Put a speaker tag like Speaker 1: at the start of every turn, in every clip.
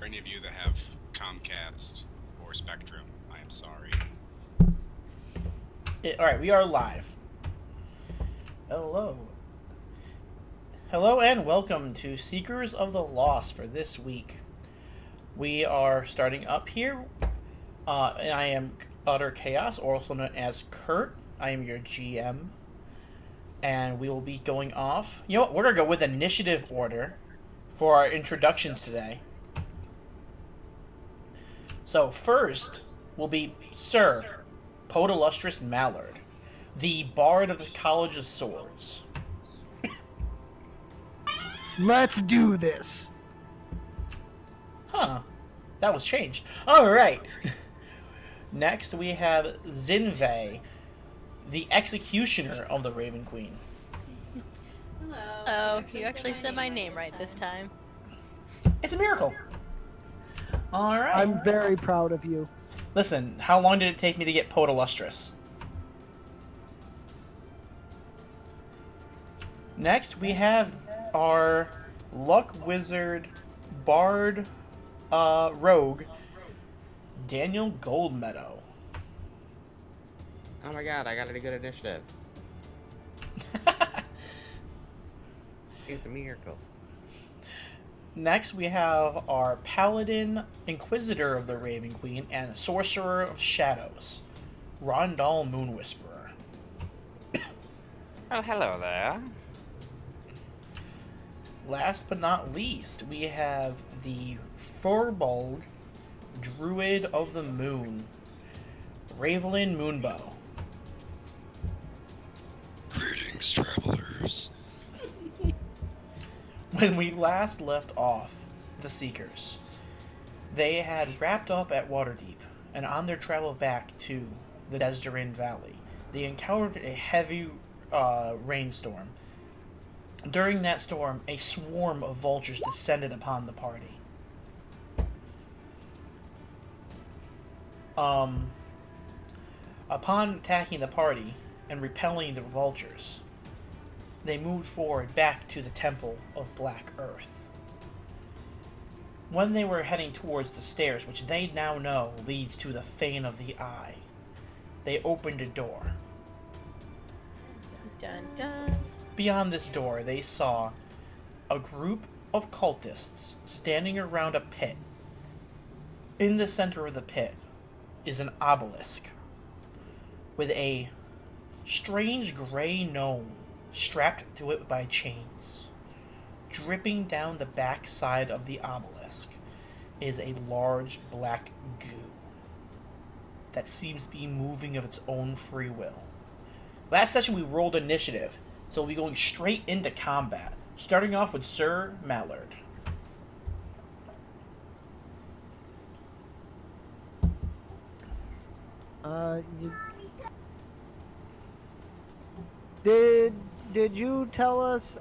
Speaker 1: any of you that have Comcast or Spectrum, I am sorry.
Speaker 2: Alright, we are live. Hello. Hello and welcome to Seekers of the Lost for this week. We are starting up here, and I am Utter Chaos, or also known as Kurt. I am your GM. And we will be going off. You know what? We're going to go with initiative order for our introductions today. So first will be Sir Podillustrious Mallard, the Bard of the College of Swords.
Speaker 3: Let's do this.
Speaker 2: Huh. That was changed. Alright. Next we have Zinve, the Executioner of the Raven Queen.
Speaker 4: Hello. You actually said my name right this time.
Speaker 2: It's a miracle. Alright.
Speaker 3: I'm very proud of you.
Speaker 2: Listen, how long did it take me to get Podillustrious? Next, we have our Luck Wizard Bard Rogue, Daniel Goldmeadow.
Speaker 5: Oh my god, I got a good initiative. It's a miracle.
Speaker 2: Next, we have our Paladin, Inquisitor of the Raven Queen, and Sorcerer of Shadows, Rondal Moonwhisperer.
Speaker 6: Oh, hello there.
Speaker 2: Last but not least, we have the Furbolg, Druid of the Moon, Ravelin Moonbow.
Speaker 1: Greetings, travelers.
Speaker 2: When we last left off the Seekers, they had wrapped up at Waterdeep, and on their travel back to the Desderin Valley, they encountered a heavy rainstorm. During that storm, a swarm of vultures descended upon the party. Upon attacking the party and repelling the vultures, they moved forward back to the Temple of Black Earth. When they were heading towards the stairs, which they now know leads to the Fane of the Eye, they opened a door.
Speaker 4: Dun dun.
Speaker 2: Beyond this door, they saw a group of cultists standing around a pit. In the center of the pit is an obelisk with a strange gray gnome strapped to it by chains. Dripping down the back side of the obelisk is a large black goo that seems to be moving of its own free will. Last session we rolled initiative, so we'll be going straight into combat, starting off with Sir Mallard.
Speaker 3: Did you tell us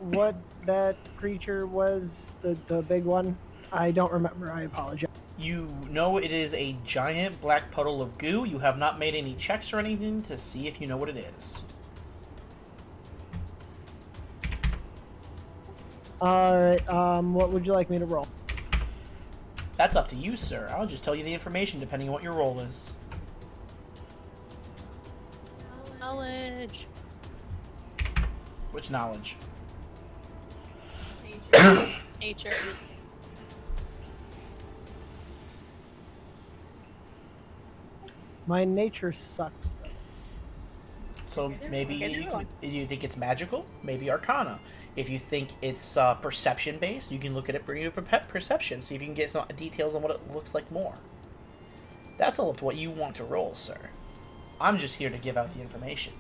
Speaker 3: what that creature was? The big one? I don't remember. I apologize.
Speaker 2: You know it is a giant black puddle of goo. You have not made any checks or anything to see if you know what it is.
Speaker 3: Alright, what would you like me to roll?
Speaker 2: That's up to you, sir. I'll just tell you the information depending on what your role is.
Speaker 4: Knowledge.
Speaker 2: Which knowledge?
Speaker 4: Nature.
Speaker 3: My nature sucks, though.
Speaker 2: So maybe you think it's magical? Maybe Arcana. If you think it's perception based, you can look at it, bring you perception, see if you can get some details on what it looks like more. That's all up to what you want to roll, sir. I'm just here to give out the information.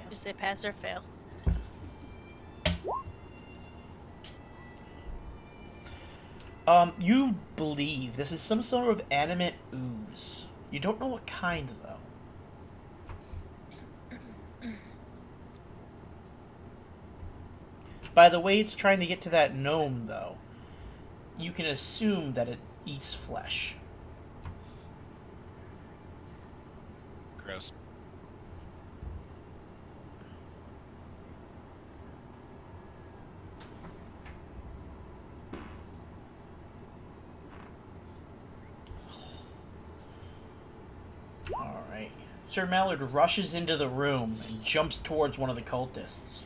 Speaker 4: Just say pass or fail.
Speaker 2: You believe this is some sort of animate ooze. You don't know what kind, though. By the way it's trying to get to that gnome, though, you can assume that it eats flesh.
Speaker 1: Gross.
Speaker 2: Alright. Sir Mallard rushes into the room and jumps towards one of the cultists,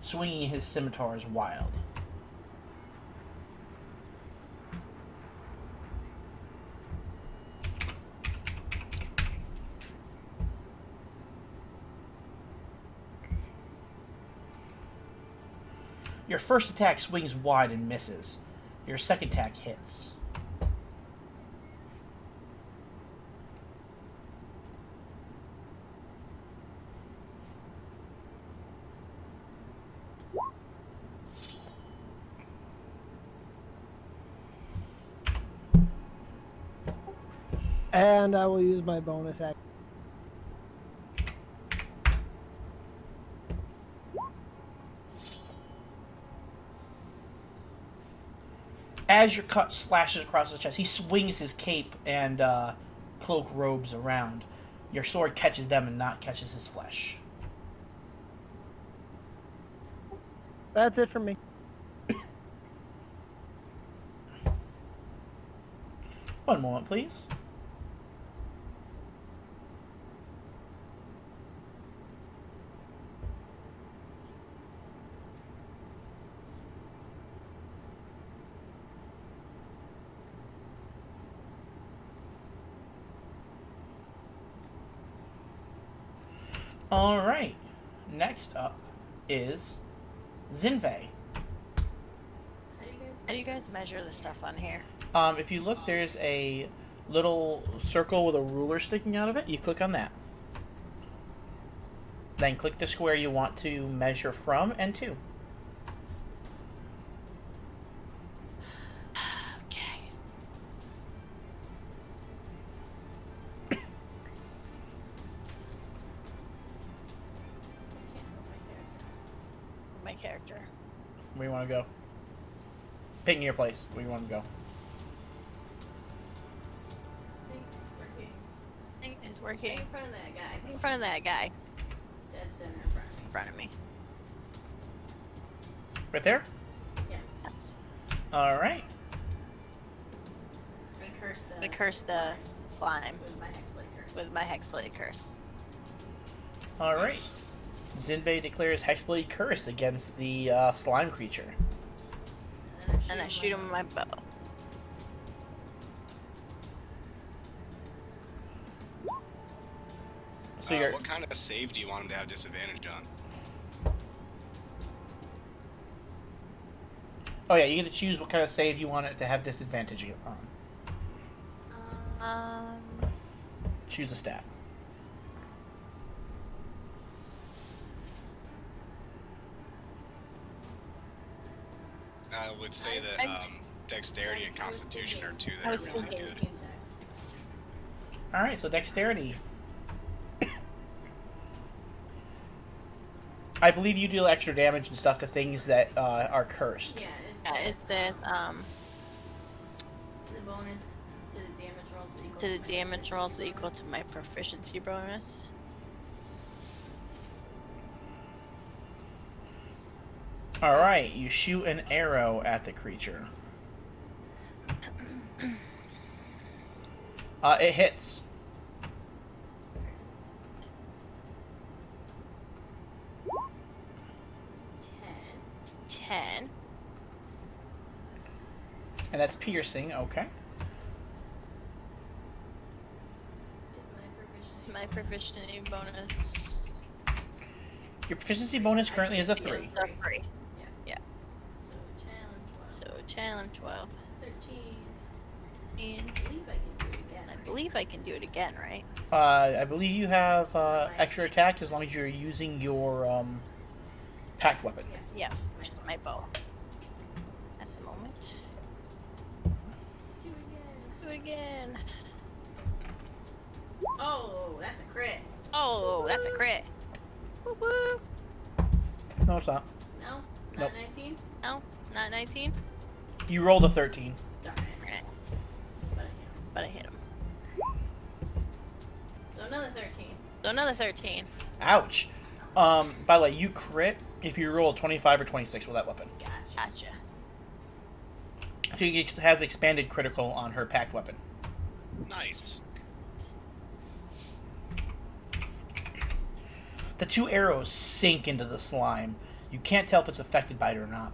Speaker 2: swinging his scimitars wild. Your first attack swings wide and misses. Your second attack hits.
Speaker 3: And I will use my bonus action.
Speaker 2: As your cut slashes across his chest, he swings his cape and cloak robes around. Your sword catches them and not catches his flesh.
Speaker 3: That's it for me.
Speaker 2: One moment, please. Alright. Next up is Zinve.
Speaker 4: How do you guys measure the stuff on here?
Speaker 2: If you look, there's a little circle with a ruler sticking out of it. You click on that. Then click the square you want to measure from and to.
Speaker 4: Okay. My character.
Speaker 2: Where you want to go? Picking your place. Where you want to go?
Speaker 4: I think it's working.
Speaker 6: In front of that guy.
Speaker 4: In front of that guy.
Speaker 6: Dead center in front of me.
Speaker 4: In front of me.
Speaker 2: Right there?
Speaker 6: Yes.
Speaker 4: Yes.
Speaker 2: Alright.
Speaker 6: I'm gonna curse the
Speaker 4: I'm gonna curse the slime
Speaker 6: with my hexblade curse.
Speaker 4: with my hexblade curse.
Speaker 2: Alright. Zinve declares Hexblade Curse against the slime creature.
Speaker 4: And I shoot him with my bow.
Speaker 2: So you're...
Speaker 1: What kind of save do you want him to have disadvantage on?
Speaker 2: Oh yeah, you get to choose what kind of save you want it to have disadvantage on. Choose a stat.
Speaker 1: I would say that Dexterity and Constitution are two
Speaker 4: I
Speaker 1: that
Speaker 4: was
Speaker 1: are really
Speaker 4: thinking-
Speaker 1: good.
Speaker 2: Alright, so Dexterity. I believe you deal extra damage and stuff to things that are cursed.
Speaker 6: Yeah,
Speaker 4: Yeah, it says
Speaker 6: the bonus to the damage rolls is equal
Speaker 4: to the
Speaker 6: my
Speaker 4: damage rolls
Speaker 6: proficiency
Speaker 4: equal
Speaker 6: bonus.
Speaker 4: to my proficiency bonus.
Speaker 2: Alright, you shoot an arrow at the creature. It hits.
Speaker 6: It's 10.
Speaker 4: It's 10.
Speaker 2: And that's piercing, okay.
Speaker 6: Is
Speaker 4: My proficiency bonus
Speaker 2: Your proficiency bonus currently is a 3.
Speaker 4: is a 3.
Speaker 6: So 10, 11, 12.
Speaker 4: So 10, 11, 12.
Speaker 6: 13.
Speaker 4: And
Speaker 6: I believe I can do it again.
Speaker 4: I
Speaker 6: right?
Speaker 4: believe I can do it again, right?
Speaker 2: I believe you have extra attack as long as you're using your packed weapon.
Speaker 4: Yeah, which is my bow. At the moment.
Speaker 6: Do it again.
Speaker 4: Do it again.
Speaker 6: Oh, that's a crit.
Speaker 4: Oh, that's a crit. Woo woo.
Speaker 2: No, it's not.
Speaker 6: No?
Speaker 2: Nope.
Speaker 6: Not 19?
Speaker 4: No, not 19.
Speaker 2: You rolled a 13.
Speaker 6: Darn it.
Speaker 4: Right.
Speaker 6: But I hit him.
Speaker 4: But I hit him.
Speaker 6: So another 13.
Speaker 4: So another 13.
Speaker 2: Ouch. By the way, you crit if you roll a 25 or 26 with that weapon.
Speaker 6: Gotcha.
Speaker 4: Gotcha.
Speaker 2: She has expanded critical on her packed weapon.
Speaker 1: Nice.
Speaker 2: The 2 arrows sink into the slime. You can't tell if it's affected by it or not.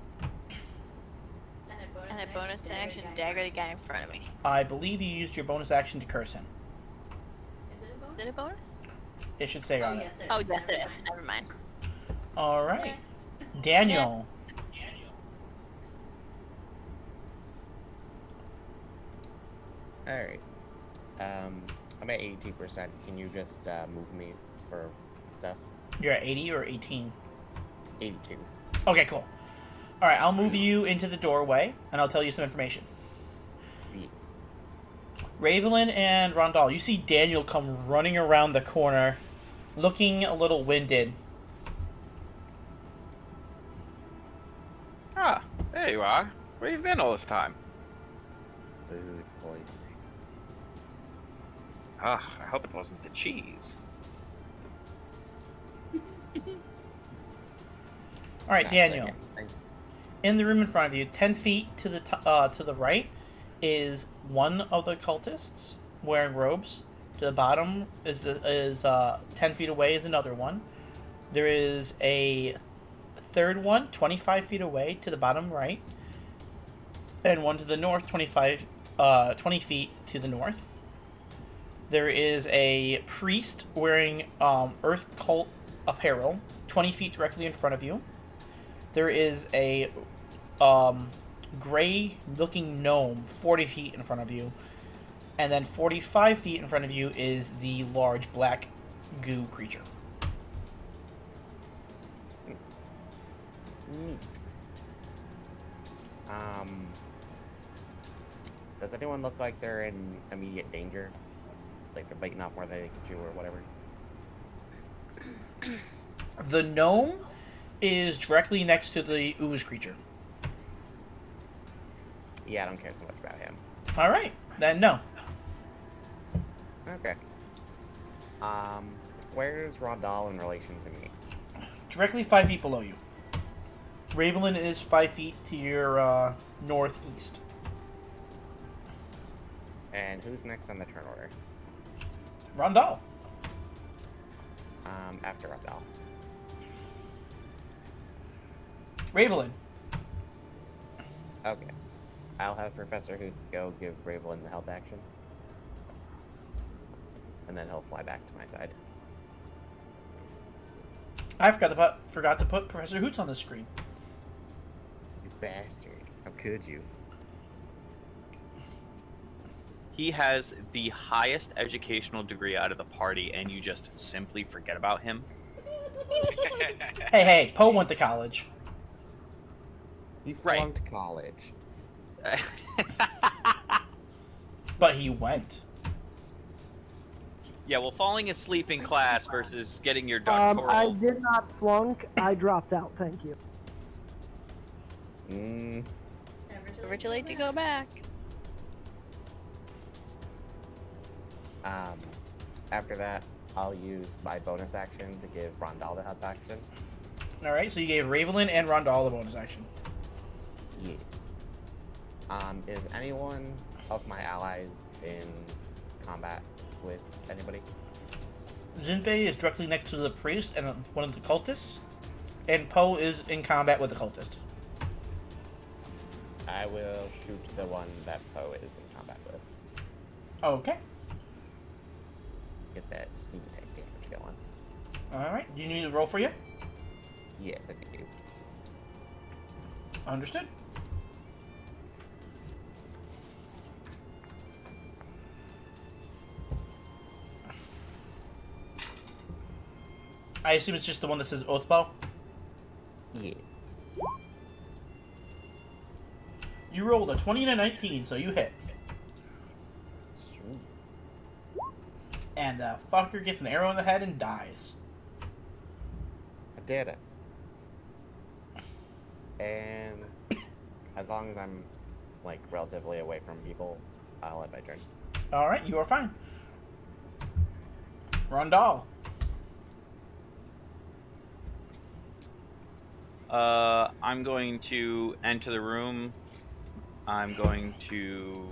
Speaker 4: And a bonus action dagger the guy in front of me.
Speaker 2: I believe you used your bonus action to curse him.
Speaker 6: Is it a bonus?
Speaker 4: Is it a bonus?
Speaker 2: It should say on it.
Speaker 6: Yes, it is.
Speaker 4: Oh, yes, it is. Never mind.
Speaker 2: All right,
Speaker 6: Next.
Speaker 2: Daniel.
Speaker 4: Next.
Speaker 5: Alright. I'm at 82%. Can you just move me for stuff?
Speaker 2: You're at 80 or 18?
Speaker 5: 82.
Speaker 2: Okay, cool. All right, I'll move you into the doorway, and I'll tell you some information.
Speaker 5: Yes.
Speaker 2: Ravelin and Rondal, you see Daniel come running around the corner, looking a little winded.
Speaker 7: Ah, there you are. Where you been all this time?
Speaker 5: Food poisoning.
Speaker 7: Ah, I hope it wasn't the cheese.
Speaker 2: All right,
Speaker 5: Not
Speaker 2: Daniel.
Speaker 5: second.
Speaker 2: In the room in front of you, 10 feet to the right, is one of the cultists wearing robes. To the bottom is 10 feet away is another one. There is a third one 25 feet away to the bottom right, and one to the north 20 feet to the north. There is a priest wearing earth cult apparel 20 feet directly in front of you. There is a gray looking gnome 40 feet in front of you, and then 45 feet in front of you is the large black goo creature.
Speaker 5: Neat. Does anyone look like they're in immediate danger? Like they're biting off more than they can chew or whatever?
Speaker 2: The gnome is directly next to the ooze creature.
Speaker 5: Yeah, I don't care so much about him.
Speaker 2: All right, then no.
Speaker 5: Okay. Where's Rondal in relation to me?
Speaker 2: Directly 5 feet below you. Ravelin is 5 feet to your northeast.
Speaker 5: And who's next on the turn order?
Speaker 2: Rondal.
Speaker 5: After Rondal.
Speaker 2: Ravelin.
Speaker 5: Okay. I'll have Professor Hoots go give Ravelin the help action. And then he'll fly back to my side.
Speaker 2: I forgot to put Professor Hoots on the screen.
Speaker 5: You bastard. How could you?
Speaker 7: He has the highest educational degree out of the party, and you just simply forget about him?
Speaker 2: Hey, Poe went to college.
Speaker 5: He
Speaker 7: Right.
Speaker 5: flunked college.
Speaker 2: But he went.
Speaker 7: Yeah, well, falling asleep in class versus getting your
Speaker 3: I
Speaker 7: doctoral...
Speaker 3: did not flunk. I dropped out. Thank you.
Speaker 4: Never too late to go back.
Speaker 5: After that, I'll use my bonus action to give Rondal the help action.
Speaker 2: All right, so you gave Ravelin and Rondal the bonus action.
Speaker 5: Yes. Is anyone of my allies in combat with anybody?
Speaker 2: Zinfei is directly next to the priest and one of the cultists, and Poe is in combat with the cultist.
Speaker 5: I will shoot the one that Poe is in combat with.
Speaker 2: Okay.
Speaker 5: Get that sneak attack damage going.
Speaker 2: All right. Do you need to roll for you?
Speaker 5: Yes, I do.
Speaker 2: Understood. I assume it's just the one that says Oathbow.
Speaker 5: Yes.
Speaker 2: You rolled a 20 and a 19, so you hit.
Speaker 5: Sweet.
Speaker 2: And the fucker gets an arrow in the head and dies.
Speaker 5: I did it. And as long as I'm like relatively away from people, I'll end my turn.
Speaker 2: All right, you are fine. Rondal.
Speaker 7: I'm going to enter the room. I'm going to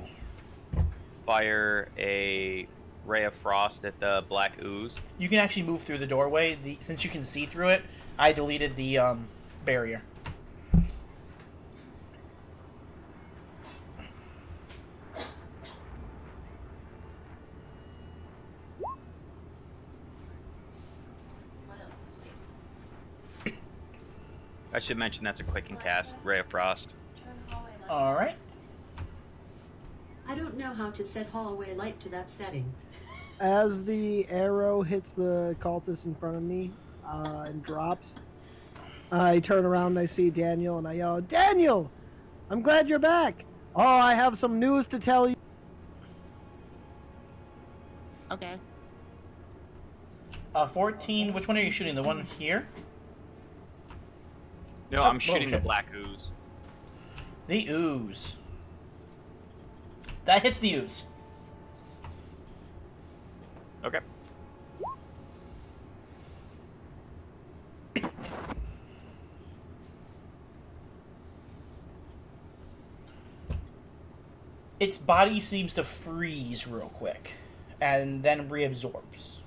Speaker 7: fire a Ray of Frost at the black ooze.
Speaker 2: You can actually move through the doorway. Since you can see through it, I deleted the barrier.
Speaker 6: What else is asleep?
Speaker 7: I should mention that's a quick and cast, Ray of Frost.
Speaker 6: Turn hallway light.
Speaker 2: All right.
Speaker 8: I don't know how to set hallway light to that setting.
Speaker 3: As the arrow hits the cultist in front of me and drops, I turn around and I see Daniel and I yell, "Daniel! I'm glad you're back! Oh, I have some news to tell you."
Speaker 5: Okay.
Speaker 2: 14. Which one are you shooting? The one here?
Speaker 7: No,
Speaker 2: Oh,
Speaker 7: I'm shooting the
Speaker 2: bullshit.
Speaker 7: black ooze.
Speaker 2: The ooze. That hits the ooze.
Speaker 7: Okay.
Speaker 2: Its body seems to freeze real quick, and then reabsorbs.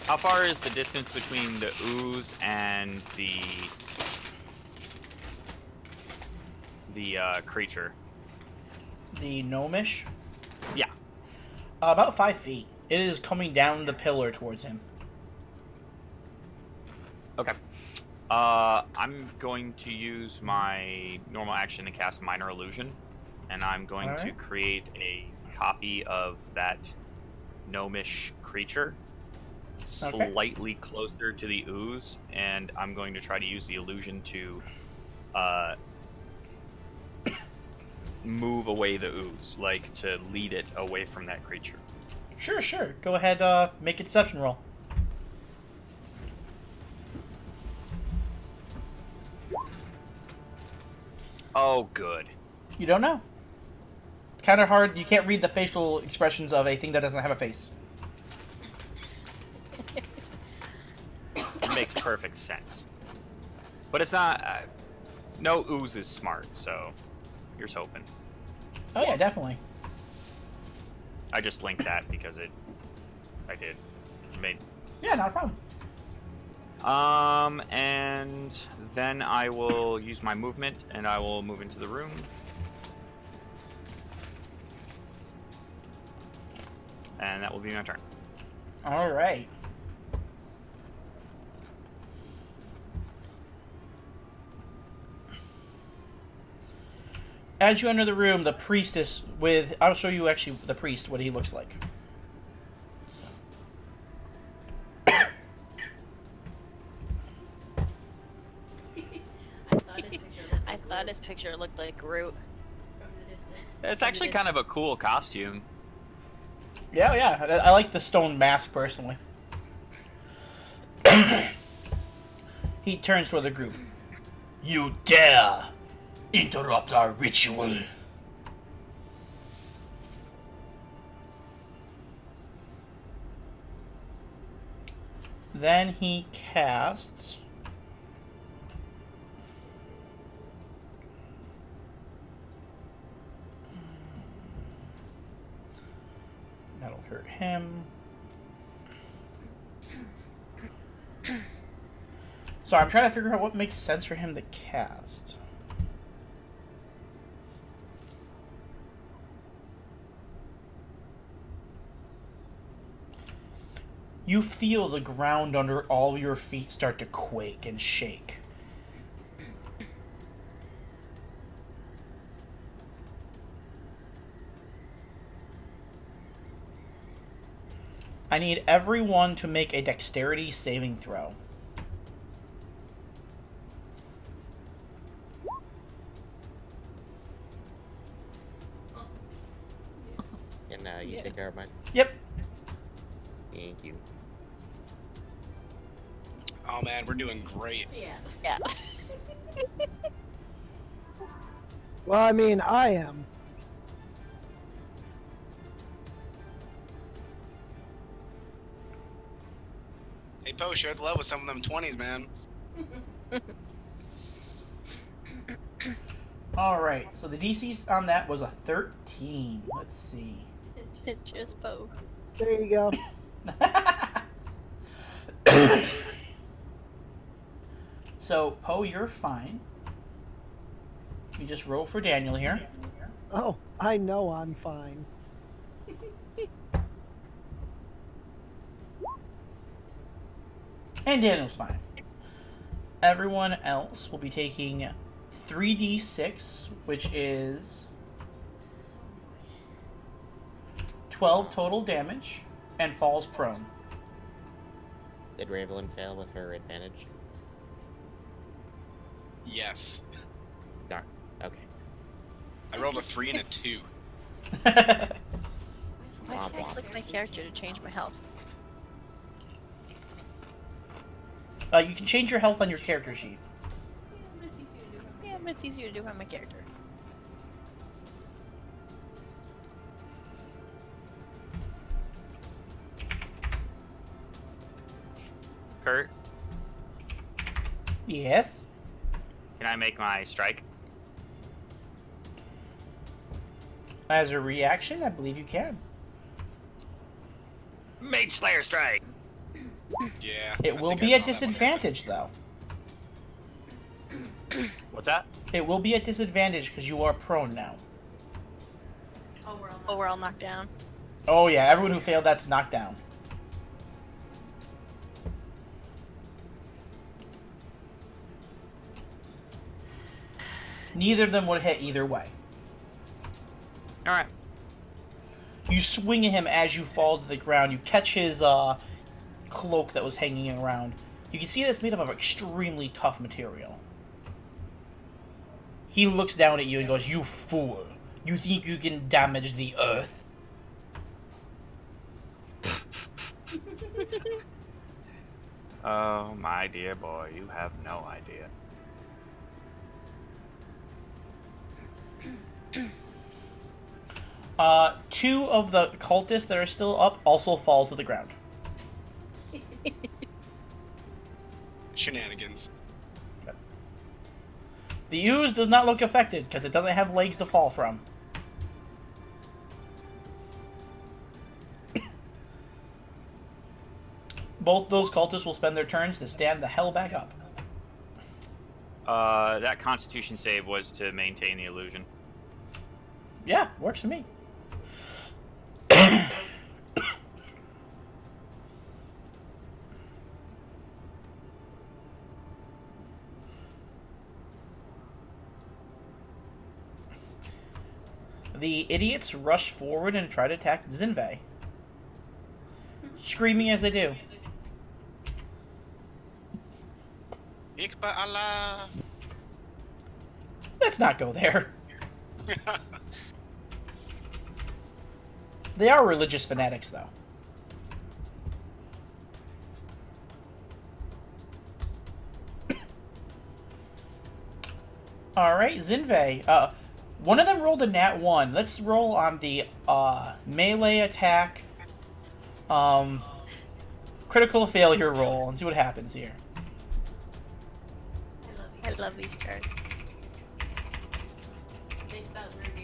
Speaker 7: How far is the distance between the ooze and the creature?
Speaker 2: The gnomish?
Speaker 7: Yeah.
Speaker 2: About 5 feet. It is coming down the pillar towards him.
Speaker 7: Okay. I'm going to use my normal action to cast Minor Illusion, and I'm going to
Speaker 2: Alright.
Speaker 7: create a copy of that gnomish creature
Speaker 2: Okay.
Speaker 7: slightly closer to the ooze, and I'm going to try to use the illusion to move away the ooze, like to lead it away from that creature.
Speaker 2: Sure, sure. Go ahead, make a deception roll.
Speaker 7: Oh, good.
Speaker 2: You don't know. It's kind of hard. You can't read the facial expressions of a thing that doesn't have a face.
Speaker 7: It makes perfect sense. But it's not... no ooze is smart, so here's hoping.
Speaker 2: Oh yeah, definitely.
Speaker 7: I just linked that because I did. Made.
Speaker 2: Yeah, not a problem.
Speaker 7: And then I will use my movement, and I will move into the room. And that will be my turn.
Speaker 2: All right. As you enter the room, the priestess with... I'll show you actually the priest, what he looks like.
Speaker 6: I thought his picture looked
Speaker 4: I thought his picture looked
Speaker 6: like
Speaker 4: like Groot.
Speaker 6: from the distance.
Speaker 7: It's actually kind of a cool costume.
Speaker 2: Yeah, yeah. I like the stone mask, personally. He turns toward the group. You dare interrupt our ritual. Then he casts... That'll hurt him. Sorry, I'm trying to figure out what makes sense for him to cast. You feel the ground under all your feet start to quake and shake. I need everyone to make a dexterity saving throw.
Speaker 5: And you take care of mine.
Speaker 2: Yep.
Speaker 5: Thank you.
Speaker 1: Oh man, we're doing great.
Speaker 6: Yeah.
Speaker 4: Yeah.
Speaker 3: Well, I mean, I am.
Speaker 1: Hey, Poe, share the love with some of them 20s, man.
Speaker 2: Alright, so the DC on that was a 13. Let's see.
Speaker 4: Just Poe.
Speaker 3: There you go.
Speaker 2: So, Poe, you're fine. You just roll for Daniel here.
Speaker 3: Oh, I know I'm fine.
Speaker 2: And Daniel's fine. Everyone else will be taking 3d6, which is 12 total damage, and falls prone.
Speaker 5: Did Ravelin fail with her advantage?
Speaker 1: Yes.
Speaker 5: Darn. Okay.
Speaker 1: I rolled a 3 and a 2.
Speaker 4: Why
Speaker 5: Blah,
Speaker 4: can't I
Speaker 5: blah.
Speaker 4: click my character to change my health?
Speaker 2: You can change your health on your character sheet.
Speaker 4: Yeah, but it's easier to do on my character.
Speaker 7: Kurt,
Speaker 2: Yes.
Speaker 7: can I make my strike?
Speaker 2: As a reaction, I believe you can.
Speaker 7: Mage Slayer strike.
Speaker 1: Yeah.
Speaker 2: It
Speaker 1: I
Speaker 2: will
Speaker 1: think
Speaker 2: be
Speaker 1: I
Speaker 2: at
Speaker 1: saw that one.
Speaker 2: disadvantage, though.
Speaker 7: What's that?
Speaker 2: It will be at disadvantage because you are prone now.
Speaker 4: Oh, we're all knocked down.
Speaker 2: Oh yeah, everyone who failed that's knocked down. Neither of them would hit either way.
Speaker 7: All right.
Speaker 2: You swing at him as you fall to the ground. You catch his cloak that was hanging around. You can see that it's made up of extremely tough material. He looks down at you and goes, "You fool! You think you can damage the earth?"
Speaker 7: Oh, my dear boy, you have no idea.
Speaker 2: Two of the cultists that are still up also fall to the ground.
Speaker 1: Shenanigans.
Speaker 2: The ooze does not look affected because it doesn't have legs to fall from. Both those cultists will spend their turns to stand the hell back up.
Speaker 7: That Constitution save was to maintain the illusion.
Speaker 2: Yeah, works for me. The idiots rush forward and try to attack Zinve, screaming as they do.
Speaker 1: Ikba Allah.
Speaker 2: Let's not go there. They are religious fanatics, though. Alright, Zinve. One of them rolled a nat 1. Let's roll on the melee attack critical failure roll and see what happens here.
Speaker 4: I love these charts.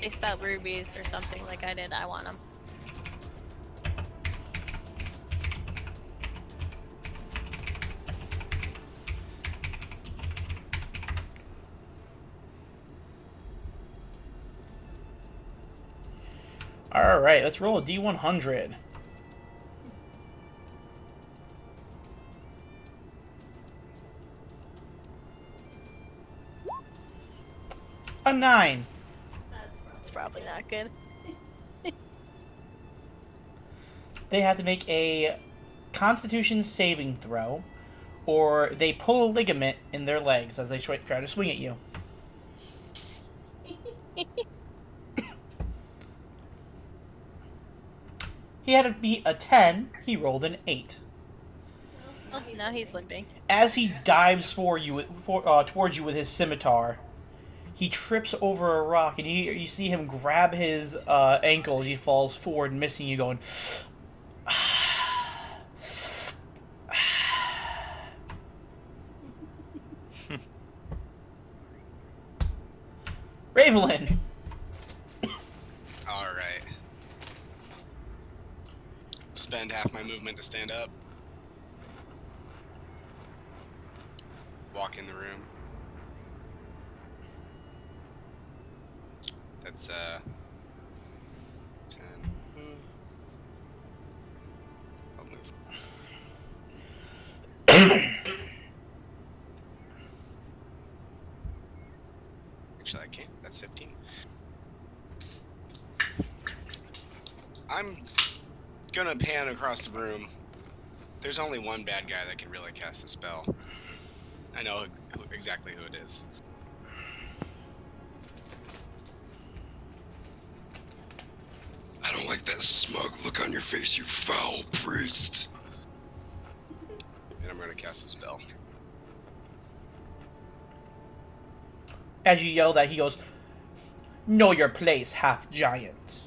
Speaker 4: They spout rubies or something like I did. I want them.
Speaker 2: Alright, let's roll a D100. A 9.
Speaker 4: It's probably not good.
Speaker 2: They have to make a Constitution saving throw, or they pull a ligament in their legs as they try to swing at you. He had to beat a 10. He rolled an 8.
Speaker 4: Oh, now he's limping.
Speaker 2: As he dives towards you with his scimitar, he trips over a rock, and you see him grab his ankle as he falls forward, missing you, going... Ravelin.
Speaker 1: All right. Spend half my movement to stand up. Walk in the room. That's 10. I'll move. Actually, I can't. That's 15. I'm gonna pan across the room. There's only one bad guy that can really cast a spell. I know exactly who it is. I don't like that smug look on your face, you foul priest. And I'm gonna cast a spell.
Speaker 2: As you yell that, he goes, "Know your place, half giant."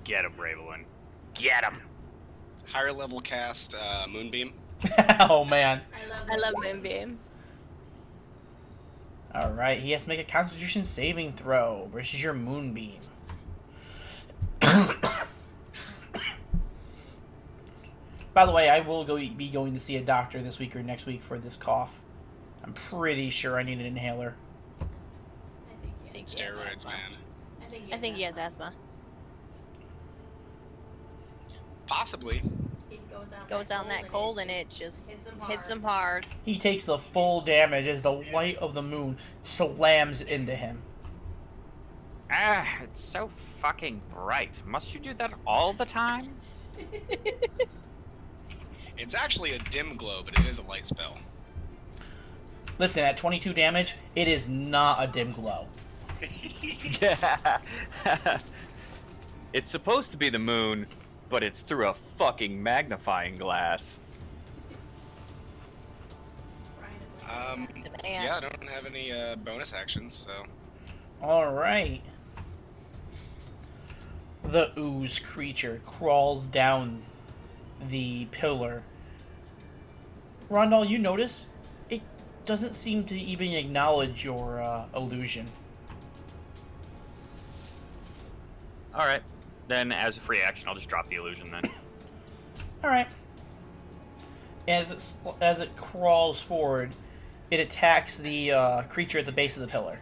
Speaker 7: Get him, Ravelin. Get him.
Speaker 1: Higher level cast Moonbeam.
Speaker 2: Oh man.
Speaker 4: I love Moonbeam.
Speaker 2: Alright, he has to make a Constitution saving throw versus your Moonbeam. By the way, I will be going to see a doctor this week or next week for this cough. I'm pretty sure I need an inhaler.
Speaker 6: I think he has
Speaker 1: Steroids,
Speaker 6: asthma.
Speaker 1: man.
Speaker 4: I think he has asthma.
Speaker 1: Possibly.
Speaker 6: It
Speaker 4: Goes out in that cold and it just hits him hard.
Speaker 2: He takes the full damage as the light of the moon slams into him.
Speaker 7: Ah, it's so fucking bright. Must you do that all the time?
Speaker 1: It's actually a dim glow, but it is a light spell.
Speaker 2: Listen, at 22 damage, it is not a dim glow.
Speaker 7: It's supposed to be the moon, but it's through a fucking magnifying glass.
Speaker 1: Yeah, I don't have any bonus actions, so.
Speaker 2: Alright. The ooze creature crawls down the pillar. Rondell, you notice it doesn't seem to even acknowledge your illusion.
Speaker 7: Alright. Then, as a free action, I'll just drop the illusion then.
Speaker 2: Alright. As it crawls forward, it attacks the creature at the base of the pillar.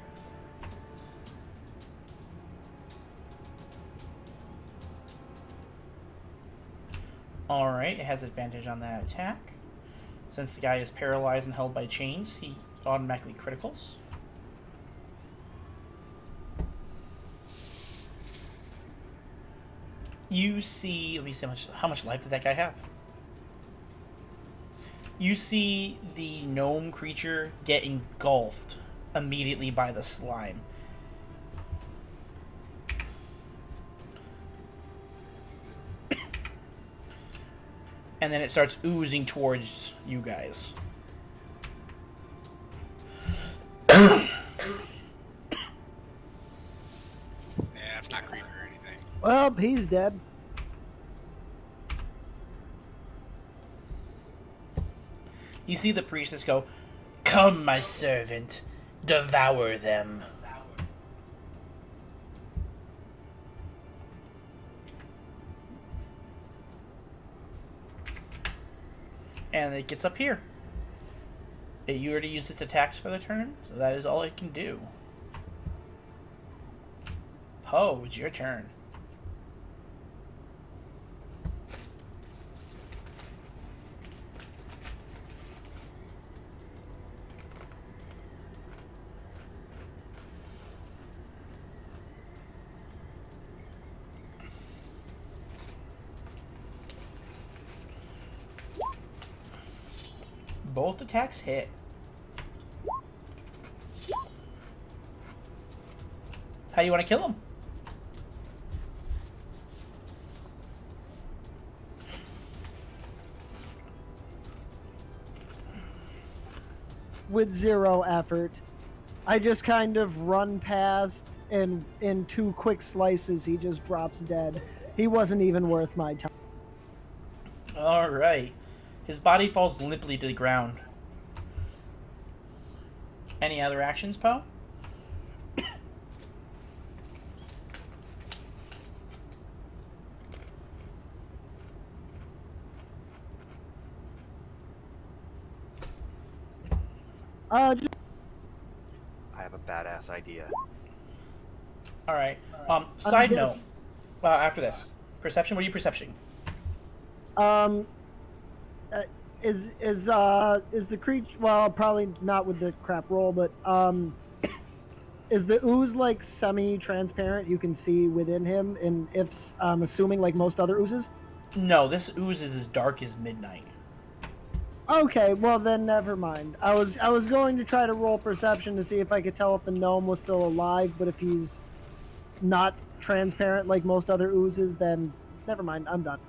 Speaker 2: Alright, it has advantage on that attack. Since the guy is paralyzed and held by chains, he automatically criticals. You see, let me see how much life did that guy have? You see the gnome creature get engulfed immediately by the slime. And then it starts oozing towards you guys.
Speaker 1: Yeah, it's not creepy or anything.
Speaker 3: Well, he's dead.
Speaker 2: You see the priestess go, "Come, my servant, devour them." And it gets up here. You already used its attacks for the turn, so that is all it can do. Poe, it's your turn. Both attacks hit. How do you want to kill him?
Speaker 3: With zero effort. I just kind of run past, and in 2 quick slices, he just drops dead. He wasn't even worth my time.
Speaker 2: Alright. His body falls limply to the ground. Any other actions, Poe?
Speaker 3: Just
Speaker 7: I have a badass idea.
Speaker 2: All right. Side
Speaker 3: guess-
Speaker 2: note. After this, perception. What are you perception?
Speaker 3: um, is the creature? Well, probably not with the crap roll, but is the ooze like semi-transparent? You can see within him, and if I'm assuming like most other oozes.
Speaker 2: No, this ooze is as dark as midnight.
Speaker 3: Okay, well then never mind. I was going to try to roll perception to see if I could tell if the gnome was still alive, but if he's not transparent like most other oozes, then never mind. I'm done.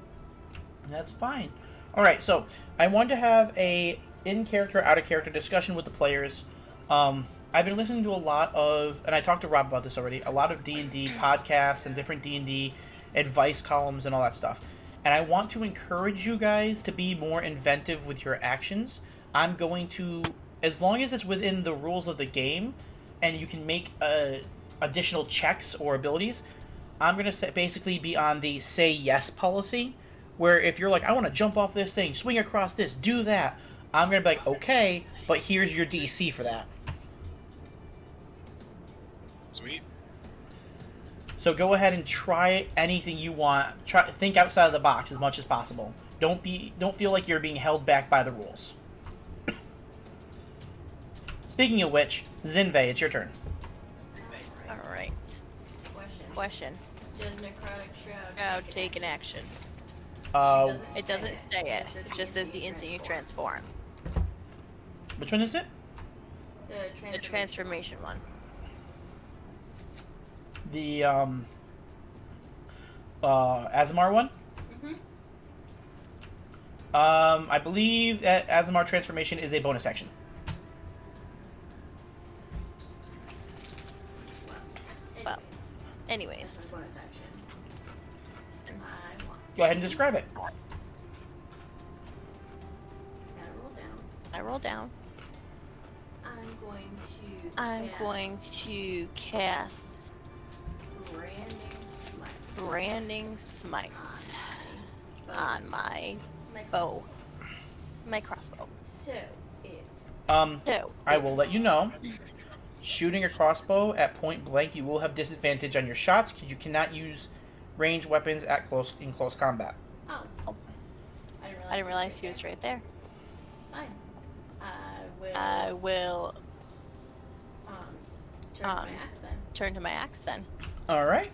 Speaker 2: That's fine. All right, so I wanted to have a in-character, out-of-character discussion with the players. I've been listening to a lot of, and I talked to Rob about this already, a lot of D&D podcasts and different D&D advice columns and all that stuff. And I want to encourage you guys to be more inventive with your actions. I'm going to, as long as it's within the rules of the game, and you can make additional checks or abilities, I'm going to basically be on the say yes policy, where if you're like, I want to jump off this thing, swing across this, do that, I'm going to be like, okay, but here's your DC for that.
Speaker 1: Sweet.
Speaker 2: So go ahead and try anything you want. Think outside of the box as much as possible. Don't feel like you're being held back by the rules. Speaking of which, Zinve, it's your turn.
Speaker 4: All right. Question.
Speaker 6: Does necrotic shroud
Speaker 4: Now take an action. It doesn't say it. It just says the instant you transform.
Speaker 2: Which one is it?
Speaker 4: The transformation one.
Speaker 2: The Azamar one? I believe that Azamar transformation is a bonus action.
Speaker 4: Well, anyways.
Speaker 6: bonus action. I want.
Speaker 2: Go ahead and describe it.
Speaker 6: Gotta roll down.
Speaker 4: I roll down.
Speaker 6: I'm going to
Speaker 4: cast
Speaker 6: branding smite
Speaker 4: on my
Speaker 6: my
Speaker 4: bow. My crossbow.
Speaker 6: So it's
Speaker 4: So,
Speaker 2: I will let you know. Shooting a crossbow at point blank, you will have disadvantage on your shots because you cannot use ranged weapons in close combat.
Speaker 6: oh.
Speaker 4: I didn't realize he was right there.
Speaker 6: Fine.
Speaker 4: I will
Speaker 6: turn to my axe then.
Speaker 4: turn to my axe then.
Speaker 2: All right.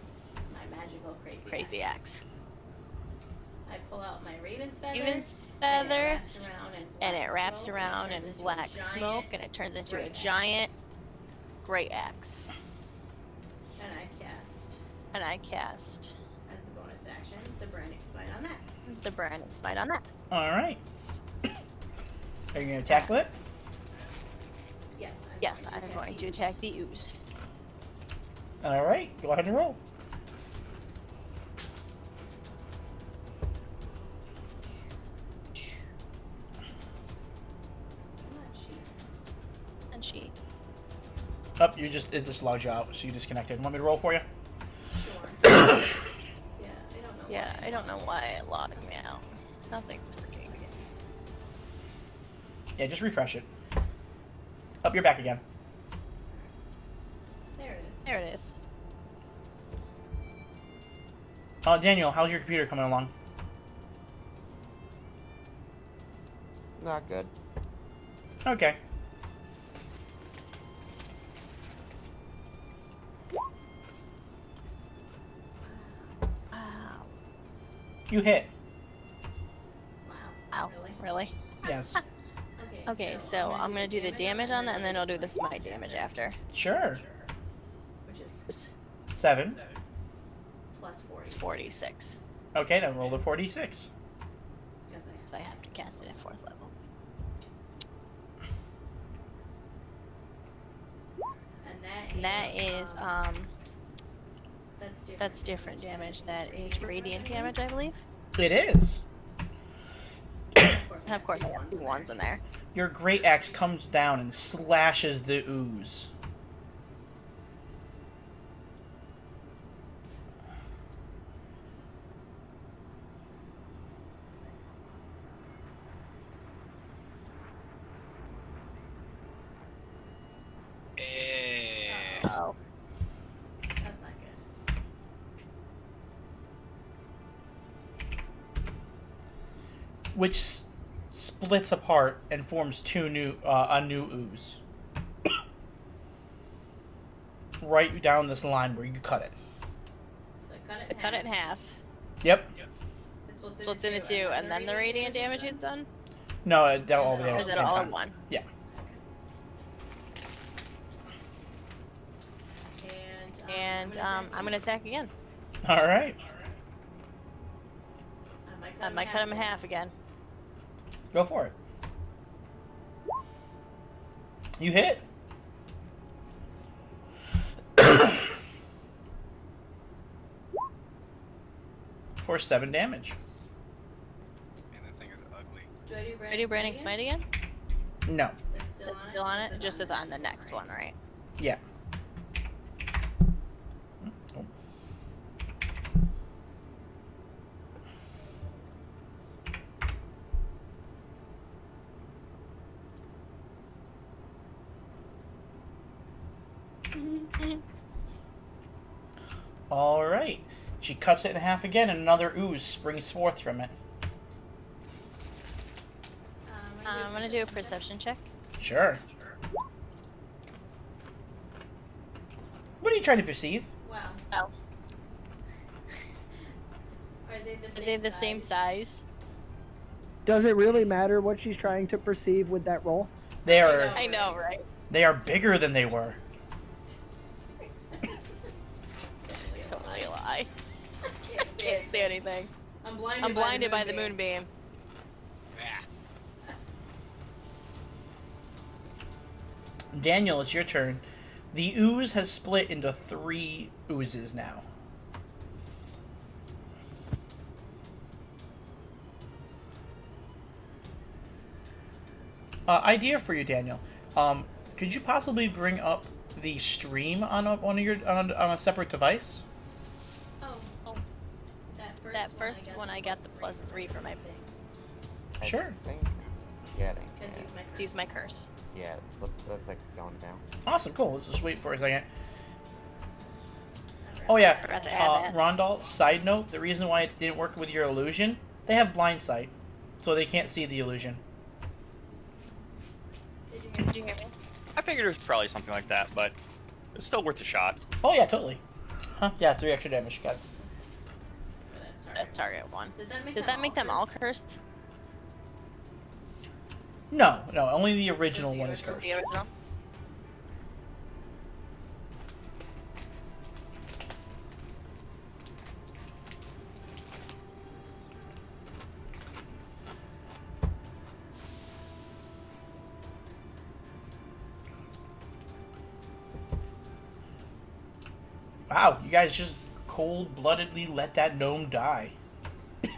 Speaker 6: My magical
Speaker 4: Crazy axe.
Speaker 6: I pull out my raven's feather.
Speaker 4: Raven's
Speaker 6: and
Speaker 4: feather,
Speaker 6: it wraps around in black smoke,
Speaker 4: and it turns into a giant great axe.
Speaker 6: And I cast
Speaker 4: And I cast
Speaker 6: as the bonus action the branding smite on that.
Speaker 4: the branding smite on that.
Speaker 2: All right. Are you going to attack with it?
Speaker 6: Yes.
Speaker 4: I'm going to attack the ooze.
Speaker 2: All right. Go ahead and roll.
Speaker 4: And she
Speaker 2: Oh, it just logged you out, so you disconnected. Want me to roll for you?
Speaker 6: Sure.
Speaker 4: Yeah, I don't know why it logged me out. Nothing's working.
Speaker 2: Yeah, just refresh it. Up, you're back again.
Speaker 6: There it is.
Speaker 4: There it is.
Speaker 2: Daniel, how's your computer coming along?
Speaker 5: Not good.
Speaker 2: Okay.
Speaker 4: Wow.
Speaker 2: You hit.
Speaker 6: Wow.
Speaker 4: Ow. Really?
Speaker 2: Yes.
Speaker 4: Okay, so I'm gonna do the damage on that, and then I'll do the smite damage after.
Speaker 2: Sure.
Speaker 6: Which is
Speaker 4: It's
Speaker 2: 7.
Speaker 6: plus 40.
Speaker 4: 46.
Speaker 2: Okay, then roll the 46.
Speaker 6: Because
Speaker 4: So I have to cast it at 4th level. And that is that's different damage. That is radiant damage, I believe.
Speaker 2: It is.
Speaker 4: And of course I have 2 1s in there.
Speaker 2: Your great axe comes down and slashes the ooze.
Speaker 6: Oh.
Speaker 9: That's not good.
Speaker 2: Which splits apart and forms a new ooze. Right down this line where you cut it.
Speaker 9: So cut it.
Speaker 4: I cut it in half.
Speaker 2: Yep.
Speaker 4: Splits into two, and then the radiant damage is done?
Speaker 2: No, that'll all be there
Speaker 4: Or
Speaker 2: at
Speaker 4: is
Speaker 2: the
Speaker 4: it
Speaker 2: same
Speaker 4: all
Speaker 2: time.
Speaker 4: in one?
Speaker 2: Yeah.
Speaker 4: And I'm gonna attack again.
Speaker 2: All right.
Speaker 4: I might cut him in half again.
Speaker 2: Go for it. You hit. For 7 damage.
Speaker 1: Man, that thing is ugly.
Speaker 9: Do
Speaker 4: I do Branding Smite again?
Speaker 2: No.
Speaker 4: That's still on it? Just as on the next one, right?
Speaker 2: Yeah. All right. She cuts it in half again, and another ooze springs forth from it.
Speaker 4: I'm gonna do a perception check.
Speaker 2: Sure. What are you trying to perceive?
Speaker 9: Wow.
Speaker 4: Oh.
Speaker 9: Are they
Speaker 4: They have the same size.
Speaker 3: Does it really matter what she's trying to perceive with that roll?
Speaker 2: They are
Speaker 4: I know, right?
Speaker 2: they are bigger than they were.
Speaker 4: Totally a lie. Can't see anything.
Speaker 9: I'm blinded.
Speaker 4: I'm blinded by the moonbeam.
Speaker 1: Ah.
Speaker 2: Daniel, it's your turn. The ooze has split into 3 oozes now. Idea for you, Daniel. Could you possibly bring up the stream on a separate device?
Speaker 9: Oh.
Speaker 4: That first one I got the +3 for my thing.
Speaker 2: Sure.
Speaker 5: I think I'm getting
Speaker 9: Because
Speaker 5: it.
Speaker 9: he's my
Speaker 4: He's my curse.
Speaker 5: Yeah, looks like it's going down.
Speaker 2: Awesome, cool. Let's just wait for a second. Oh yeah,
Speaker 4: Forgot to add that.
Speaker 2: Rondal, side note, the reason why it didn't work with your illusion, they have blind sight, so they can't see the illusion.
Speaker 4: Did you hear me?
Speaker 7: I figured it was probably something like that, but it's still worth a shot.
Speaker 2: Oh yeah, totally. Huh? Yeah, 3 extra damage. Got it.
Speaker 4: That target one.
Speaker 9: Does that make
Speaker 4: them all cursed?
Speaker 2: No, only the original one is cursed.
Speaker 4: The original?
Speaker 2: Wow, you guys just cold-bloodedly let that gnome die.
Speaker 4: There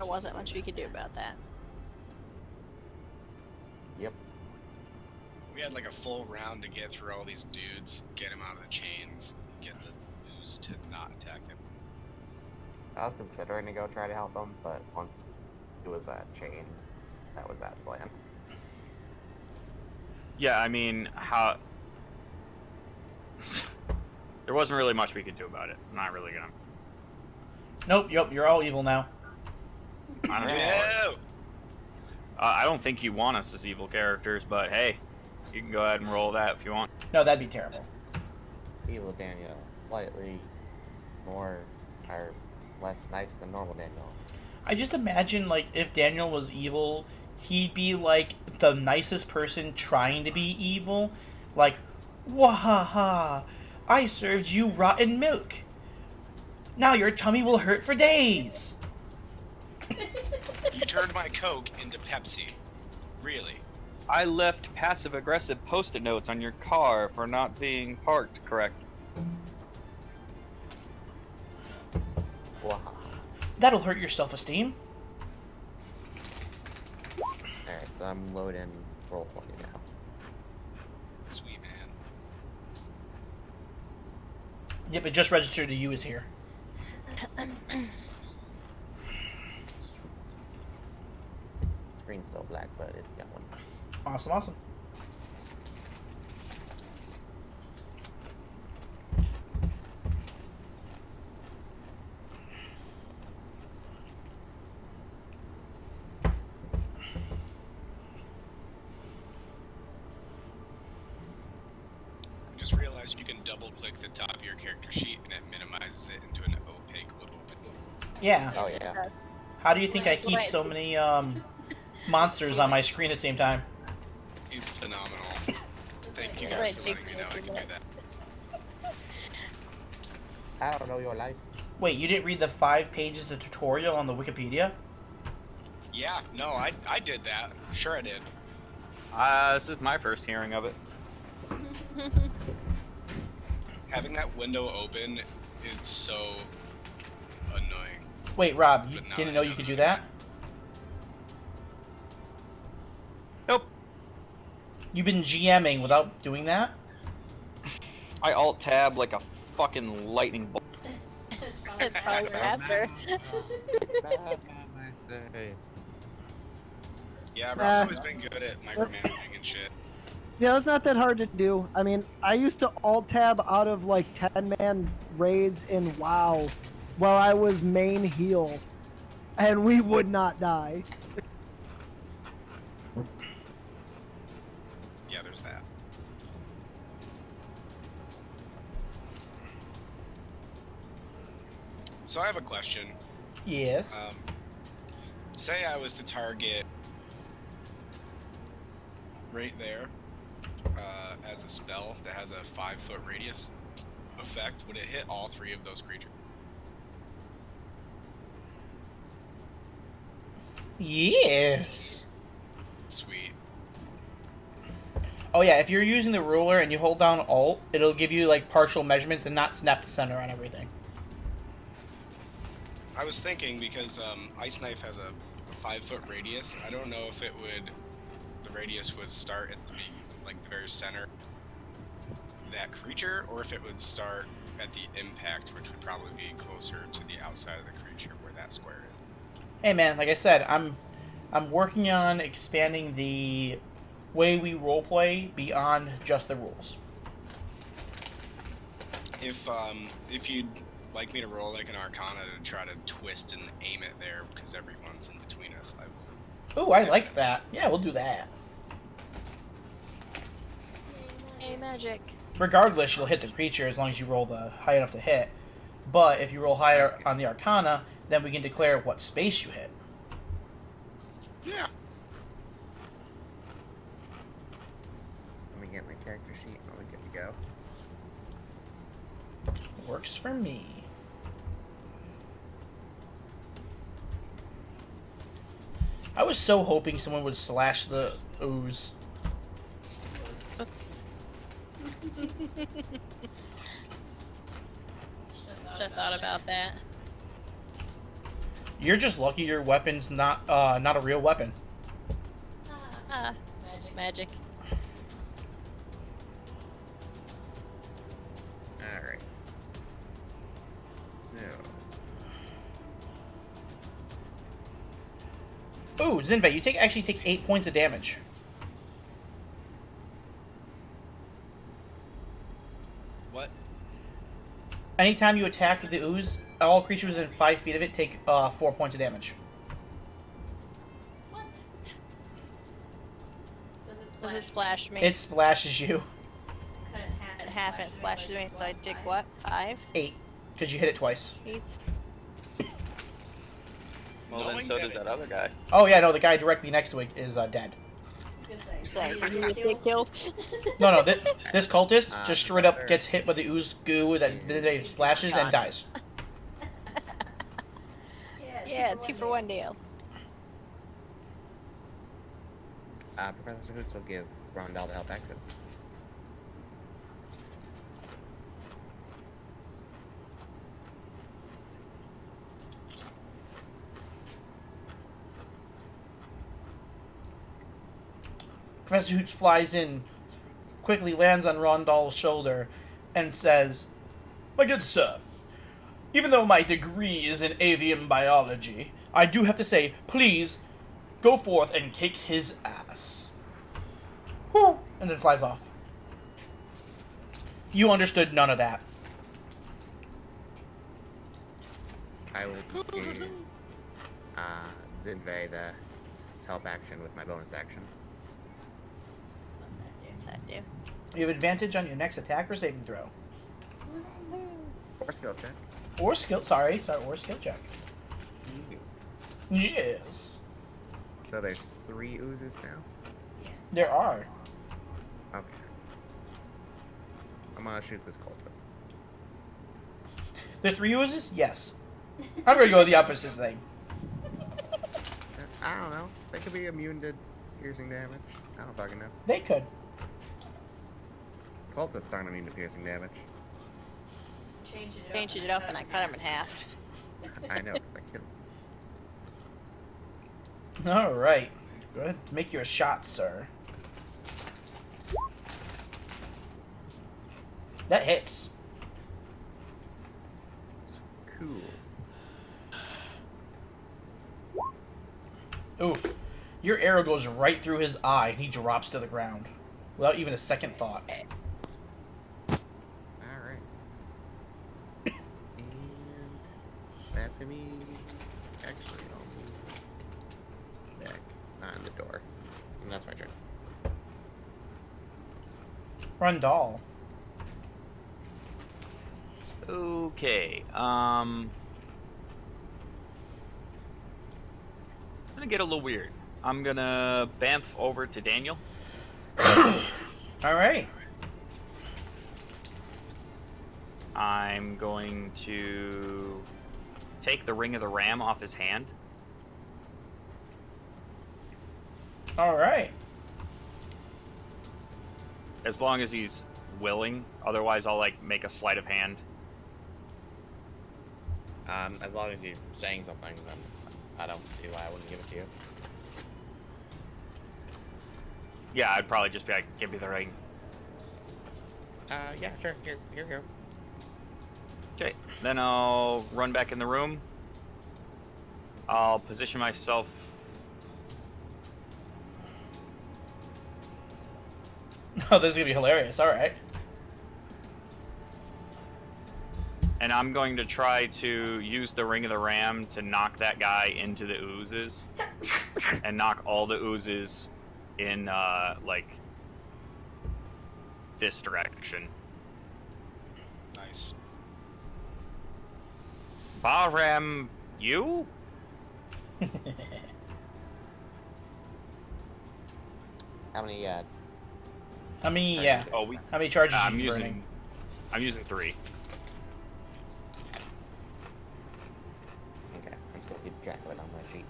Speaker 4: wasn't much we could do about that.
Speaker 5: Yep.
Speaker 1: We had like a full round to get through all these dudes, get him out of the chains, get the ooze to not attack him.
Speaker 5: I was considering to go try to help him, but once it was chained, that was that plan.
Speaker 7: Yeah, I mean, how... There wasn't really much we could do about it. I'm not really gonna...
Speaker 2: Nope, you're all evil now.
Speaker 7: I don't know.
Speaker 1: No!
Speaker 7: I don't think you want us as evil characters, but hey, you can go ahead and roll that if you want.
Speaker 2: No, that'd be terrible.
Speaker 5: Evil Daniel, slightly more or less nice than normal Daniel.
Speaker 2: I just imagine, like, if Daniel was evil, he'd be, like, the nicest person trying to be evil. Like, wahaha, I served you rotten milk. Now your tummy will hurt for days.
Speaker 1: You turned my Coke into Pepsi. Really?
Speaker 7: I left passive-aggressive post-it notes on your car for not being parked correct.
Speaker 5: Wow.
Speaker 2: That'll hurt your self-esteem.
Speaker 5: Alright, So I'm loading roll 20 now.
Speaker 1: Sweet man.
Speaker 2: Yep, it just registered to you as here.
Speaker 5: Screen's still black, but it's got one.
Speaker 2: Awesome, awesome.
Speaker 1: I just realized you can double click the top of your character sheet and it minimizes it into an opaque little bit.
Speaker 2: Yeah.
Speaker 5: Oh yeah.
Speaker 2: How do you think I
Speaker 4: That's
Speaker 2: keep
Speaker 4: why
Speaker 2: so
Speaker 4: it's-
Speaker 2: many monsters on my screen at the same time?
Speaker 1: It's phenomenal. Thank you
Speaker 4: Yeah.
Speaker 1: guys
Speaker 4: Right,
Speaker 1: for letting
Speaker 4: takes
Speaker 1: me
Speaker 4: me
Speaker 1: know
Speaker 4: a
Speaker 1: I
Speaker 4: few
Speaker 1: can do
Speaker 4: minutes.
Speaker 1: that.
Speaker 5: I don't know your life.
Speaker 2: Wait, you didn't read the 5 pages of tutorial on the Wikipedia?
Speaker 1: Yeah, no, I did that. Sure I did.
Speaker 7: This is my first hearing of it.
Speaker 1: Having that window open is so annoying.
Speaker 2: Wait, Rob, you
Speaker 1: But now
Speaker 2: didn't
Speaker 1: I
Speaker 2: know you
Speaker 1: know
Speaker 2: could
Speaker 1: that
Speaker 2: do
Speaker 1: I
Speaker 2: that?
Speaker 7: Nope.
Speaker 2: You've been GMing without doing that?
Speaker 7: I alt tab like a fucking lightning bolt.
Speaker 4: It's probably faster.
Speaker 5: I say.
Speaker 1: Yeah, Rob's
Speaker 3: Ah.
Speaker 1: always been good at micromanaging and shit.
Speaker 3: Yeah, it's not that hard to do. I mean, I used to alt tab out of like 10-man raids in WoW while I was main heal, and we would not die.
Speaker 1: Yeah, there's that. So I have a question.
Speaker 2: Yes.
Speaker 1: Say I was to target right there as a spell that has a 5-foot radius effect. Would it hit all 3 of those creatures?
Speaker 2: Yes.
Speaker 1: Sweet.
Speaker 2: Oh yeah, if you're using the ruler and you hold down Alt, it'll give you like partial measurements and not snap to center on everything.
Speaker 1: I was thinking because Ice Knife has a 5-foot radius. I don't know if the radius would start at the very center of that creature, or if it would start at the impact, which would probably be closer to the outside of the creature where that square is.
Speaker 2: Hey man, like I said, I'm working on expanding the way we roleplay beyond just the rules.
Speaker 1: If you'd like me to roll like an Arcana to try to twist and aim it there, because everyone's in between us, I will.
Speaker 2: Ooh, I like that. Yeah, we'll do that.
Speaker 4: Hey, magic.
Speaker 2: Regardless, you'll hit the creature as long as you roll the high enough to hit. But if you roll higher on the Arcana, then we can declare what space you hit.
Speaker 1: Yeah.
Speaker 5: So let me get my character sheet and we're good to go.
Speaker 2: Works for me. I was so hoping someone would slash the ooze.
Speaker 4: Oops. Should have thought about that.
Speaker 2: You're just lucky your weapon's not a real weapon.
Speaker 4: Ah, magic.
Speaker 5: Alright. So.
Speaker 2: Ooh, Zinve, you actually take 8 points of damage.
Speaker 1: What?
Speaker 2: Anytime you attack with the ooze, all creatures within 5 feet of it take 4 points of damage.
Speaker 9: What?
Speaker 4: Does it splash me?
Speaker 2: It splashes you.
Speaker 9: Cut it in half.
Speaker 4: At half and it splashes me, so I take what? 5?
Speaker 2: 8, because you hit it twice.
Speaker 4: 8?
Speaker 7: Well, then
Speaker 1: Knowing
Speaker 7: so
Speaker 1: that
Speaker 7: does
Speaker 1: it-
Speaker 7: that other guy.
Speaker 2: Oh yeah, no, the guy directly next to it is dead.
Speaker 4: So you get killed?
Speaker 2: No, this cultist
Speaker 5: Ah,
Speaker 2: just straight up
Speaker 5: sure.
Speaker 2: gets hit by the ooze goo that splashes and
Speaker 4: God.
Speaker 2: dies.
Speaker 4: Yeah, 2 for 1 deal.
Speaker 5: Professor Hoots will give Rondell the help action.
Speaker 2: Professor Hoots flies in, quickly lands on Rondal's shoulder, and says, "My good sir, even though my degree is in avian biology, I do have to say, please go forth and kick his ass." Whew, and then flies off. You understood none of that.
Speaker 5: I will give Zinve the help action with my bonus action.
Speaker 4: What's that do?
Speaker 2: You have advantage on your next attack or saving throw.
Speaker 5: Or skill check.
Speaker 2: Or skill, or skill check. Yes.
Speaker 5: So there's 3 oozes now?
Speaker 2: There are.
Speaker 5: Okay. I'm gonna shoot this cultist.
Speaker 2: There's 3 oozes? Yes. I'm gonna go with the opposite thing.
Speaker 5: I don't know. They could be immune to piercing damage. I don't fucking know.
Speaker 2: They could.
Speaker 5: Cultists aren't immune to piercing damage.
Speaker 4: Changed it up and I cut him in half.
Speaker 5: I know, because I killed him.
Speaker 2: Alright. Go ahead. Make your shot, sir. That hits.
Speaker 5: Cool.
Speaker 2: Oof. Your arrow goes right through his eye and he drops to the ground. Without even a second thought.
Speaker 5: Alright. And that's me. Actually, I'll move back on the door. And that's my turn.
Speaker 2: Rundal.
Speaker 7: Okay. I'm gonna get a little weird. I'm gonna bamf over to Daniel.
Speaker 2: Alright.
Speaker 7: I'm going to take the Ring of the Ram off his hand.
Speaker 2: Alright.
Speaker 7: As long as he's willing. Otherwise, I'll, like, make a sleight of hand.
Speaker 5: As long as you're saying something, then I don't see why I wouldn't give it to you.
Speaker 7: Yeah, I'd probably just be like, give me the ring.
Speaker 5: Yeah, sure. Here you go.
Speaker 7: Okay, then I'll run back in the room. I'll position myself.
Speaker 2: Oh, this is gonna be hilarious. Alright.
Speaker 7: And I'm going to try to use the Ring of the Ram to knock that guy into the oozes. And knock all the oozes in, like, this direction.
Speaker 1: Nice.
Speaker 7: Bahram, you?
Speaker 5: How many,
Speaker 2: How many, yeah.
Speaker 7: Oh,
Speaker 2: How many charges are
Speaker 7: I'm
Speaker 2: you
Speaker 7: using.
Speaker 2: burning?
Speaker 7: I'm using 3.
Speaker 5: Okay, I'm still keeping track of it on my sheet.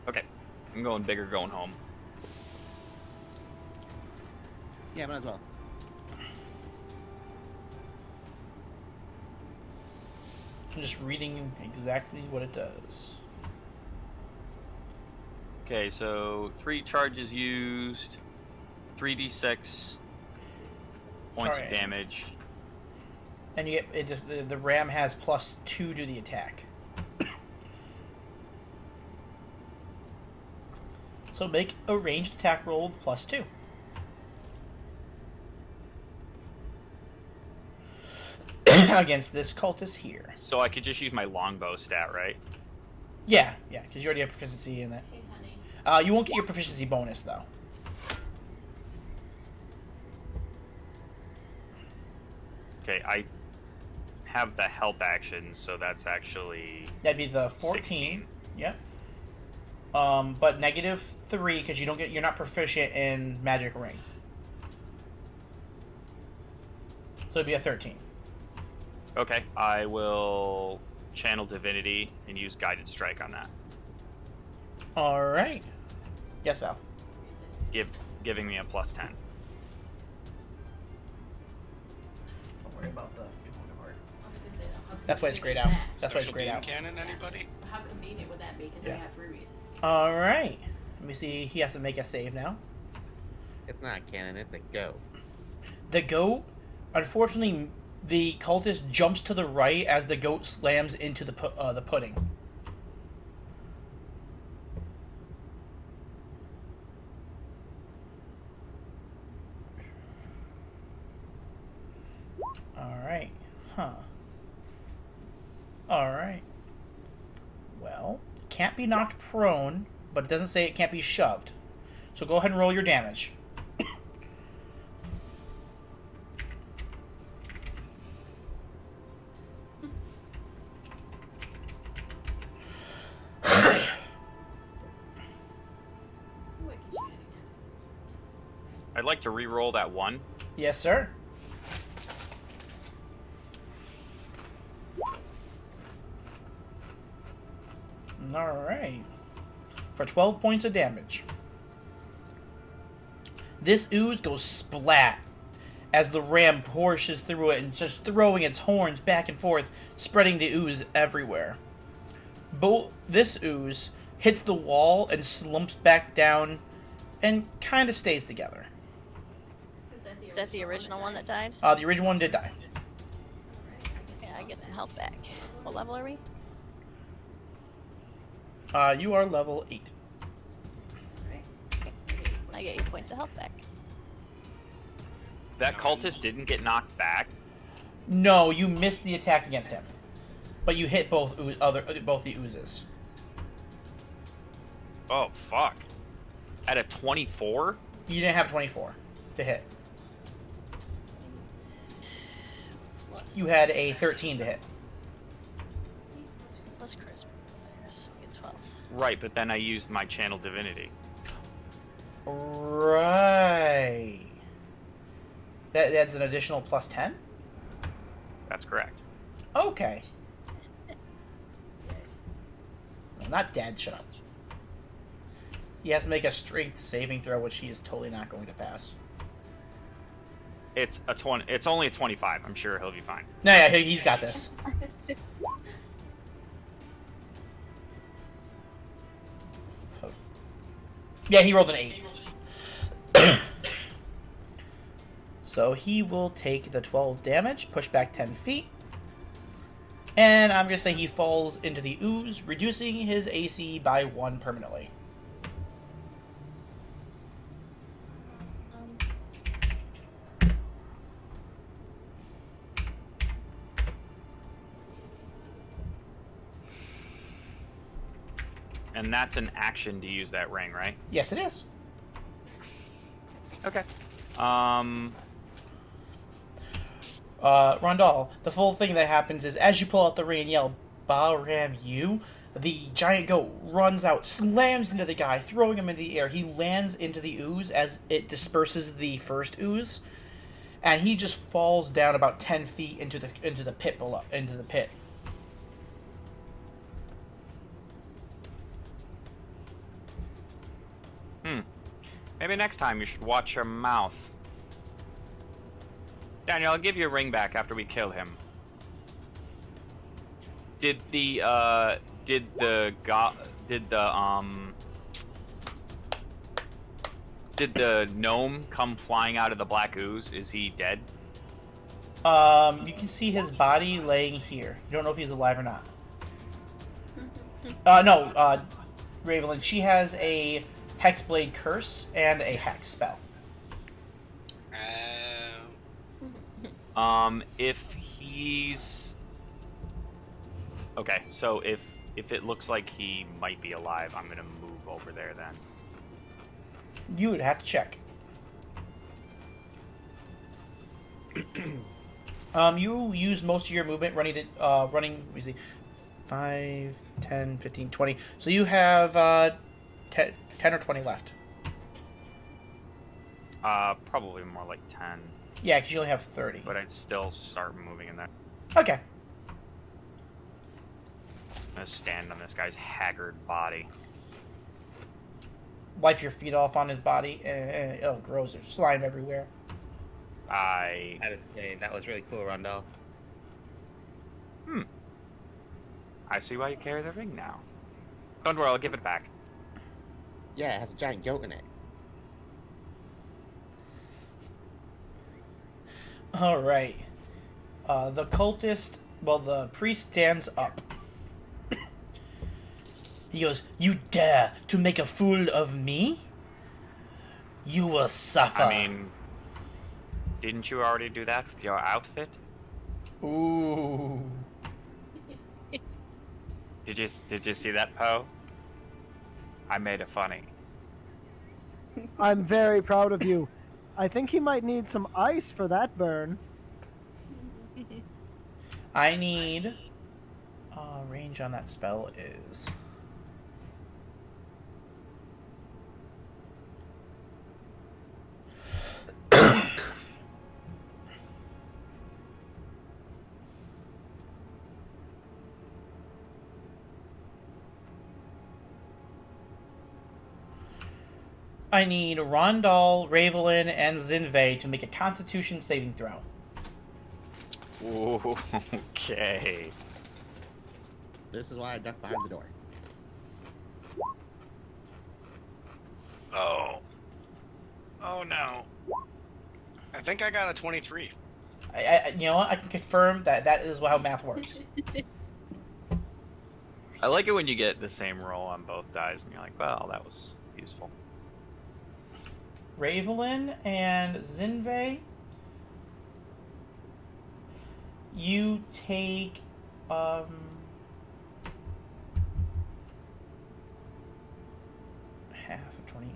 Speaker 7: Okay, I'm going big or going home.
Speaker 5: Yeah, might as well.
Speaker 2: I'm just reading exactly what it does.
Speaker 7: Okay, so 3 charges used, 3d6 points
Speaker 2: Alright.
Speaker 7: of damage.
Speaker 2: And you get the ram has +2 to the attack. So make a ranged attack roll with +2. Against this cultist here.
Speaker 7: So I could just use my longbow stat, right?
Speaker 2: Yeah, because you already have proficiency in that.
Speaker 9: Hey, honey.
Speaker 2: You won't get your proficiency bonus though.
Speaker 7: Okay, I have the help action, so that's actually
Speaker 2: That'd be the 14.
Speaker 7: 16.
Speaker 2: Yep. But -3 because you're not proficient in magic ring. So it'd be a 13.
Speaker 7: Okay, I will channel divinity and use guided strike on that.
Speaker 2: All right. Yes, Val.
Speaker 7: Giving me a +10.
Speaker 2: Don't worry about the component part. That's why it's grayed out. That's why it's
Speaker 1: Special
Speaker 2: grayed
Speaker 1: beam
Speaker 2: out.
Speaker 1: cannon, anybody?
Speaker 9: How convenient would that be? Because
Speaker 2: Yeah.
Speaker 9: I have freebies.
Speaker 2: All right. Let me see. He has to make a save now.
Speaker 5: It's not a cannon, it's a goat.
Speaker 2: The goat, unfortunately, the cultist jumps to the right as the goat slams into the pudding. Alright. Huh. Alright. Well, can't be knocked prone, but it doesn't say it can't be shoved. So go ahead and roll your damage.
Speaker 9: Ooh, I can shoot it again.
Speaker 7: I'd like to re-roll that 1.
Speaker 2: Yes, sir. Alright. For 12 points of damage. This ooze goes splat as the ram pushes through it and just throwing its horns back and forth, spreading the ooze everywhere. This ooze hits the wall and slumps back down and kind of stays together.
Speaker 6: Is that the original one that died?
Speaker 2: The original one did die.
Speaker 6: Yeah, I get some health back. What level are we?
Speaker 2: You are level 8.
Speaker 6: I get 8 points of health back.
Speaker 7: That cultist didn't get knocked back.
Speaker 2: No, you missed the attack against him, but you hit both the oozes.
Speaker 7: Oh, fuck. At a 24?
Speaker 2: You didn't have 24 to hit. You had a 13 to hit.
Speaker 6: Plus charisma. So we get 12.
Speaker 7: Right, but then I used my channel divinity.
Speaker 2: Right. That adds an additional plus 10?
Speaker 7: That's correct.
Speaker 2: Okay. No, not dead, shut up. He has to make a strength saving throw, which he is totally not going to pass.
Speaker 7: It's a 20. It's only a 25. I'm sure he'll be fine.
Speaker 2: No, yeah, he's got this. Yeah, he rolled an 8. So he will take the 12 damage, push back 10 feet. And I'm going to say he falls into the ooze, reducing his AC by 1 permanently.
Speaker 7: And that's an action to use that ring, right?
Speaker 2: Yes, it is.
Speaker 7: Okay.
Speaker 2: Rondal, the full thing that happens is as you pull out the ring and yell, Balram you, the giant goat runs out, slams into the guy, throwing him into the air. He lands into the ooze as it disperses the first ooze, and he just falls down about 10 feet into the pit below, into the pit.
Speaker 7: Maybe next time you should watch your mouth. Daniel, I'll give you a ring back after we kill him. Did the gnome come flying out of the black ooze? Is he dead?
Speaker 2: You can see his body laying here. You don't know if he's alive or not. No, Ravelyn, she has a Hexblade Curse and a Hex spell.
Speaker 7: If he's... Okay, so if it looks like he might be alive, I'm gonna move over there then.
Speaker 2: You would have to check. You use most of your movement running, let me see, 5, 10, 15, 20. So you have 10 or 20 left.
Speaker 7: Probably more like 10.
Speaker 2: Yeah, because you only have 30.
Speaker 7: But I'd still start moving in there.
Speaker 2: Okay.
Speaker 7: I'm gonna stand on this guy's haggard body.
Speaker 2: Wipe your feet off on his body. Oh, gross. There's slime everywhere.
Speaker 5: I had to say, that was really cool, Rondell.
Speaker 7: I see why you carry the ring now. Don't worry, I'll give it back.
Speaker 5: Yeah, it has a giant goat in it.
Speaker 2: All right. The cultist, well, the priest stands up. He goes, "You dare to make a fool of me? You will suffer."
Speaker 7: I mean, didn't you already do that with your outfit?
Speaker 2: Ooh.
Speaker 7: Did you see that, Poe? I made it funny.
Speaker 3: I'm very proud of you. I think he might need some ice for that burn.
Speaker 2: I need... range on that spell is... I need Rondal, Ravelin, and Zinve to make a Constitution saving throw.
Speaker 7: Ooh, okay.
Speaker 5: This is why I duck behind the door.
Speaker 7: Oh. Oh no.
Speaker 1: I think I got a 23.
Speaker 2: You know what? I can confirm that is how math works.
Speaker 7: I like it when you get the same roll on both dies and you're like, well, that was useful.
Speaker 2: Ravelin and Zinve, you take half of 28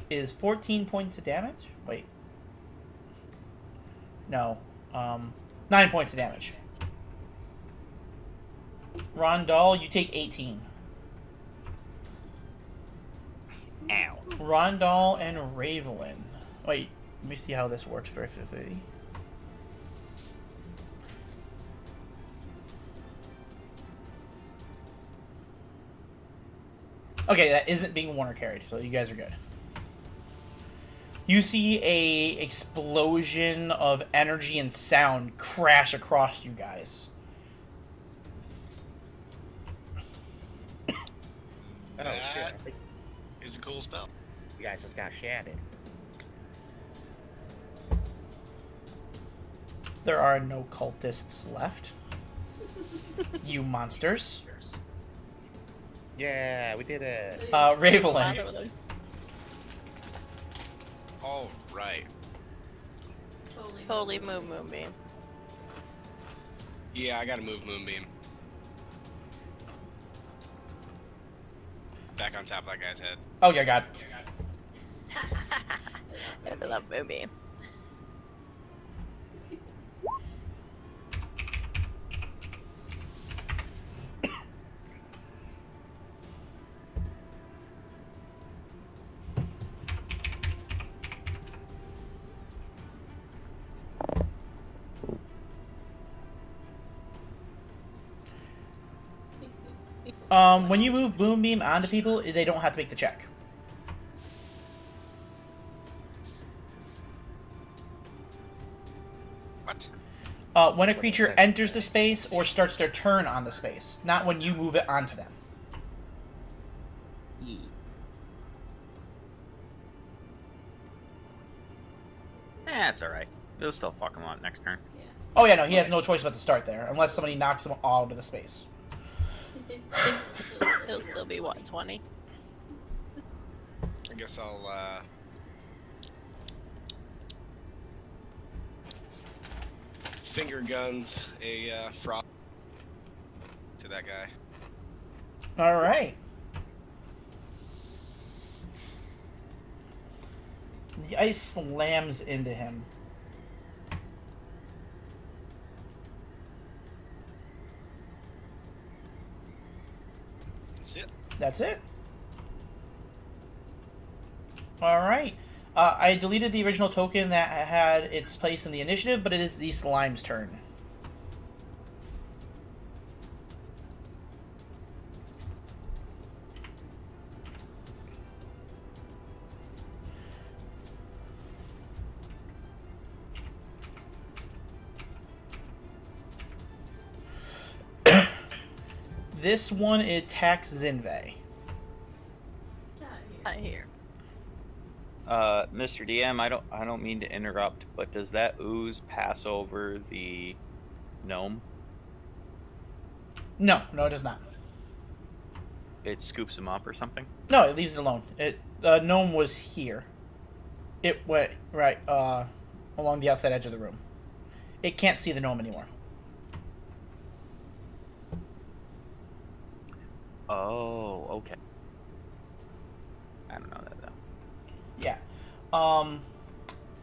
Speaker 2: is 14 points of damage. Wait, no, 9 points of damage. Rondal, you take 18.
Speaker 7: Ow.
Speaker 2: Rondal and Ravelin. Wait, let me see how this works perfectly. Okay, that isn't being worn or carried, so you guys are good. You see a explosion of energy and sound crash across you guys.
Speaker 5: Oh, shit.
Speaker 1: That
Speaker 5: I think
Speaker 1: is a cool spell.
Speaker 5: you guys just got shattered.
Speaker 2: There are no cultists left. You monsters.
Speaker 5: Yeah, we did it.
Speaker 2: Ravelin.
Speaker 1: All right.
Speaker 6: Totally move Moonbeam.
Speaker 1: Yeah, I gotta move Moonbeam. Back on top of that guy's head.
Speaker 2: Oh, yeah, God.
Speaker 6: I love Moonbeam.
Speaker 2: When you move Moonbeam onto people, they don't have to make the check.
Speaker 1: What?
Speaker 2: When a creature enters the space or starts their turn on the space, not when you move it onto them.
Speaker 5: Yes.
Speaker 7: That's alright. It'll still fuck him up next turn.
Speaker 2: Oh yeah, no, he has no choice but to start there, unless somebody knocks him all into the space.
Speaker 6: It'll still be what, 20?
Speaker 1: I guess I'll finger guns a frost to that guy.
Speaker 2: All right. The ice slams into him.
Speaker 1: That's it.
Speaker 2: That's it. All right. I deleted the original token that had its place in the initiative, but it is the slime's turn. This one attacks Zinve.
Speaker 6: I hear.
Speaker 7: Mr. DM, I don't mean to interrupt, but does that ooze pass over the gnome?
Speaker 2: No, it does not.
Speaker 7: It scoops him up or something?
Speaker 2: No, it leaves it alone. Gnome was here. It went right along the outside edge of the room. It can't see the gnome anymore.
Speaker 7: Oh, okay. I don't know that though.
Speaker 2: Yeah.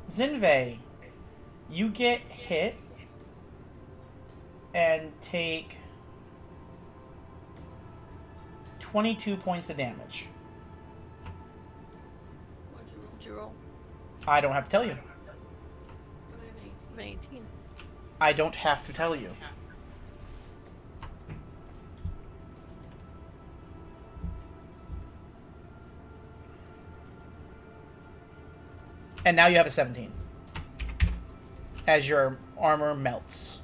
Speaker 2: Zinve, you get hit and take 22 points of damage.
Speaker 4: What'd you roll?
Speaker 2: I don't have to tell you.
Speaker 4: I'm an 18.
Speaker 2: I don't have to tell you. And now you have a 17. As your armor melts.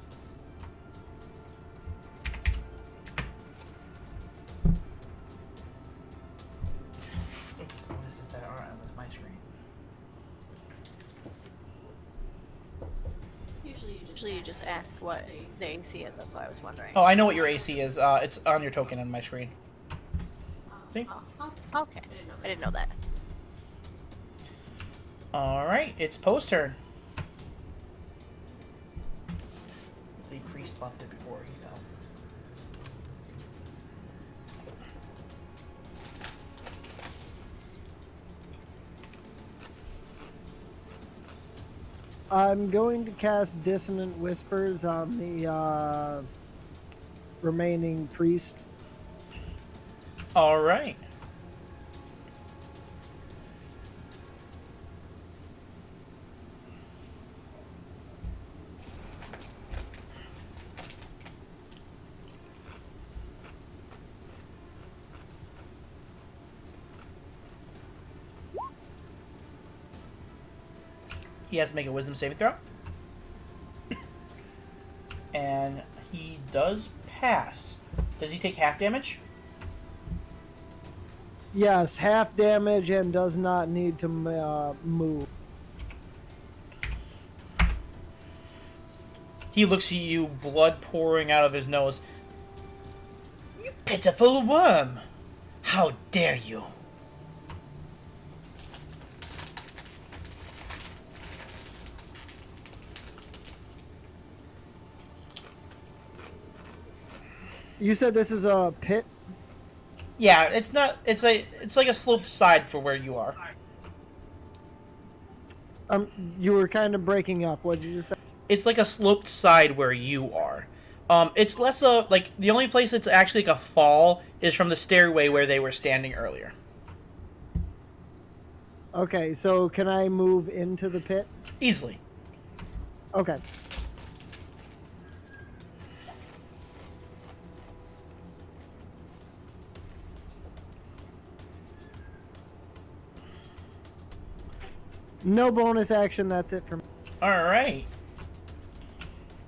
Speaker 2: What is this that are on my screen?
Speaker 4: Usually you just ask what the AC is, that's why I was wondering.
Speaker 2: Oh, I know what your AC is. It's on your token on my screen. See?
Speaker 4: Okay. I didn't know that.
Speaker 2: Alright, it's Poe's turn. The priest buffed it before he fell.
Speaker 3: I'm going to cast Dissonant Whispers on the remaining priests.
Speaker 2: Alright. He has to make a wisdom saving throw. And he does pass. Does he take half damage?
Speaker 3: Yes, half damage and does not need to move.
Speaker 2: He looks at you, blood pouring out of his nose. You pitiful worm! How dare you!
Speaker 3: You said this is a pit?
Speaker 2: Yeah, it's not. It's like a sloped side for where you are.
Speaker 3: You were kind of breaking up. What did you just say?
Speaker 2: It's like a sloped side where you are. It's less like the only place it's actually like a fall is from the stairway where they were standing earlier.
Speaker 3: Okay, so can I move into the pit?
Speaker 2: Easily.
Speaker 3: Okay. No bonus action, that's it for me.
Speaker 2: Alright.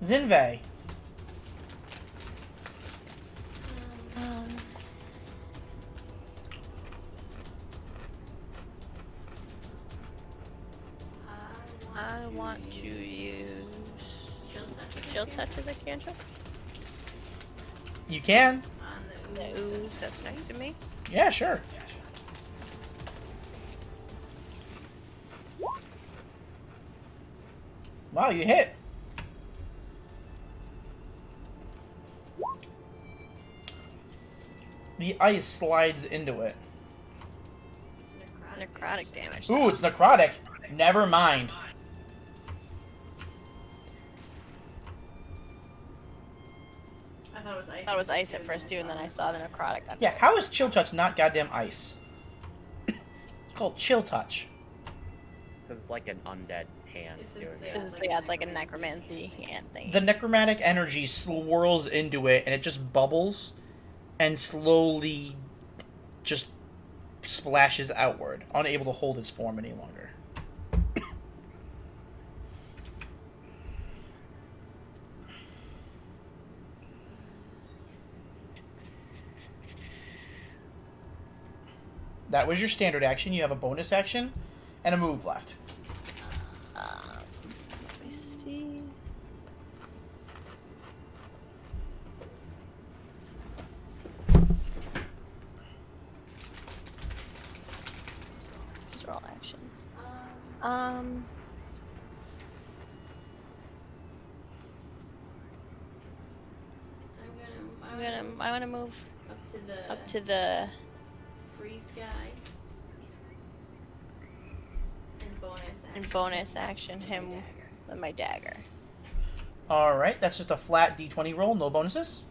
Speaker 2: Zinve.
Speaker 4: I want to use chill touch as a cantrip.
Speaker 2: You can.
Speaker 4: On the ooze that's next to me.
Speaker 2: Yeah, sure. Wow, you hit. The ice slides into it.
Speaker 4: Necrotic damage.
Speaker 2: Ooh, it's necrotic. Never mind.
Speaker 9: I thought it was ice.
Speaker 4: I thought it was ice at first too, and then I saw the necrotic.
Speaker 2: Yeah, how is chill touch not goddamn ice? It's called chill touch.
Speaker 5: Because it's like an undead hand doing it.
Speaker 4: Yeah, it's like a necromancy hand thing.
Speaker 2: The necromantic energy swirls into it, and it just bubbles, and slowly just splashes outward, unable to hold its form any longer. That was your standard action. You have a bonus action. And a move left.
Speaker 4: Let me see. These are all actions. I want to move up to the
Speaker 9: free sky.
Speaker 4: and bonus action him with my dagger.
Speaker 2: Alright, that's just a flat d20 roll, no bonuses.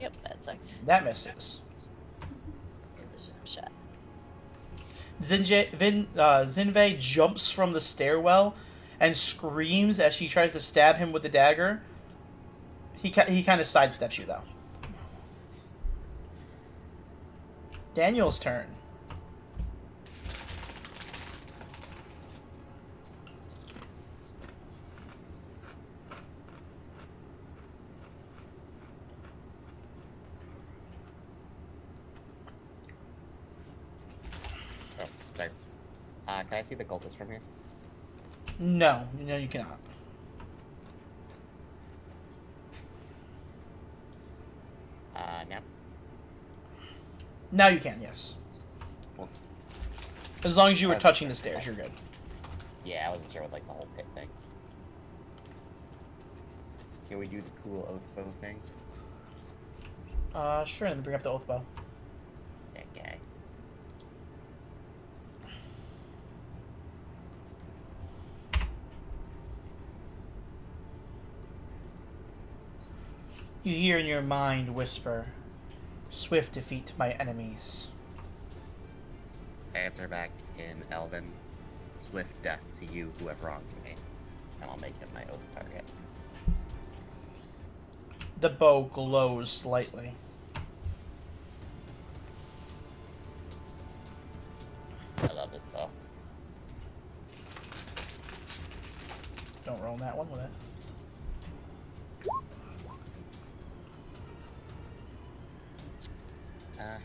Speaker 4: Yep, that sucks.
Speaker 2: That misses.
Speaker 4: Shot.
Speaker 2: Zinve jumps from the stairwell and screams as she tries to stab him with the dagger. He kind of sidesteps you, though. Daniel's turn.
Speaker 5: Oh, sorry. Can I see the cultist from here?
Speaker 2: No, you cannot.
Speaker 5: Now?
Speaker 2: Now you can, yes.
Speaker 5: Well,
Speaker 2: As long as you were touching the stairs, you're good.
Speaker 5: yeah, I wasn't sure with, like, the whole pit thing. Can we do the cool oath bow thing?
Speaker 2: Sure, let me bring up the oath bow.
Speaker 5: That guy.
Speaker 2: You hear in your mind whisper, "Swift defeat to my enemies."
Speaker 5: I answer back in Elven, "Swift death to you who have wronged me," and I'll make him my oath target.
Speaker 2: The bow glows slightly.
Speaker 5: I love this bow.
Speaker 2: Don't roll that one with it.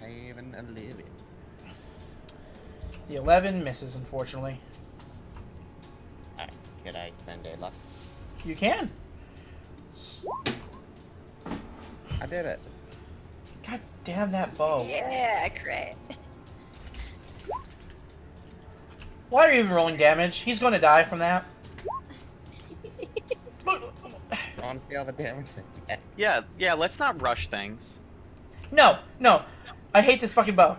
Speaker 5: I even live it.
Speaker 2: The 11 misses, unfortunately.
Speaker 5: Alright, could I spend a luck?
Speaker 2: You can.
Speaker 5: I did it.
Speaker 2: God damn that bow.
Speaker 4: Yeah, great.
Speaker 2: Why are you even rolling damage? He's going to die from that.
Speaker 5: So I want to see all the damage I get.
Speaker 7: Yeah, let's not rush things.
Speaker 2: No. I hate this fucking bow.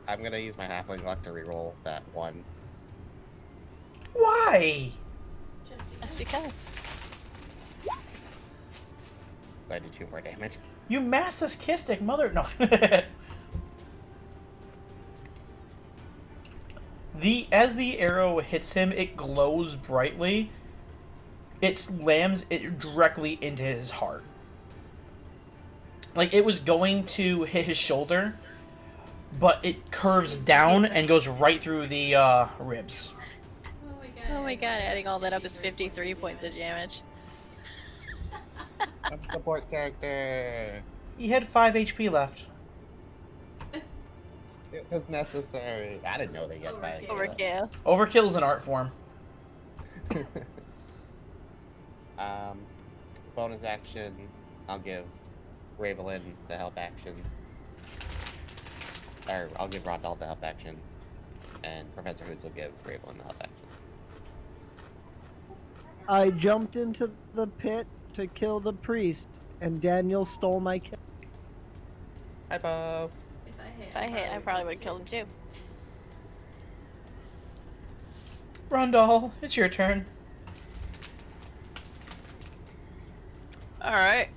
Speaker 5: I'm gonna use my halfling luck to reroll that one.
Speaker 2: Why?
Speaker 4: Just because.
Speaker 5: So I do 2 more damage.
Speaker 2: You masochistic mother... No. As the arrow hits him, it glows brightly. It slams it directly into his heart. Like, it was going to hit his shoulder, but it curves down and goes right through the ribs.
Speaker 4: Oh my god, adding all that up is 53 points of damage.
Speaker 5: I'm a support character.
Speaker 2: He had 5 HP left.
Speaker 5: It was necessary. I didn't know they get 5 HP.
Speaker 4: Overkill.
Speaker 2: Overkill is an art form.
Speaker 5: Bonus action, I'll give Ravelin the help action. Or I'll give Rondal the help action. And Professor Hoods will give Ravelin the help action.
Speaker 3: I jumped into the pit to kill the priest, and Daniel stole my kill.
Speaker 5: Hi, Bo.
Speaker 4: If I hit, I probably would have killed him too.
Speaker 2: Rondal, it's your turn.
Speaker 7: Alright.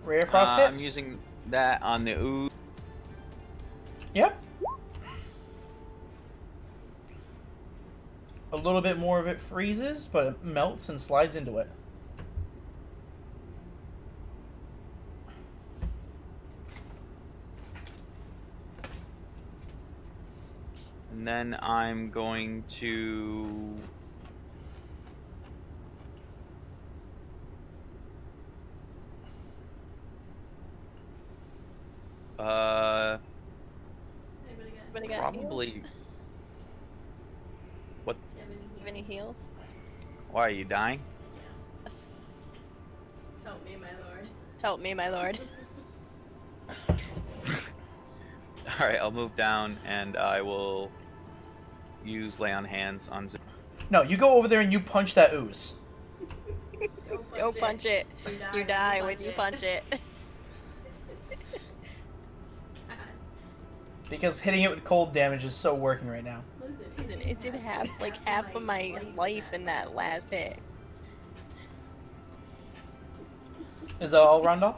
Speaker 2: Rare Frost hits.
Speaker 7: I'm using that on the ooze.
Speaker 2: Yep. A little bit more of it freezes, but it melts and slides into it.
Speaker 7: And then I'm going to...
Speaker 6: Anybody got
Speaker 7: probably...
Speaker 6: heals?
Speaker 7: What?
Speaker 6: Do you have any heals?
Speaker 7: Why, are you dying?
Speaker 6: Yes.
Speaker 9: Help me, my lord.
Speaker 6: Help me, my lord.
Speaker 7: Alright, I'll move down and I will use lay on hands on Zoom.
Speaker 2: No, you go over there and you punch that ooze.
Speaker 6: Don't punch it. You die when you punch it.
Speaker 2: Because hitting it with cold damage is so working right now.
Speaker 6: Listen, it did half of my life in that last hit.
Speaker 2: Is that all, Rondell?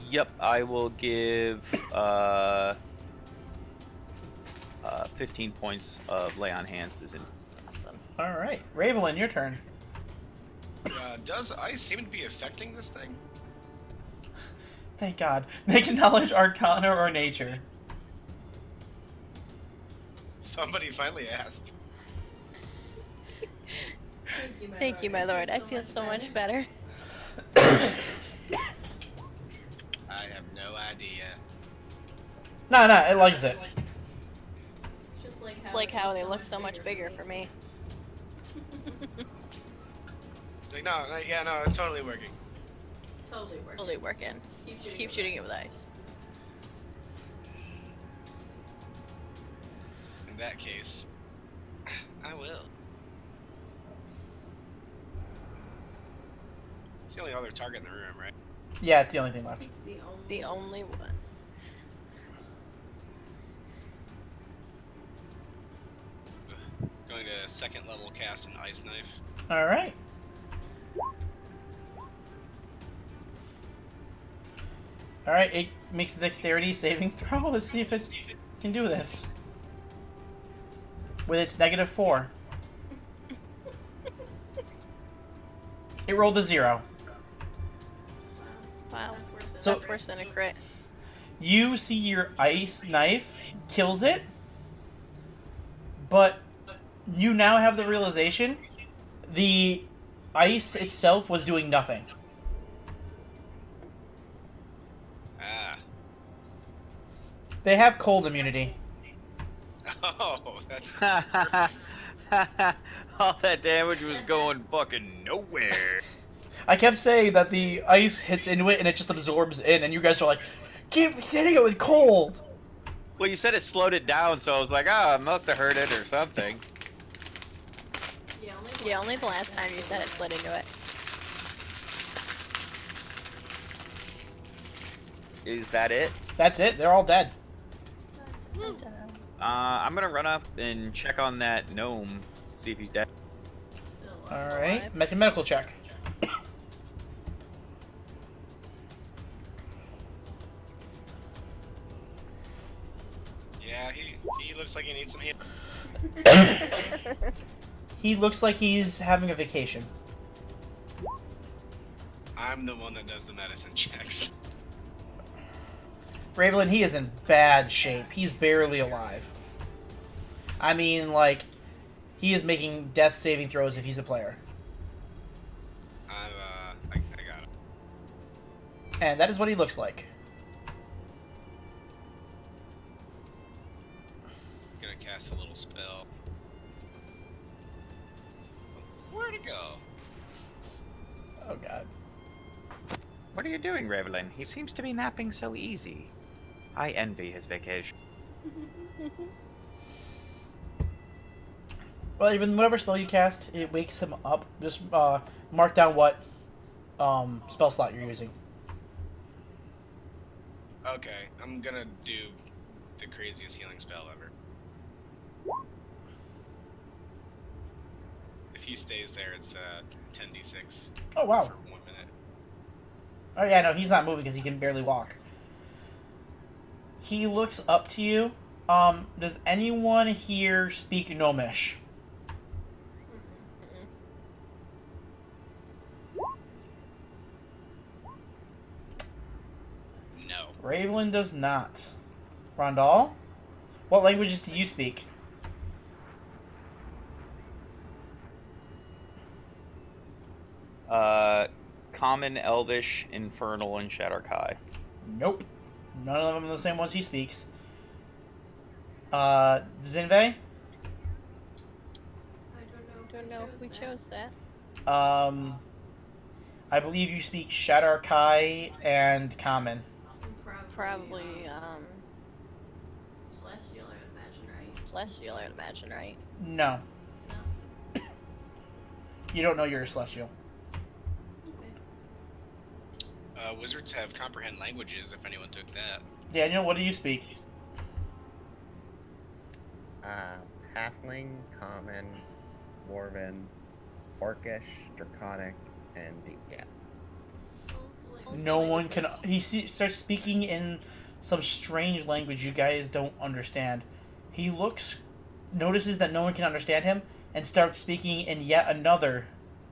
Speaker 7: Yep, I will give 15 points of lay on hands to Zin.
Speaker 6: Awesome.
Speaker 2: Alright. Ravelin, your turn.
Speaker 1: Does ice seem to be affecting this thing?
Speaker 2: Thank God. Make a knowledge, arcana, or nature.
Speaker 1: Somebody finally asked.
Speaker 6: Thank you, my lord. I feel so much better.
Speaker 1: I have no idea.
Speaker 2: No, it likes it.
Speaker 6: It's like how they look so much bigger for me.
Speaker 1: Like, no, it's totally working.
Speaker 6: Totally working. Keep shooting it with ice.
Speaker 1: In that case, I will. It's the only other target in the room, right?
Speaker 2: Yeah, it's the only thing left.
Speaker 6: The only one.
Speaker 1: Going to second level cast an ice knife.
Speaker 2: Alright. Alright, it makes a dexterity saving throw. Let's see if it can do this. With its -4. It rolled a 0.
Speaker 6: Wow.
Speaker 2: So-
Speaker 6: That's worse than a crit.
Speaker 2: You see your ice knife kills it, but you now have the realization the ice itself was doing nothing.
Speaker 1: Ah.
Speaker 2: They have cold immunity.
Speaker 1: Oh, that's...
Speaker 7: All that damage was going fucking nowhere.
Speaker 2: I kept saying that the ice hits into it and it just absorbs in, and you guys are like, keep hitting it with cold!
Speaker 7: Well, you said it slowed it down, so I was like, it must have hurt it or something.
Speaker 6: Yeah, only the last time you said it slid into it.
Speaker 7: Is that it?
Speaker 2: That's it, they're all dead.
Speaker 7: I'm gonna run up and check on that gnome, see if he's dead.
Speaker 2: Alright,
Speaker 6: Alive.
Speaker 2: make a medical check.
Speaker 1: Yeah, he looks like he needs some heal.
Speaker 2: He looks like he's having a vacation.
Speaker 1: I'm the one that does the medicine checks.
Speaker 2: Ravelin, he is in bad shape. He's barely alive. I mean, like, he is making death saving throws if he's a player.
Speaker 1: I got it.
Speaker 2: And that is what he looks like.
Speaker 1: Gonna cast a little spell. Where'd it go?
Speaker 2: Oh god.
Speaker 7: What are you doing, Ravelin? He seems to be napping so easy. I envy his vacation.
Speaker 2: Well, even whatever spell you cast, it wakes him up. Just mark down what spell slot you're using.
Speaker 1: Okay, I'm gonna do the craziest healing spell ever. If he stays there, it's 10d6
Speaker 2: Oh wow.
Speaker 1: for 1 minute.
Speaker 2: Oh yeah, no, he's not moving because he can barely walk. He looks up to you Does anyone here speak Gnomish?
Speaker 1: No.
Speaker 2: Ravelin does not. Rondal? What languages do you speak?
Speaker 7: Common, Elvish, Infernal, and Shatterkai.
Speaker 2: Nope. None of them are the same ones he speaks. Zinve?
Speaker 9: I
Speaker 6: Don't know if we chose that.
Speaker 2: I believe you speak Shatterkai and Common.
Speaker 6: Probably,
Speaker 9: Celestial, I would imagine, right?
Speaker 6: Celestial, I would imagine, right?
Speaker 2: No.
Speaker 9: No?
Speaker 2: You don't know you're a Celestial.
Speaker 9: Okay.
Speaker 1: Wizards have comprehend languages. If anyone took that.
Speaker 2: Daniel, what do you speak?
Speaker 5: Halfling, Common, Dwarven, Orcish, Draconic, and Thieves' Cat.
Speaker 2: No one can. He starts speaking in some strange language you guys don't understand. He notices that no one can understand him, and starts speaking in yet another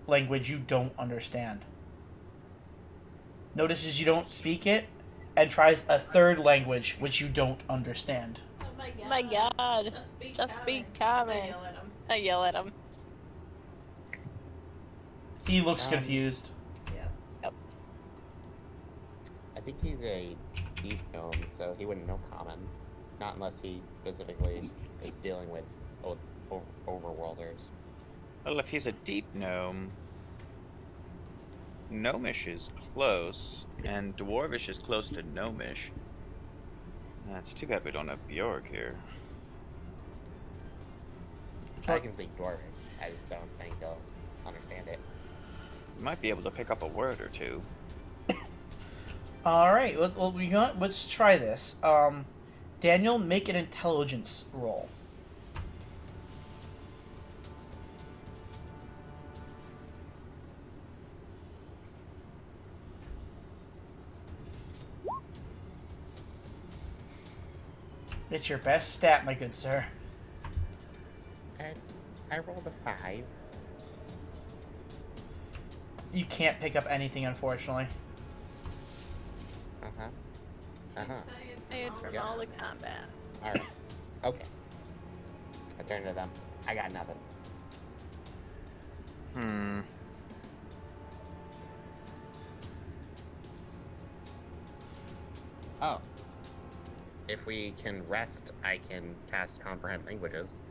Speaker 2: language you don't understand. Notices you don't speak it, and tries a third language which you don't understand.
Speaker 9: Oh my god.
Speaker 6: My god. Just speak common.
Speaker 9: I yell at him.
Speaker 6: I yell at him.
Speaker 2: He looks confused.
Speaker 9: Yep.
Speaker 5: I think he's a deep gnome, so he wouldn't know Common. Not unless he specifically is dealing with overworlders.
Speaker 7: Well, if he's a deep gnome, Gnomish is close, and Dwarvish is close to Gnomish. It's too bad we don't have Bjorg here.
Speaker 5: I can speak Dwarvish. I just don't think he'll understand it.
Speaker 7: You might be able to pick up a word or two.
Speaker 2: All right. Well, let's try this. Daniel, make an intelligence roll. It's your best stat, my good sir.
Speaker 5: I rolled a 5.
Speaker 2: You can't pick up anything, unfortunately.
Speaker 6: Tired from
Speaker 5: Yeah.
Speaker 6: all the combat.
Speaker 5: Alright. Okay. I turn to them. I got nothing. Oh. If we can rest, I can cast Comprehend Languages.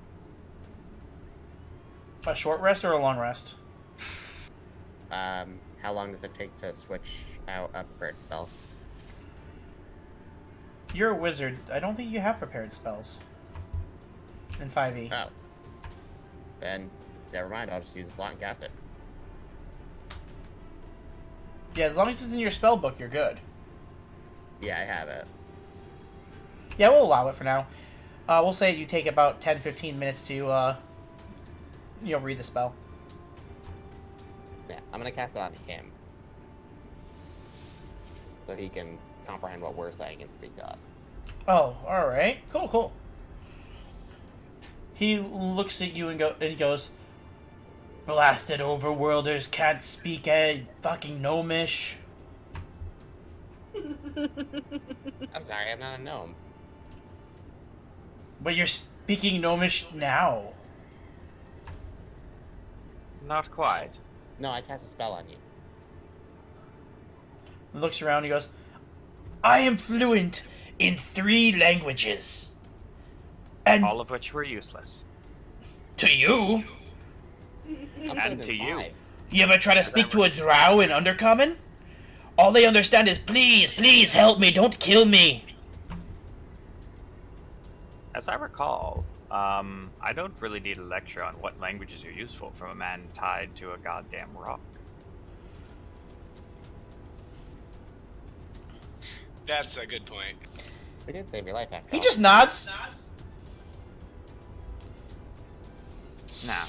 Speaker 2: A short rest or a long rest?
Speaker 5: How long does it take to switch out a prepared spell?
Speaker 2: You're a wizard. I don't think you have prepared spells. In 5e.
Speaker 5: Oh. Then, never mind, I'll just use a slot and cast it.
Speaker 2: Yeah, as long as it's in your spell book, you're good.
Speaker 5: Yeah, I have it.
Speaker 2: Yeah, we'll allow it for now. We'll say you take about 10-15 minutes to, read the spell.
Speaker 5: Yeah, I'm gonna cast it on him. So he can comprehend what we're saying and speak to us.
Speaker 2: Oh, alright. Cool. He looks at you and goes, "Blasted overworlders can't speak a fucking gnomish."
Speaker 5: I'm sorry, I'm not a gnome.
Speaker 2: But you're speaking gnomish now.
Speaker 7: Not quite.
Speaker 5: No, I cast a spell on you.
Speaker 2: He looks around and he goes, "I am fluent in 3 languages. And
Speaker 7: All of which were useless.
Speaker 2: to you,
Speaker 5: I'm
Speaker 7: And
Speaker 5: good
Speaker 7: to
Speaker 5: in
Speaker 7: you.
Speaker 5: 5.
Speaker 2: you ever try to speak to a drow in Undercommon? All they understand is, please help me, don't kill me."
Speaker 7: As I recall, I don't really need a lecture on what languages are useful from a man tied to a goddamn rock.
Speaker 1: That's a good point.
Speaker 5: We did save your life after
Speaker 2: He
Speaker 5: all.
Speaker 2: just nods.
Speaker 7: Now,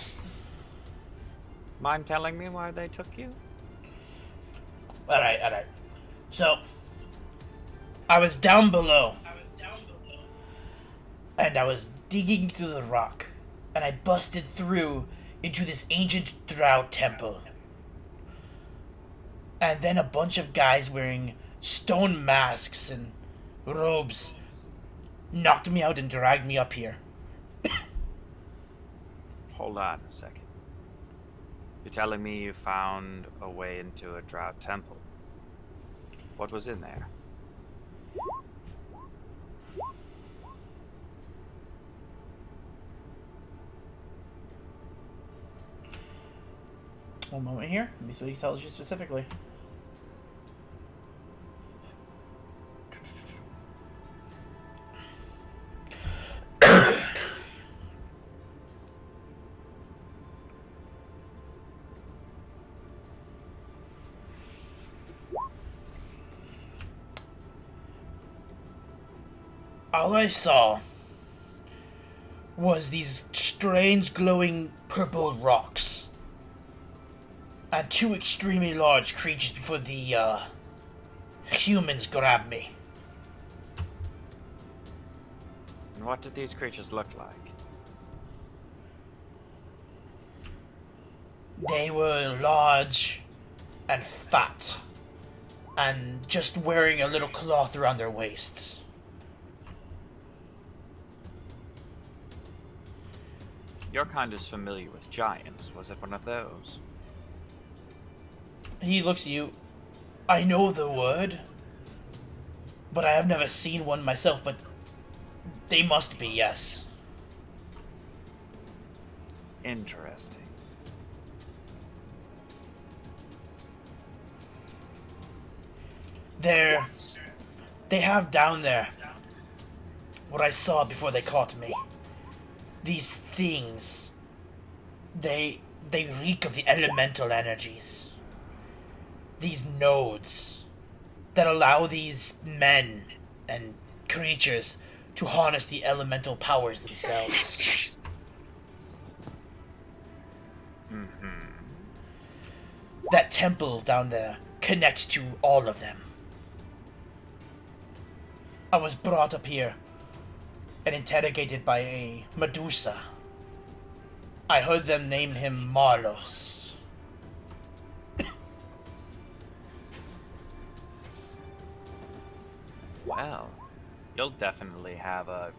Speaker 7: mind telling me why they took you?
Speaker 2: Alright. So, I was down below. and I was digging through the rock, and I busted through into this ancient drow temple. And then a bunch of guys wearing stone masks and robes knocked me out and dragged me up here.
Speaker 7: Hold on a second. You're telling me you found a way into a drow temple. What was in there?
Speaker 2: One moment here. Let me see what he tells you specifically. All I saw was these strange glowing purple rocks and two extremely large creatures before the humans grabbed me.
Speaker 7: And what did these creatures look like?
Speaker 2: They were large and fat and just wearing a little cloth around their waists.
Speaker 7: Your kind is familiar with giants. Was it one of those?
Speaker 2: He looks at you. I know the word, but I have never seen one myself, but they must be, yes.
Speaker 7: Interesting.
Speaker 2: They have down there what I saw before they caught me. These things, they reek of the elemental energies. These nodes that allow these men and creatures to harness the elemental powers themselves.
Speaker 7: Mm-hmm.
Speaker 2: That temple down there connects to all of them. I was brought up here and interrogated by a Medusa. I heard them name him Marlos.
Speaker 7: Well, you'll definitely have a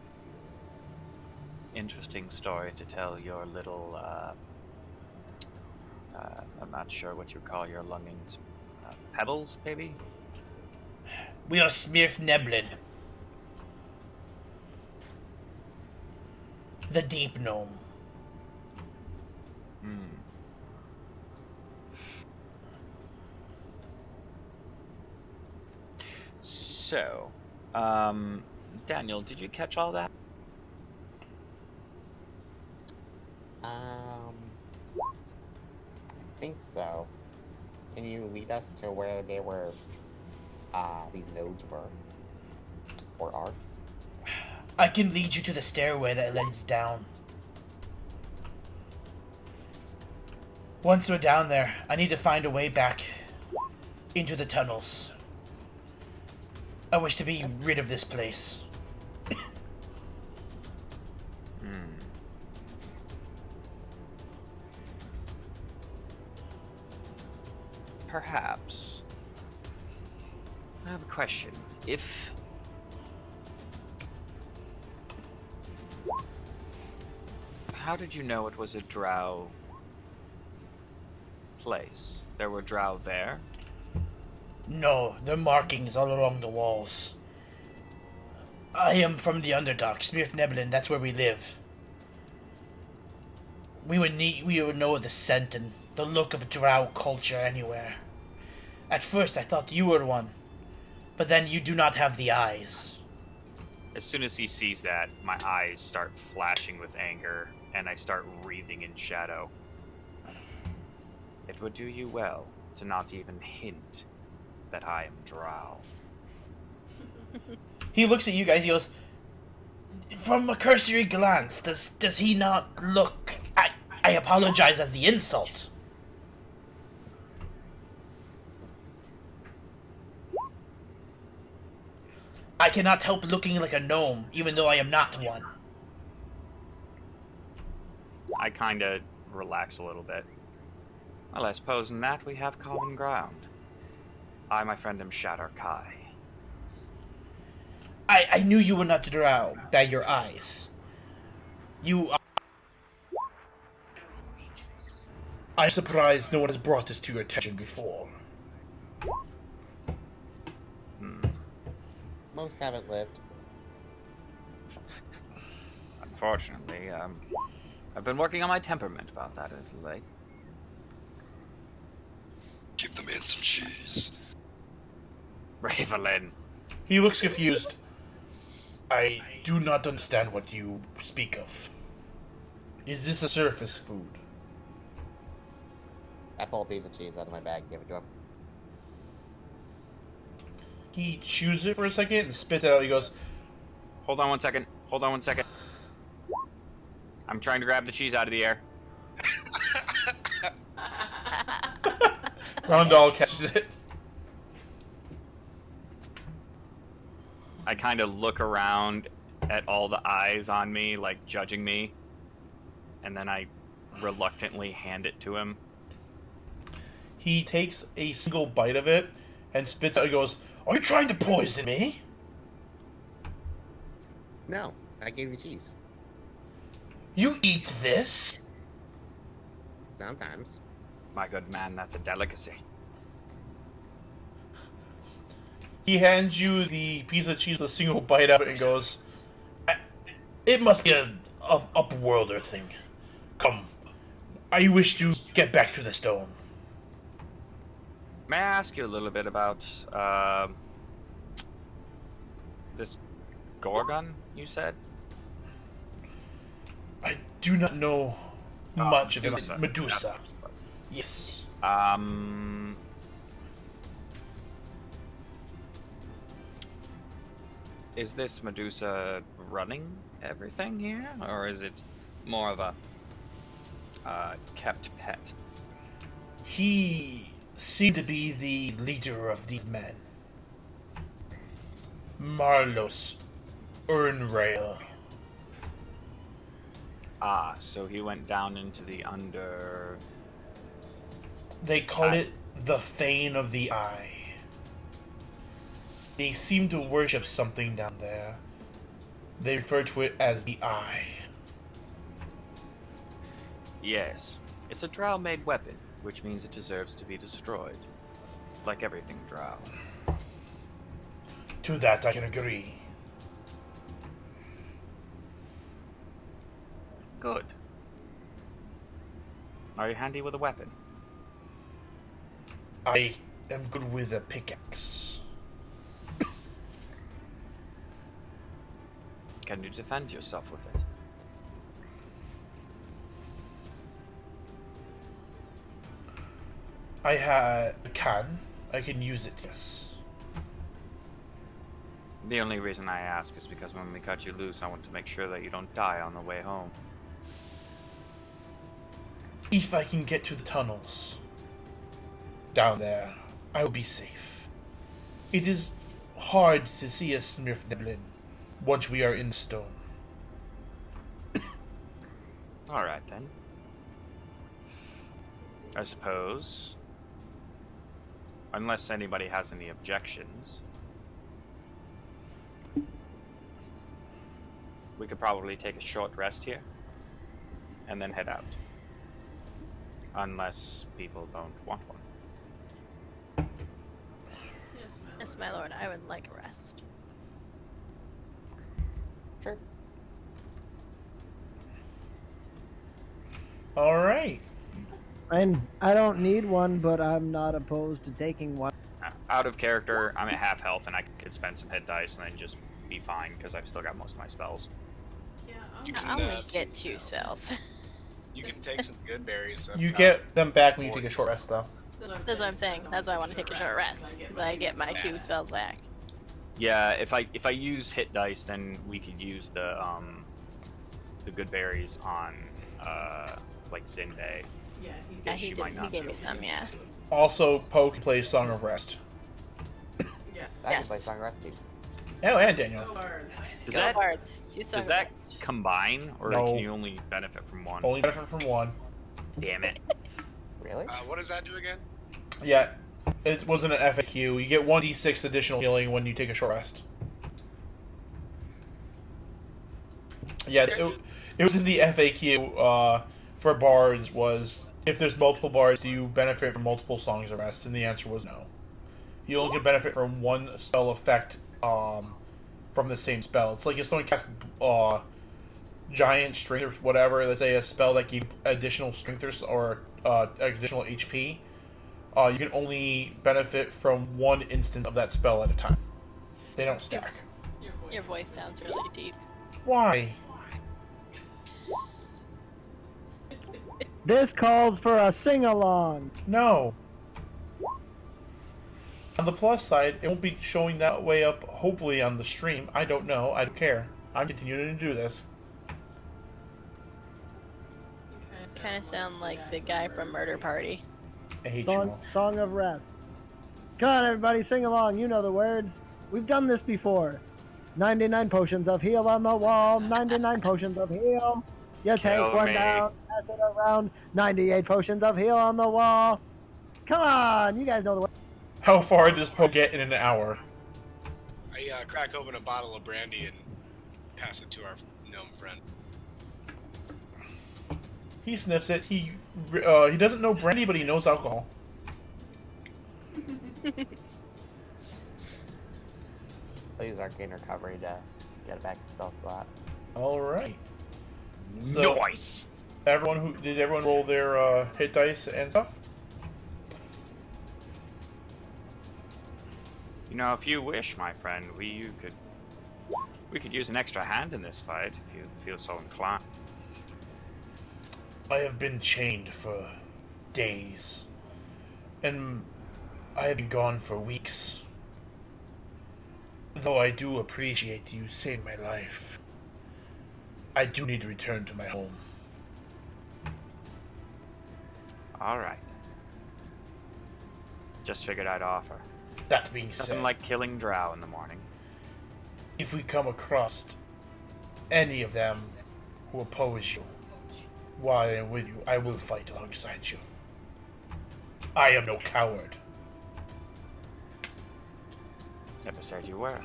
Speaker 7: interesting story to tell your little, I'm not sure what you call your lungings. Pebbles, maybe?
Speaker 2: We are Smirf Neblin. The Deep Gnome.
Speaker 7: Hmm. So, Daniel, did you catch all that?
Speaker 5: I think so. Can you lead us to where they were, these nodes were? Or are?
Speaker 2: I can lead you to the stairway that leads down. Once we're down there, I need to find a way back into the tunnels. I wish to be rid of this place.
Speaker 7: Perhaps. I have a question. How did you know it was a drow place? There were drow there?
Speaker 2: No, there are markings all along the walls. I am from the Underdark, Smirf Neblin, that's where we live. We would know the scent and the look of drow culture anywhere. At first I thought you were one, but then you do not have the eyes.
Speaker 7: As soon as he sees that, my eyes start flashing with anger, and I start wreathing in shadow. It would do you well to not even hint that I am drow.
Speaker 2: He looks at you guys, he goes, from a cursory glance, does he not look... I apologize as the insult. I cannot help looking like a gnome, even though I am not one.
Speaker 7: I kind of relax a little bit. Well, I suppose in that we have common ground. I, my friend, am Shatter Kai.
Speaker 2: I knew you were not drowned by your eyes. You are... I'm surprised no one has brought this to your attention before.
Speaker 5: Most haven't lived.
Speaker 7: Unfortunately, I've been working on my temperament about that as of late.
Speaker 1: Give the man some cheese.
Speaker 7: Ravelin.
Speaker 2: He looks confused. I do not understand what you speak of. Is this a surface food?
Speaker 5: I pull a piece of cheese out of my bag and give it to him.
Speaker 2: He chews it for a second and spits it out. He goes,
Speaker 7: Hold on one second. Hold on one second. I'm trying to grab the cheese out of the air.
Speaker 2: Rondal catches it.
Speaker 7: I kind of look around at all the eyes on me, like judging me, and then I reluctantly hand it to him.
Speaker 2: He takes a single bite of it and spits out. He goes, "Are you trying to poison me?"
Speaker 5: No, I gave you cheese.
Speaker 2: You eat this?
Speaker 5: Sometimes.
Speaker 7: My good man, that's a delicacy.
Speaker 2: He hands you the piece of cheese with a single bite of it and goes, "It must be a upworlder thing. Come, I wish to get back to the stone."
Speaker 7: May I ask you a little bit about this Gorgon you said?
Speaker 2: I do not know much of
Speaker 7: Medusa.
Speaker 2: it. Medusa. Yes.
Speaker 7: Is this Medusa running everything here, or is it more of a kept pet?
Speaker 2: He seemed to be the leader of these men. Marlos Urnrail.
Speaker 7: Ah, so he went down into the under...
Speaker 2: They call it the Thane of the Eye. They seem to worship something down there. They refer to it as the Eye.
Speaker 7: Yes, it's a drow-made weapon, which means it deserves to be destroyed. Like everything drow.
Speaker 2: To that I can agree.
Speaker 7: Good. Are you handy with a weapon?
Speaker 2: I am good with a pickaxe.
Speaker 7: Can you defend yourself with it?
Speaker 2: I can use it, yes.
Speaker 7: The only reason I ask is because when we cut you loose, I want to make sure that you don't die on the way home.
Speaker 2: If I can get to the tunnels down there, I will be safe. It is hard to see a Smurf Neblin once we are in stone.
Speaker 7: Alright then. I suppose, unless anybody has any objections, we could probably take a short rest here and then head out. Unless people don't want one.
Speaker 4: Yes, my lord, I would like a rest.
Speaker 5: Sure.
Speaker 2: Alright.
Speaker 3: I don't need one, but I'm not opposed to taking one.
Speaker 7: Out of character, I'm at half health and I could spend some hit dice and then just be fine because I've still got most of my spells.
Speaker 1: You
Speaker 4: I
Speaker 1: can,
Speaker 4: only get 2 spells.
Speaker 1: you can take some good berries.
Speaker 2: You get them back when you take a short rest, though.
Speaker 4: That's what I'm saying. That's why I want to take a short rest, because I get my 2 spells back.
Speaker 7: Yeah, if I use hit dice, then we could use the good berries on like Zinde.
Speaker 4: Yeah, he gave me some, yeah.
Speaker 2: Also, Poe can play Song of Rest.
Speaker 5: I can play Song of Rest too.
Speaker 2: Oh, and Daniel.
Speaker 7: Does
Speaker 4: Go
Speaker 7: that
Speaker 4: Bards. Do
Speaker 7: does
Speaker 4: song
Speaker 7: that
Speaker 4: request.
Speaker 7: combine, or
Speaker 2: No.
Speaker 7: can you only benefit from one?
Speaker 2: Only benefit from one.
Speaker 7: Damn it.
Speaker 5: Really?
Speaker 1: What does that do again?
Speaker 2: Yeah, it wasn't an FAQ. You get 1d6 additional healing when you take a short rest. Yeah, it was in the FAQ for bards was, if there's multiple bards, do you benefit from multiple songs of rest? And the answer was no. You only can benefit from one spell effect from the same spell. It's like if someone casts giant strength or whatever, let's say a spell that gives additional strength or additional HP, you can only benefit from one instance of that spell at a time. They don't stack.
Speaker 4: Your voice sounds really deep.
Speaker 2: Why?
Speaker 3: This calls for a sing-along.
Speaker 2: No. On the plus side, it won't be showing that way up, hopefully, on the stream. I don't know. I don't care. I'm continuing to do this.
Speaker 4: Kind of sound like the guy from Murder Party.
Speaker 2: I hate you all.
Speaker 3: Song of Rest. Come on, everybody, sing along. You know the words. We've done this before. 99 potions of heal on the wall. 99 potions of heal. You
Speaker 7: Kill
Speaker 3: take one
Speaker 7: me.
Speaker 3: down, pass it around. 98 potions of heal on the wall. Come on, you guys know the words.
Speaker 2: How far does Poe get in an hour?
Speaker 1: I crack open a bottle of brandy and pass it to our gnome friend.
Speaker 2: He sniffs it. He doesn't know brandy, but he knows alcohol.
Speaker 5: I'll use Arcane Recovery to get it back a spell slot.
Speaker 2: All right. So,
Speaker 7: Nice.
Speaker 2: did everyone roll their hit dice and stuff?
Speaker 7: You know, if you wish, my friend, we could use an extra hand in this fight if you feel so inclined.
Speaker 2: I have been chained for days, and I have been gone for weeks. Though I do appreciate you saving my life, I do need to return to my home.
Speaker 7: All right. Just figured I'd offer.
Speaker 2: That being said,
Speaker 7: Nothing like killing drow in the morning.
Speaker 2: if we come across any of them who oppose you, while I am with you, I will fight alongside you. I am no coward.
Speaker 7: Never said you were.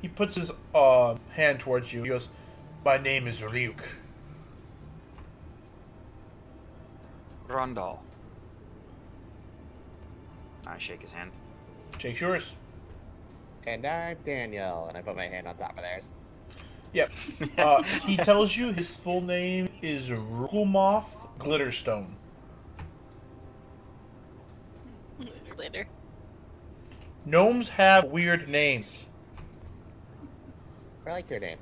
Speaker 2: He puts his hand towards you. He goes, "My name is Ryuk."
Speaker 7: Rondal. I shake his hand.
Speaker 2: Shakes yours.
Speaker 5: And I'm Daniel, and I put my hand on top of theirs.
Speaker 2: Yep. He tells you his full name is Rugelmoth Glitterstone.
Speaker 4: Glitter.
Speaker 2: Gnomes have weird names.
Speaker 5: I like your name.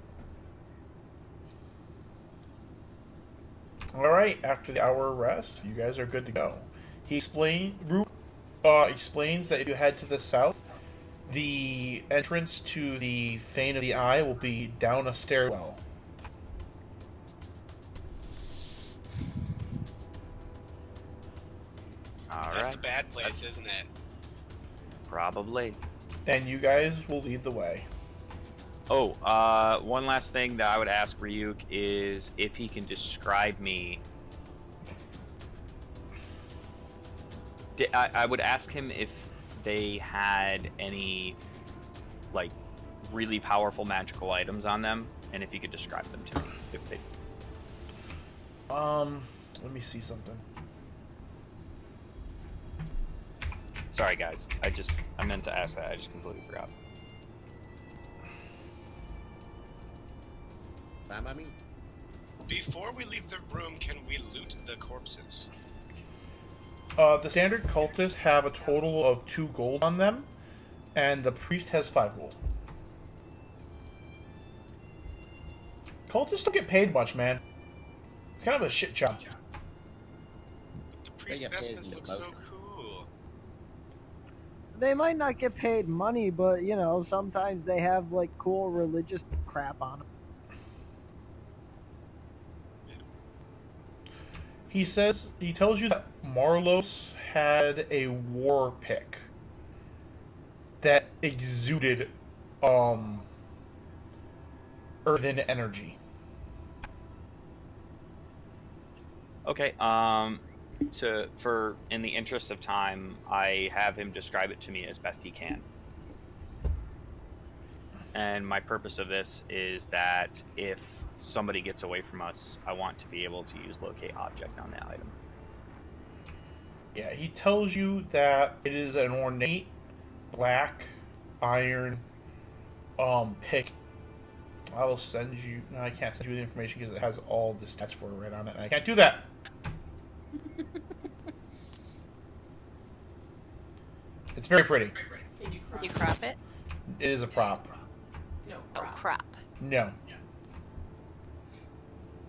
Speaker 2: Alright, after the hour rest, you guys are good to go. He explains that if you head to the south, the entrance to the Fane of the Eye will be down a stairwell.
Speaker 7: All
Speaker 1: That's
Speaker 7: right.
Speaker 1: the bad place, isn't it?
Speaker 7: Probably.
Speaker 2: And you guys will lead the way.
Speaker 7: Oh, one last thing that I would ask Ryuk is if he can describe me. I would ask him if they had any, like, really powerful magical items on them, and if he could describe them to me. If they...
Speaker 2: Let me see something.
Speaker 7: Sorry, guys. I meant to ask that. I just completely forgot.
Speaker 5: Fine by me.
Speaker 1: Before we leave the room, can we loot the corpses?
Speaker 2: The standard cultists have a total of 2 gold on them, and the priest has 5 gold. Cultists don't get paid much, man. It's kind of a shit job.
Speaker 1: The priest
Speaker 5: get paid
Speaker 1: vestments
Speaker 5: in
Speaker 1: look
Speaker 5: the
Speaker 1: so
Speaker 5: boat.
Speaker 1: cool.
Speaker 3: They might not get paid money, but you know, sometimes they have like cool religious crap on them.
Speaker 2: He tells you that Marlos had a war pick that exuded earthen energy.
Speaker 7: Okay. In the interest of time, I have him describe it to me as best he can. And my purpose of this is that if somebody gets away from us, I want to be able to use locate object on that item.
Speaker 2: Yeah, he tells you that it is an ornate black iron pick. I will send you. No, I can't send you the information because it has all the stats for it right on it, and I can't do that. It's very pretty.
Speaker 6: Can you crop it?
Speaker 2: It is a prop.
Speaker 6: No. Oh, crop.
Speaker 2: No.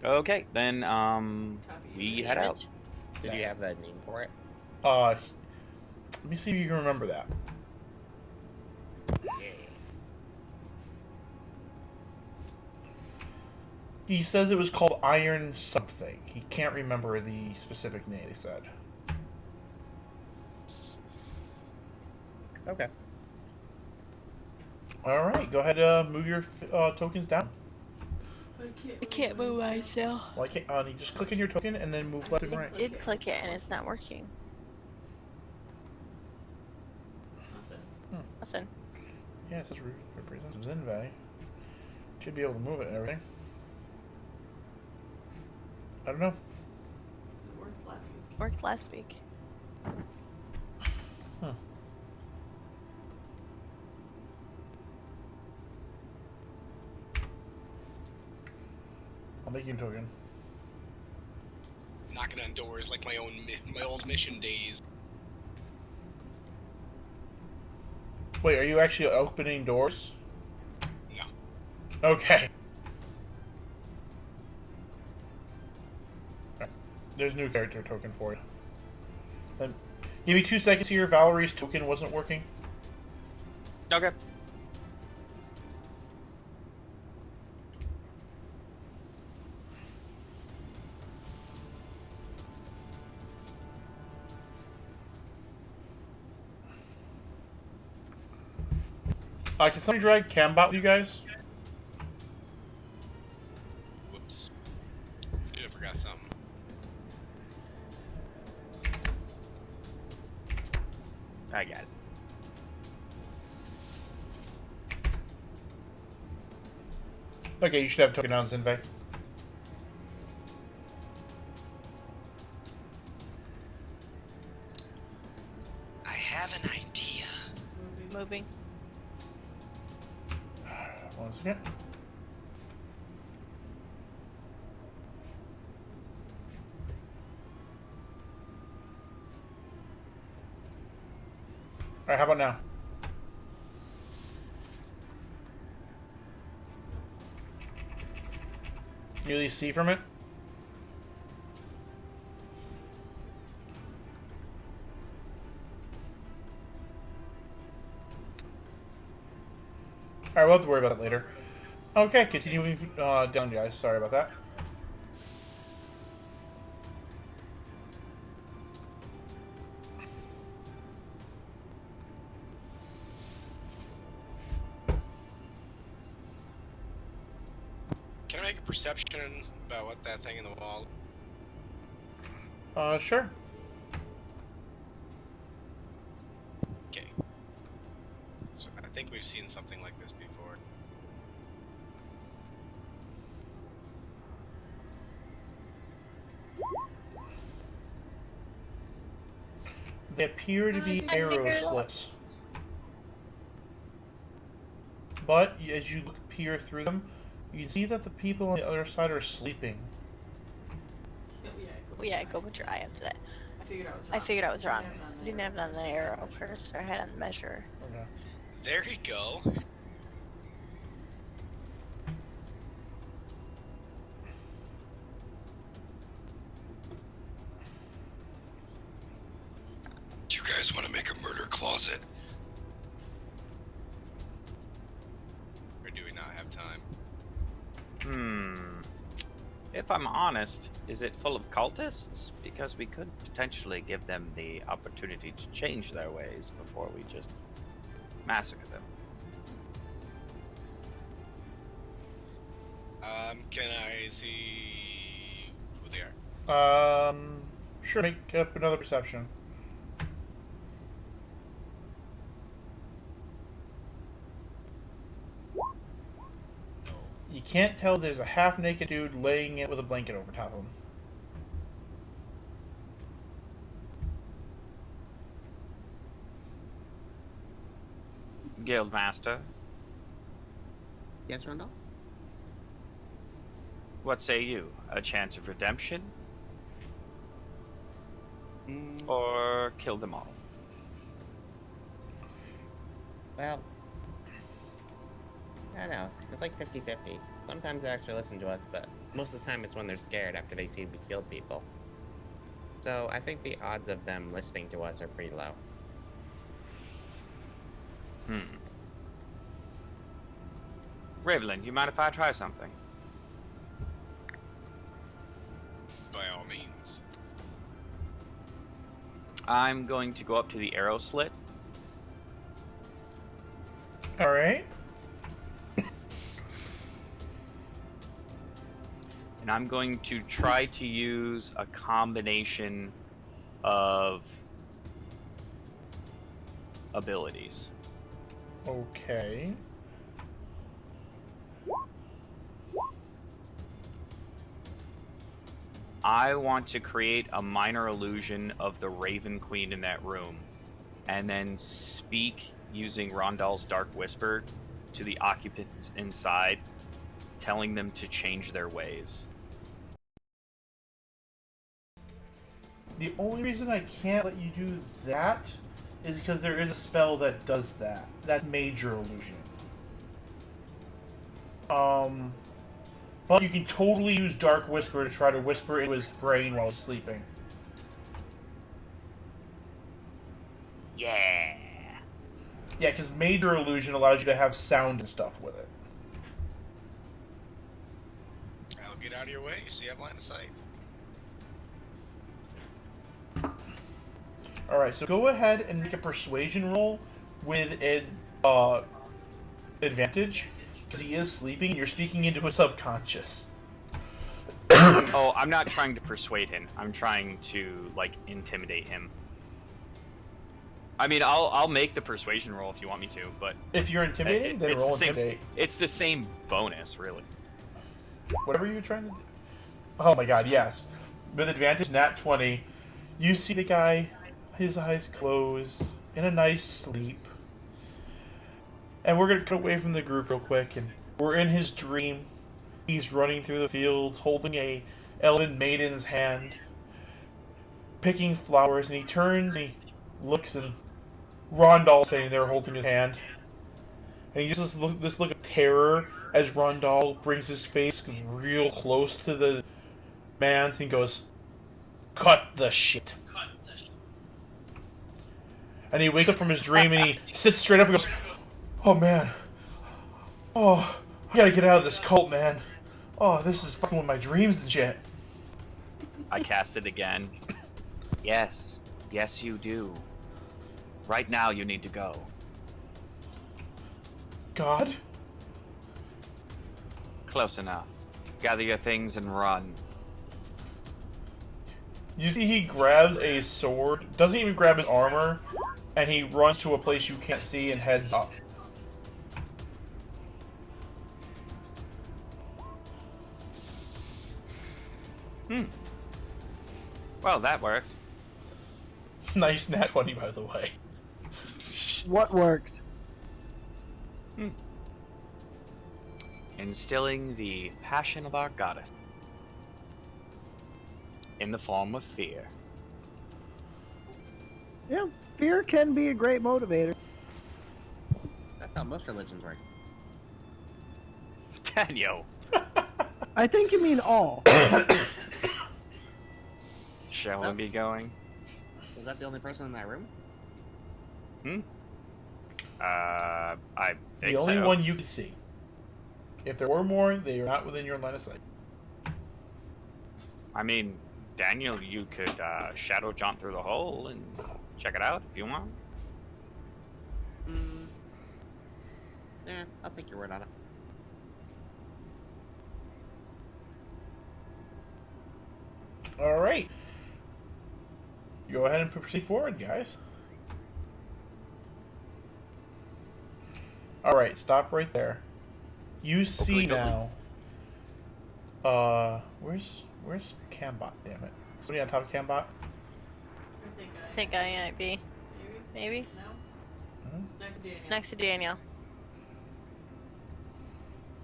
Speaker 7: Okay, then we head out.
Speaker 5: Did you have that name for it?
Speaker 2: Let me see if you can remember that.
Speaker 5: Yeah.
Speaker 2: He says it was called Iron something. He can't remember the specific name, they said.
Speaker 5: Okay.
Speaker 2: Alright, go ahead, move your tokens down.
Speaker 6: I can't move myself.
Speaker 2: Well, you just click on your token and then move left and
Speaker 6: I
Speaker 2: right.
Speaker 6: did click it and it's not working. Nothing.
Speaker 2: Yeah, it says represents Zinvay. Should be able to move it and everything. I don't know.
Speaker 6: Worked last week.
Speaker 2: Huh. I'll make you a token.
Speaker 1: Knocking on doors like my old mission days.
Speaker 2: Wait, are you actually opening doors?
Speaker 1: No.
Speaker 2: Okay. Alright. There's a new character token for you. Then give me 2 seconds here. Valerie's token wasn't working.
Speaker 7: Okay.
Speaker 2: Can somebody drag Cambot with you guys?
Speaker 1: Whoops. Dude, I forgot something.
Speaker 7: I got it.
Speaker 2: Okay, you should have a token on Zinvay.
Speaker 1: I have an idea.
Speaker 6: Moving.
Speaker 2: One second. Alright, how about now? Can you at least see from it? Alright, we'll have to worry about that later. Okay, continuing down, guys. Sorry about that.
Speaker 1: Can I make a perception about what that thing in the wall?
Speaker 2: Sure.
Speaker 1: Okay. So I think we've seen something like this before.
Speaker 2: They appear to be arrow slits. But as you peer through them, you can see that the people on the other side are sleeping.
Speaker 6: Yeah, go put your eye up to that. I figured I was wrong. I didn't have it on the arrow cursor. I had it on the measure.
Speaker 2: Okay.
Speaker 1: There you go. Do you guys want to make a murder closet? Or do we not have time?
Speaker 7: If I'm honest, is it full of cultists? Because we could potentially give them the opportunity to change their ways before we just massacre them.
Speaker 1: Can I see who they are?
Speaker 2: Sure. Make up another perception. You can't tell there's a half-naked dude laying it with a blanket over top of him.
Speaker 7: Guildmaster,
Speaker 5: Yes, Randall?
Speaker 7: what say you? A chance of redemption? Or kill them all?
Speaker 5: Well, I don't know. It's like 50-50. Sometimes they actually listen to us, but most of the time it's when they're scared after they see we killed people. So I think the odds of them listening to us are pretty low.
Speaker 7: Rivlin, you mind if I try something?
Speaker 1: By all means.
Speaker 7: I'm going to go up to the arrow slit.
Speaker 2: Alright.
Speaker 7: And I'm going to try to use a combination of abilities.
Speaker 2: Okay.
Speaker 7: I want to create a minor illusion of the Raven Queen in that room, and then speak using Rondal's Dark Whisper to the occupants inside, telling them to change their ways.
Speaker 2: The only reason I can't let you do that is because there is a spell that does that. That's Major Illusion. But you can totally use Dark Whisper to try to whisper into his brain while he's sleeping.
Speaker 7: Yeah.
Speaker 2: Yeah, because Major Illusion allows you to have sound and stuff with it.
Speaker 1: I'll get out of your way. You see, I have line of sight.
Speaker 2: Alright, so go ahead and make a persuasion roll with an advantage, because he is sleeping and you're speaking into his subconscious.
Speaker 7: Oh, I'm not trying to persuade him. I'm trying to, like, intimidate him. I mean, I'll make the persuasion roll if you want me to, but...
Speaker 2: If you're intimidating, then roll intimidate.
Speaker 7: It's the same bonus, really.
Speaker 2: Whatever you're trying to do. Oh my god, yes. With advantage, nat 20. You see the guy, his eyes closed, in a nice sleep. And we're going to cut away from the group real quick, and we're in his dream. He's running through the fields, holding a elven maiden's hand, picking flowers, and he turns and he looks, and Rondal's standing there holding his hand. And he just this look of terror as Rondal brings his face real close to the man's and goes, "Cut the shit." And he wakes up from his dream and he sits straight up and goes, "Oh man, oh, I gotta get out of this cult, man. Oh, this is fucking with my dreams and shit."
Speaker 7: I cast it again. Yes. Yes, you do. Right now, you need to go.
Speaker 2: God?
Speaker 7: Close enough. Gather your things and run.
Speaker 2: You see he grabs a sword, doesn't even grab his armor, and he runs to a place you can't see and heads up.
Speaker 7: Well, that worked.
Speaker 2: Nice nat 20, by the way.
Speaker 3: What worked?
Speaker 7: Instilling the passion of our goddess. In the form of fear.
Speaker 3: Yeah, fear can be a great motivator.
Speaker 5: That's how most religions work.
Speaker 7: Daniel.
Speaker 3: I think you mean all.
Speaker 7: Shall we be going?
Speaker 5: Was that the only person in that room?
Speaker 7: I think
Speaker 2: The only
Speaker 7: so.
Speaker 2: one you can see. If there were more, they are not within your line of sight.
Speaker 7: I mean, Daniel, you could shadow jaunt through the hole and check it out if you want.
Speaker 5: Yeah, I'll take your word on it.
Speaker 2: All right. Go ahead and proceed forward, guys. All right, stop right there. You see now. Where's Cambot? Damn it! Somebody on top of Cambot.
Speaker 6: I think I might be. Maybe?
Speaker 2: Hmm?
Speaker 6: It's next to Daniel.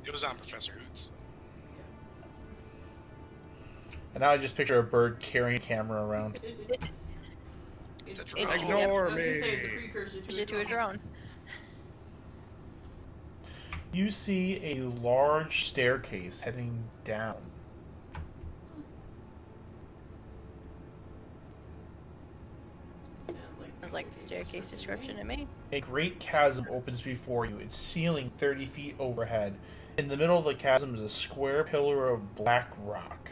Speaker 1: It was on Professor Hoots.
Speaker 2: And now I just picture a bird carrying a camera around.
Speaker 1: It's a
Speaker 6: It's-
Speaker 1: drone.
Speaker 10: Ignore
Speaker 9: I was
Speaker 10: me.
Speaker 9: gonna say it's a precursor
Speaker 6: To a drone.
Speaker 2: You see a large staircase heading down.
Speaker 6: Sounds like the staircase description to me.
Speaker 2: A great chasm opens before you, its ceiling 30 feet overhead. In the middle of the chasm is a square pillar of black rock.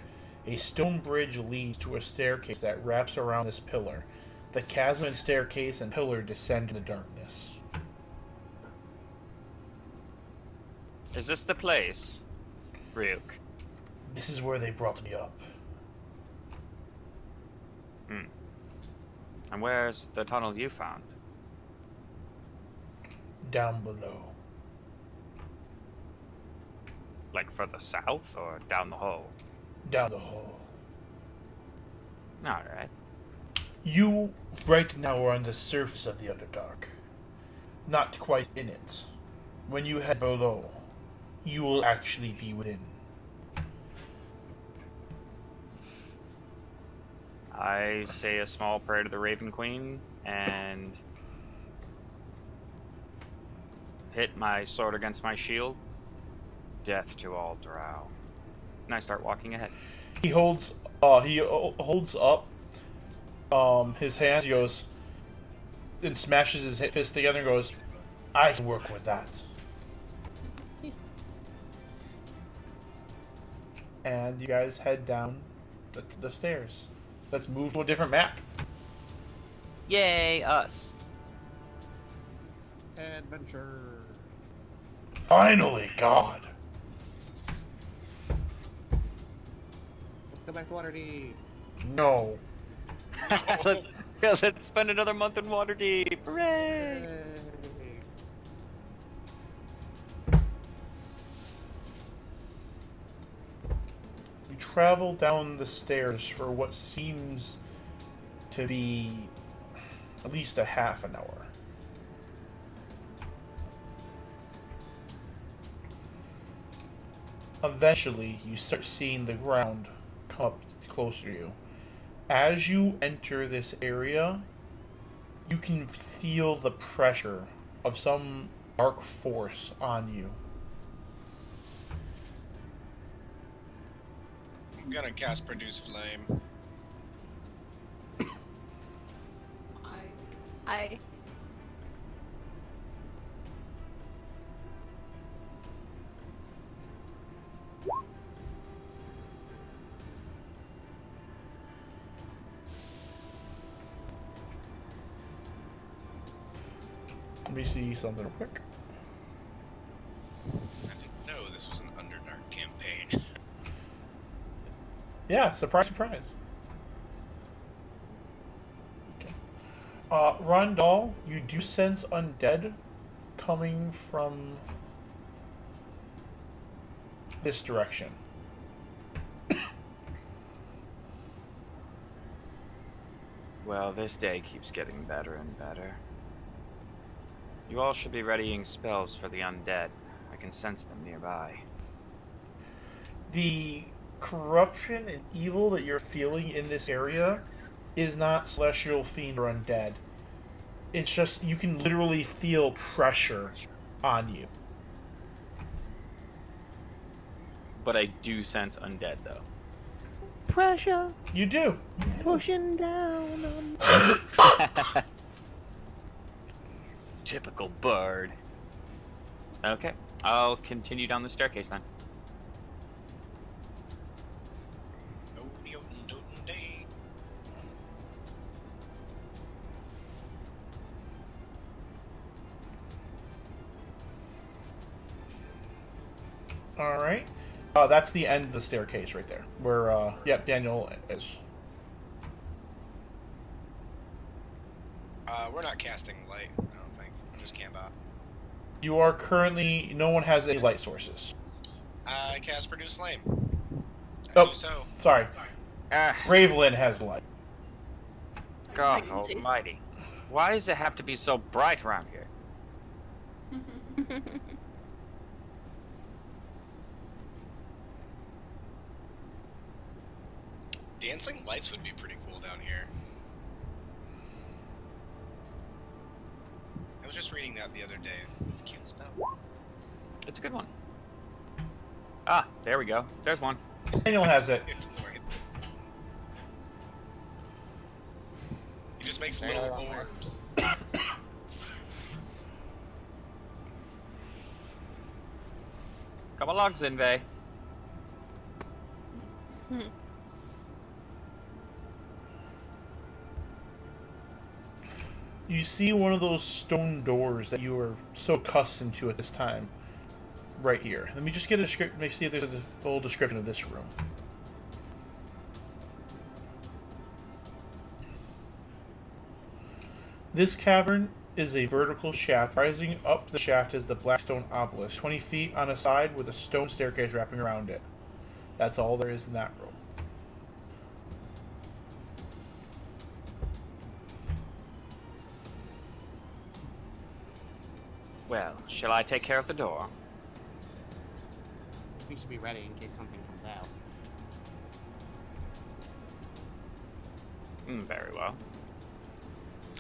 Speaker 2: A stone bridge leads to a staircase that wraps around this pillar. The chasm and staircase and pillar descend into darkness.
Speaker 7: Is this the place, Ryuk?
Speaker 2: This is where they brought me up.
Speaker 7: And where's the tunnel you found?
Speaker 2: Down below.
Speaker 7: Like further south or down the hole?
Speaker 2: Down the hole.
Speaker 7: Alright.
Speaker 2: You right now are on the surface of the Underdark. Not quite in it. When you head below, you will actually be within.
Speaker 7: I say a small prayer to the Raven Queen and hit my sword against my shield. Death to all drow. And I start walking ahead.
Speaker 2: He holds up his hands, he goes and smashes his fist together and goes, I can work with that. And you guys head down the stairs. Let's move to a different map.
Speaker 7: Yay, us.
Speaker 10: Adventure.
Speaker 2: Finally, God.
Speaker 10: Let's go back to Waterdeep.
Speaker 2: No.
Speaker 7: let's spend another month in Waterdeep. Hooray!
Speaker 10: Yay.
Speaker 2: You travel down the stairs for what seems to be at least a half an hour. Eventually, you start seeing the ground come up closer to you. As you enter this area, you can feel the pressure of some dark force on you.
Speaker 1: I'm gonna cast Produce Flame.
Speaker 6: I
Speaker 2: Let me see something real quick.
Speaker 1: I didn't know this was an Underdark campaign.
Speaker 2: Yeah, surprise, surprise. Okay. Rondal, you do sense undead coming from this direction.
Speaker 7: Well, this day keeps getting better and better. You all should be readying spells for the undead. I can sense them nearby.
Speaker 2: The corruption and evil that you're feeling in this area is not celestial, fiend, or undead. It's just you can literally feel pressure on you.
Speaker 7: But I do sense undead, though.
Speaker 3: Pressure
Speaker 2: You do.
Speaker 3: pushing down on.
Speaker 7: Typical bird. Okay, I'll continue down the staircase then.
Speaker 2: All right. That's the end of the staircase right there. Where, yep, Daniel is.
Speaker 1: We're not casting light, I don't think. I'm just camp out.
Speaker 2: You are currently... No one has any light sources.
Speaker 1: I cast Produce Flame.
Speaker 2: Oh,
Speaker 1: Do so.
Speaker 2: sorry.
Speaker 7: Ah,
Speaker 2: Ravelin has light.
Speaker 7: God
Speaker 4: can see.
Speaker 7: almighty. Why does it have to be so bright around here?
Speaker 1: Dancing lights would be pretty cool down here. I was just reading that the other day. It's a cute spell.
Speaker 7: It's a good one. Ah, there we go. There's one.
Speaker 2: Daniel has it.
Speaker 1: It's annoying. He just makes
Speaker 5: There's
Speaker 1: little
Speaker 5: one more.
Speaker 1: orbs.
Speaker 7: Come along, Zinvei.
Speaker 2: You see one of those stone doors that you are so accustomed to at this time. Right here. Let me just get a description. Let me see if there's a full description of this room. This cavern is a vertical shaft. Rising up the shaft is the black stone obelisk, 20 feet on a side with a stone staircase wrapping around it. That's all there is in that room.
Speaker 7: Well, shall I take care of the door?
Speaker 5: We should be ready in case something comes out.
Speaker 7: Very well.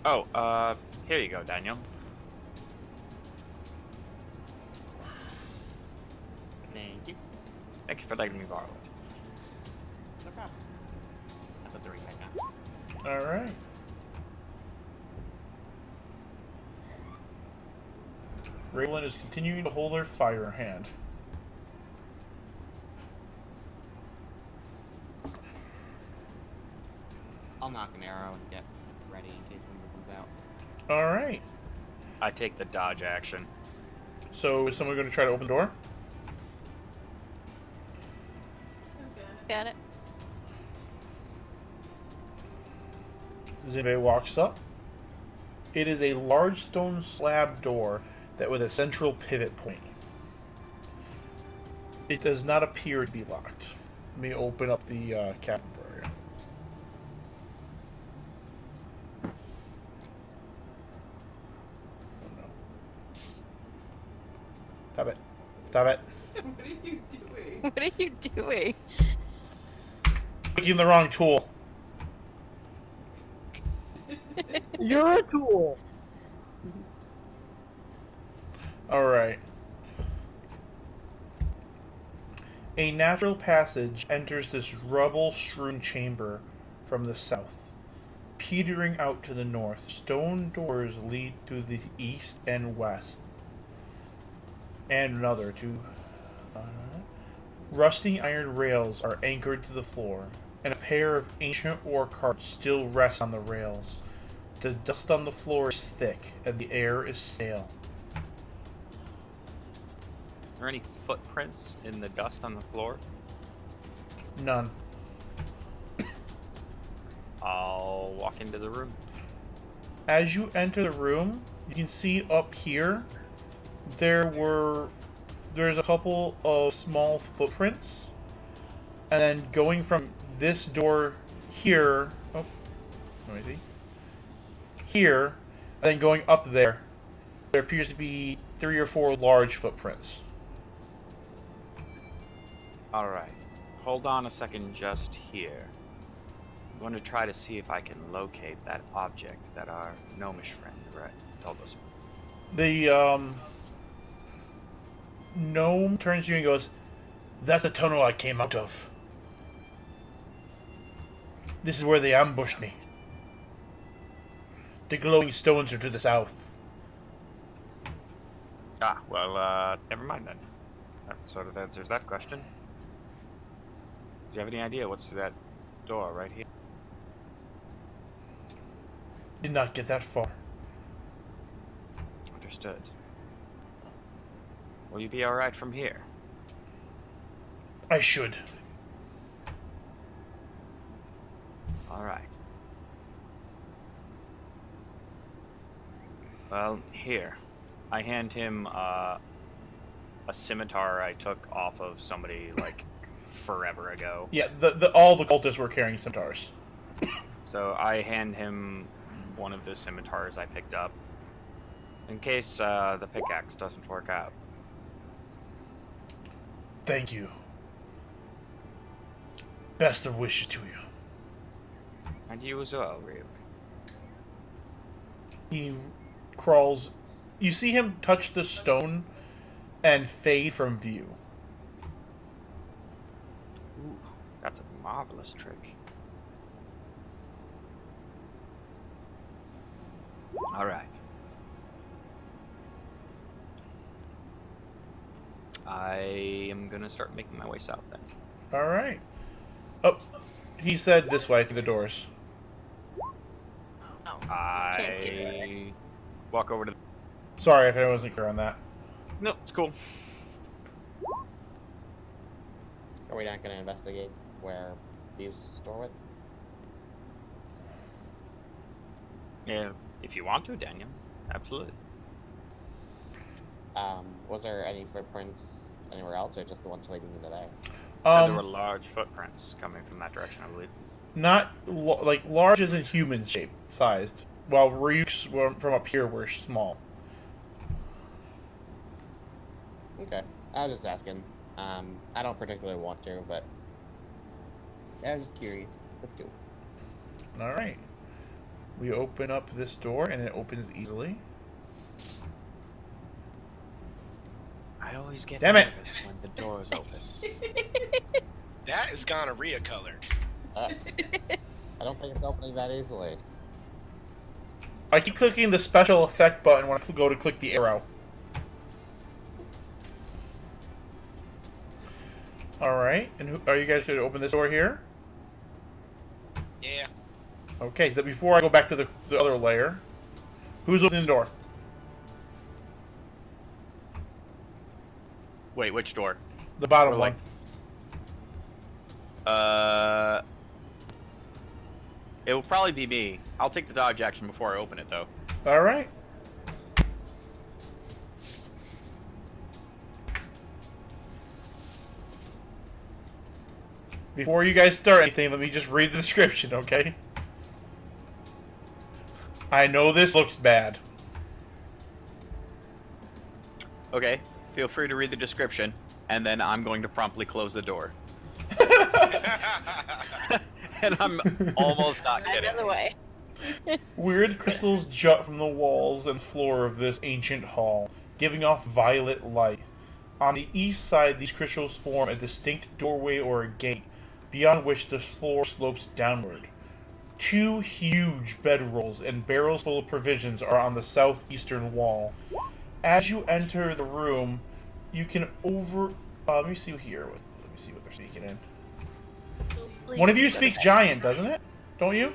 Speaker 7: Oh, here you go, Daniel.
Speaker 5: Thank you.
Speaker 7: Thank you for letting me borrow it.
Speaker 5: No problem. I put the ring back on.
Speaker 2: Alright. Raylan is continuing to hold her fire hand.
Speaker 5: I'll knock an arrow and get ready in case something comes out.
Speaker 2: Alright.
Speaker 7: I take the dodge action.
Speaker 2: So is someone going to try to open the door?
Speaker 6: Got it.
Speaker 2: Zinvei walks up. It is a large stone slab door that with a central pivot point. It does not appear to be locked. Let me open up the cabin for you. Oh no. Stop it. Stop it.
Speaker 9: What are you doing?
Speaker 6: What are you doing?
Speaker 2: Clicking the wrong tool.
Speaker 3: You're a tool.
Speaker 2: Alright. A natural passage enters this rubble-strewn chamber from the south. Petering out to the north, stone doors lead to the east and west. And another to... rusting iron rails are anchored to the floor, and a pair of ancient ore carts still rest on the rails. The dust on the floor is thick, and the air is stale.
Speaker 7: Are there any footprints in the dust on the floor?
Speaker 2: None.
Speaker 7: I'll walk into the room.
Speaker 2: As you enter the room, you can see up here there's a couple of small footprints, and then going from this door here, oh, let me see, here, and then going up there appears to be 3 or 4 large footprints.
Speaker 7: Alright. Hold on a second just here. I'm going to try to see if I can locate that object that our gnomish friend told us.
Speaker 2: The gnome turns to you and goes, "That's the tunnel I came out of. This is where they ambushed me. The glowing stones are to the south."
Speaker 7: Ah, well, never mind then. That sort of answers that question. Do you have any idea what's to that door right here?
Speaker 2: Did not get that far.
Speaker 7: Understood. Will you be alright from here?
Speaker 2: I should.
Speaker 7: Alright. Well, here. I hand him a scimitar I took off of somebody, like, forever ago.
Speaker 2: Yeah, all the cultists were carrying scimitars.
Speaker 7: So I hand him one of the scimitars I picked up, in case the pickaxe doesn't work out.
Speaker 2: Thank you. Best of wishes to you.
Speaker 7: And you as well, Ryuk.
Speaker 2: He crawls. You see him touch the stone and fade from view.
Speaker 7: Ooh, that's a marvelous trick. Alright. I am gonna start making my way south then.
Speaker 2: Alright. Oh, he said this way to the doors.
Speaker 6: Oh, can't see that.
Speaker 7: I walk over to.
Speaker 2: Sorry if I wasn't clear on that.
Speaker 7: No, it's cool.
Speaker 5: Are we not going to investigate where these store it?
Speaker 7: Yeah, if you want to, Daniel. Absolutely.
Speaker 5: Was there any footprints anywhere else, or just the ones leading into there?
Speaker 7: So there were large footprints coming from that direction, I believe.
Speaker 2: Not like large as in human shape sized, while Ryuk's from up here were small.
Speaker 5: Okay, I was just asking. I don't particularly want to, but yeah, I was just curious. Let's go.
Speaker 2: All right. We open up this door, and it opens easily.
Speaker 7: I always get
Speaker 2: Damn it.
Speaker 7: nervous when the door is open.
Speaker 1: That is gonorrhea colored.
Speaker 5: I don't think it's opening that easily.
Speaker 2: I keep clicking the special effect button when I go to click the arrow. Alright, and are you guys going to open this door here?
Speaker 1: Yeah.
Speaker 2: Okay, before I go back to the other layer, who's opening the door?
Speaker 7: Wait, which door?
Speaker 2: The bottom
Speaker 7: Or,
Speaker 2: one.
Speaker 7: It will probably be me. I'll take the dodge action before I open it, though.
Speaker 2: Alright. Before you guys start anything, let me just read the description, okay? I know this looks bad.
Speaker 7: Okay, feel free to read the description, and then I'm going to promptly close the door. And I'm almost not kidding.
Speaker 6: Another way.
Speaker 2: Weird crystals jut from the walls and floor of this ancient hall, giving off violet light. On the east side, these crystals form a distinct doorway or a gate, beyond which the floor slopes downward. Two huge bedrolls and barrels full of provisions are on the southeastern wall. As you enter the room, you can let me see here. Let me see what they're speaking in. One of you speaks giant, doesn't it? Don't you?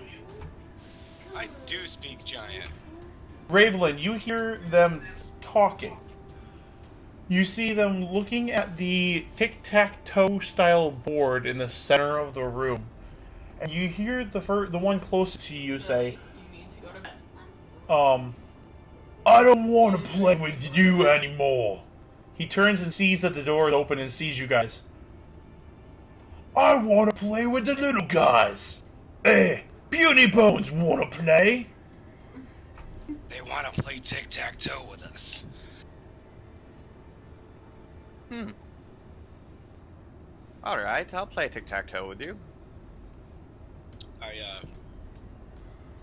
Speaker 1: I do speak giant.
Speaker 2: Ravelin, you hear them talking. You see them looking at the tic-tac-toe style board in the center of the room. And you hear the one closest to you say,
Speaker 9: You need to go to bed.
Speaker 2: I don't want to play with you anymore. He turns and sees that the door is open and sees you guys. I want to play with the little guys. Hey, Puny Bones want to play?
Speaker 1: They want to play tic-tac-toe with us.
Speaker 7: Alright, I'll play tic-tac-toe with you.
Speaker 1: I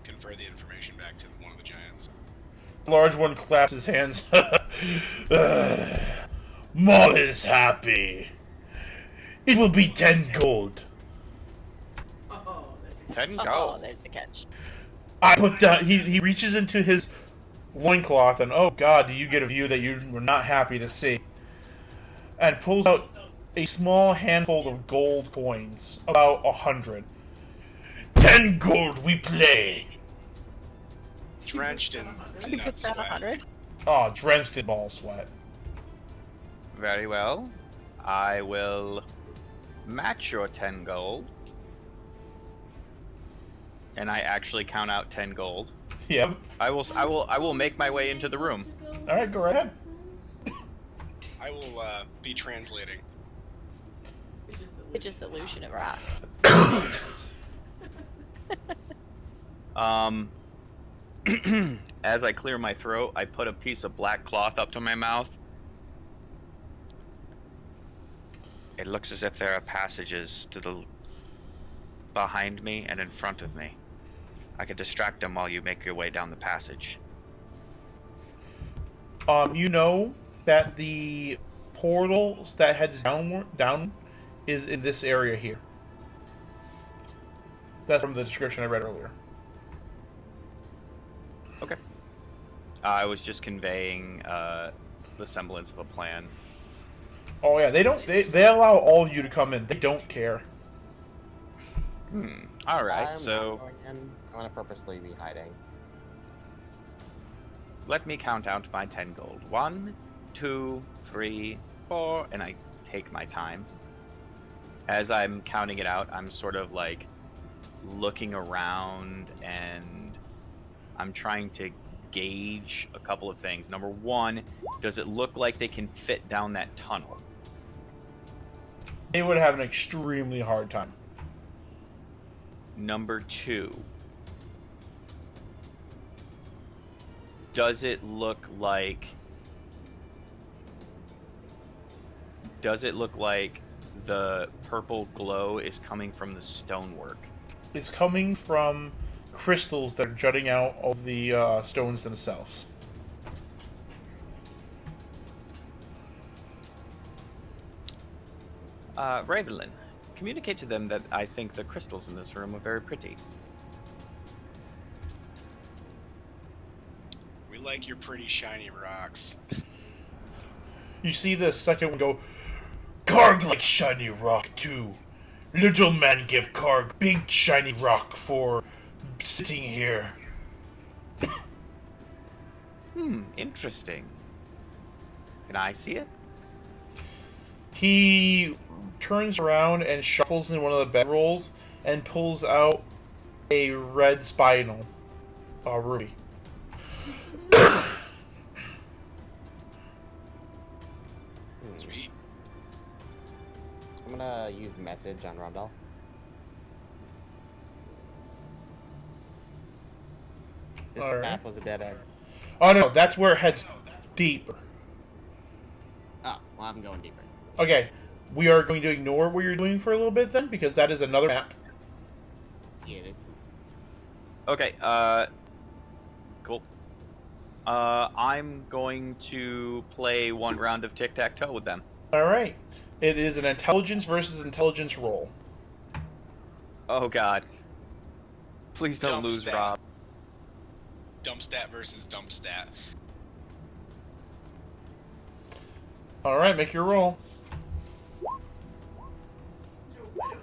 Speaker 1: confer the information back to one of the giants.
Speaker 2: The large one claps his hands. Maul is happy. It will be 10 gold.
Speaker 9: Oh,
Speaker 7: 10
Speaker 6: Oh,
Speaker 7: gold.
Speaker 6: there's the catch.
Speaker 2: I put down. He reaches into his loincloth and oh god, do you get a view that you were not happy to see? And pulls out a small handful of gold coins, about 100. 10 gold, we play.
Speaker 1: Drenched in
Speaker 6: Somebody
Speaker 1: nut
Speaker 6: puts down
Speaker 1: sweat.
Speaker 6: 100.
Speaker 2: Oh, drenched in ball sweat.
Speaker 7: Very well. I will match your 10 gold. And I actually count out 10 gold.
Speaker 2: Yeah.
Speaker 7: I will make my way into the room.
Speaker 2: All right, go right ahead.
Speaker 1: I will be translating.
Speaker 6: It's just illusion of rock.
Speaker 7: As I clear my throat, I put a piece of black cloth up to my mouth. It looks as if there are passages to the behind me and in front of me. I could distract them while you make your way down the passage.
Speaker 2: You know that the portal that heads down is in this area here. That's from the description I read earlier.
Speaker 7: Okay. I was just conveying the semblance of a plan.
Speaker 2: Oh yeah, they allow all of you to come in. They don't care.
Speaker 7: All right,
Speaker 5: I'm
Speaker 7: so
Speaker 5: not going in. I'm gonna purposely be hiding.
Speaker 7: let me count out my 10 gold. 1, 2, 3, 4, and I take my time. As I'm counting it out, I'm sort of like looking around and I'm trying to gauge a couple of things. Number one, does it look like they can fit down that tunnel?
Speaker 2: They would have an extremely hard time.
Speaker 7: Number two, does it look like the purple glow is coming from the stonework?
Speaker 2: It's coming from crystals that are jutting out of the stones themselves.
Speaker 7: Ravenlin, communicate to them that I think the crystals in this room are very pretty.
Speaker 1: We like your pretty shiny rocks.
Speaker 2: You see the second one go, Karg like shiny rock too. Little man give Karg big shiny rock for sitting here.
Speaker 7: Interesting. Can I see it?
Speaker 2: He turns around and shuffles in one of the bedrolls and pulls out a red spinel ruby.
Speaker 1: Sweet.
Speaker 5: I'm gonna use message on Rondell. This
Speaker 2: All right.
Speaker 5: path was a dead end.
Speaker 2: Oh no, that's where it heads deeper.
Speaker 5: Oh, well, I'm going deeper.
Speaker 2: Okay, we are going to ignore what you're doing for a little bit then, because that is another map.
Speaker 5: Yeah, it is.
Speaker 7: Okay, cool. I'm going to play one round of tic-tac-toe with them.
Speaker 2: Alright. It is an intelligence versus intelligence roll.
Speaker 7: Oh god. Please don't
Speaker 1: Dump
Speaker 7: lose,
Speaker 1: stat.
Speaker 7: Rob.
Speaker 1: Dump stat versus dump stat.
Speaker 2: Alright, make your roll.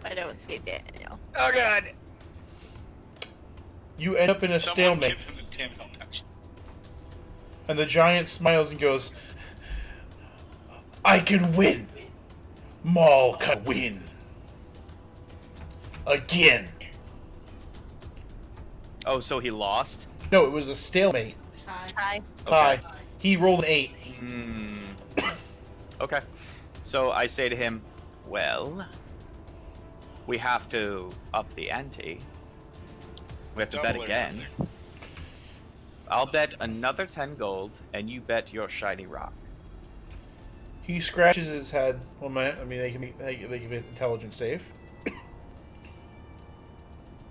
Speaker 6: I don't see Daniel.
Speaker 7: Oh god!
Speaker 2: You end up in a
Speaker 1: Someone
Speaker 2: stalemate,
Speaker 1: give him the damn help action.
Speaker 2: and the giant smiles and goes, I can win! Maul can win! Again!
Speaker 7: Oh, so he lost?
Speaker 2: No, it was a stalemate.
Speaker 6: Hi.
Speaker 2: Tie. He rolled an 8.
Speaker 7: Okay. So I say to him, well, we have to up the ante. We have to bet
Speaker 1: Double or
Speaker 7: again.
Speaker 1: nothing.
Speaker 7: I'll bet another 10 gold, and you bet your shiny rock.
Speaker 2: He scratches his head. One minute. I mean, they can be intelligence save.
Speaker 1: I'm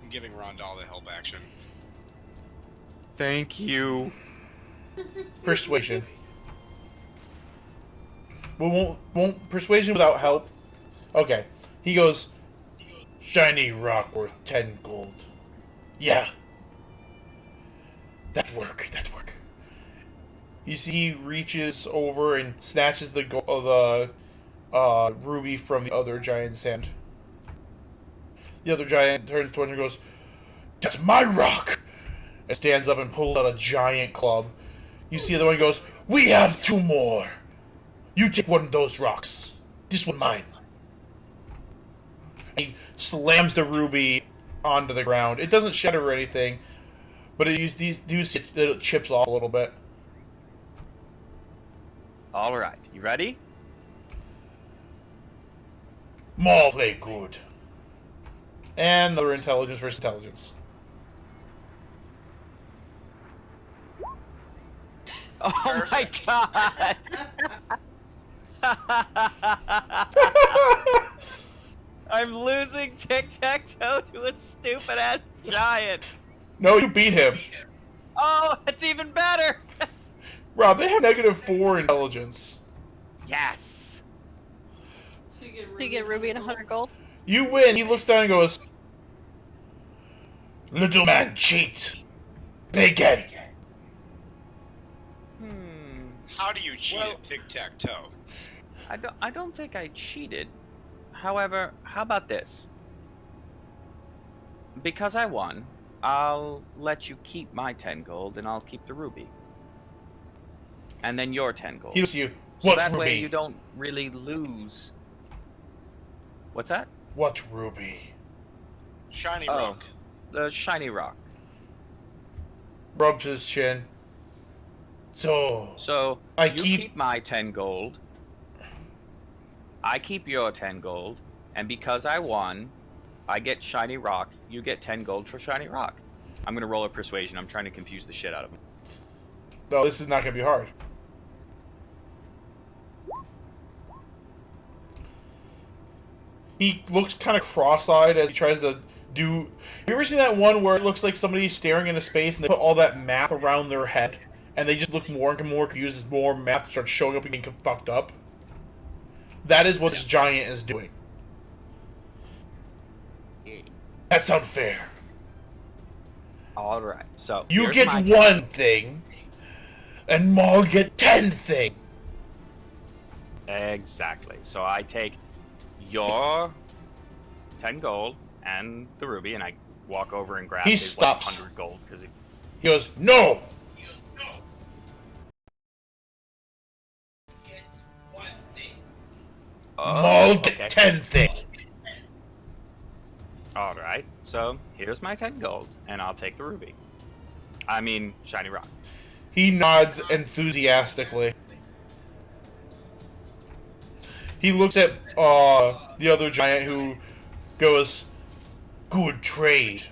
Speaker 1: giving Rondell the help action.
Speaker 7: Thank you.
Speaker 2: Persuasion. Well, won't persuasion without help. Okay. He goes, shiny rock worth 10 gold. Yeah. That work. You see, he reaches over and snatches the ruby from the other giant's hand. The other giant turns toward him and goes, that's my rock! And stands up and pulls out a giant club. You see the other one goes, we have 2 more! You take one of those rocks. This one mine. He slams the ruby onto the ground. It doesn't shatter or anything, but these do it chips off a little bit.
Speaker 7: All right, you ready?
Speaker 2: Maul play good. And another intelligence versus intelligence.
Speaker 7: Oh
Speaker 1: Perfect.
Speaker 7: my god! I'm losing tic-tac-toe to a stupid-ass giant.
Speaker 2: No, you beat him.
Speaker 7: Oh, it's even better!
Speaker 2: Rob, they have -4 intelligence.
Speaker 7: Yes!
Speaker 6: Do you get Ruby and 100 gold?
Speaker 2: You win. He looks down and goes, "Little man cheat. Play again."
Speaker 1: How do you cheat at tic-tac-toe?
Speaker 7: I don't think I cheated. However, how about this? Because I won, I'll let you keep my 10 gold and I'll keep the ruby. And then your 10 gold.
Speaker 2: He looks at you.
Speaker 7: So
Speaker 2: What
Speaker 7: that
Speaker 2: ruby?
Speaker 7: way you don't really lose. What's that?
Speaker 2: What ruby?
Speaker 1: Shiny
Speaker 7: Oh,
Speaker 1: rock.
Speaker 7: the shiny rock.
Speaker 2: Rubs his chin. So
Speaker 7: You keep my 10 gold. I keep your 10 gold. And because I won, I get shiny rock. You get 10 gold for shiny rock. I'm going to roll a persuasion. I'm trying to confuse the shit out of him.
Speaker 2: No, this is not going to be hard. He looks kind of cross-eyed as he tries to do... You ever seen that one where it looks like somebody's staring into space and they put all that math around their head and they just look more and more confused as more math starts showing up and getting fucked up? That is what this giant is doing. That's unfair.
Speaker 7: Alright, so...
Speaker 2: You
Speaker 7: here's
Speaker 2: get
Speaker 7: my
Speaker 2: 1 thing, and Maul get 10 things.
Speaker 7: Exactly. So I take your 10 gold and the ruby, and I walk over and grab
Speaker 2: He
Speaker 7: his
Speaker 2: stops.
Speaker 7: 100 gold because
Speaker 2: He goes, "No!" Maul get 10 things.
Speaker 7: Alright, so here's my 10 gold, and I'll take the ruby. I mean, shiny rock.
Speaker 2: He nods enthusiastically. He looks at the other giant who goes, "Good trade.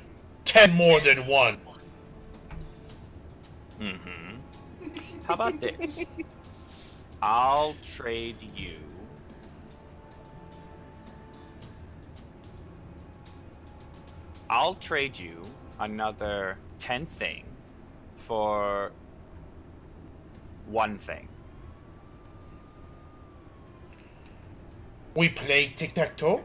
Speaker 2: 10 more than 1.
Speaker 7: Mm-hmm. How about this? I'll trade you... I'll trade you another 10 thing for 1 thing.
Speaker 2: We play tic-tac-toe?"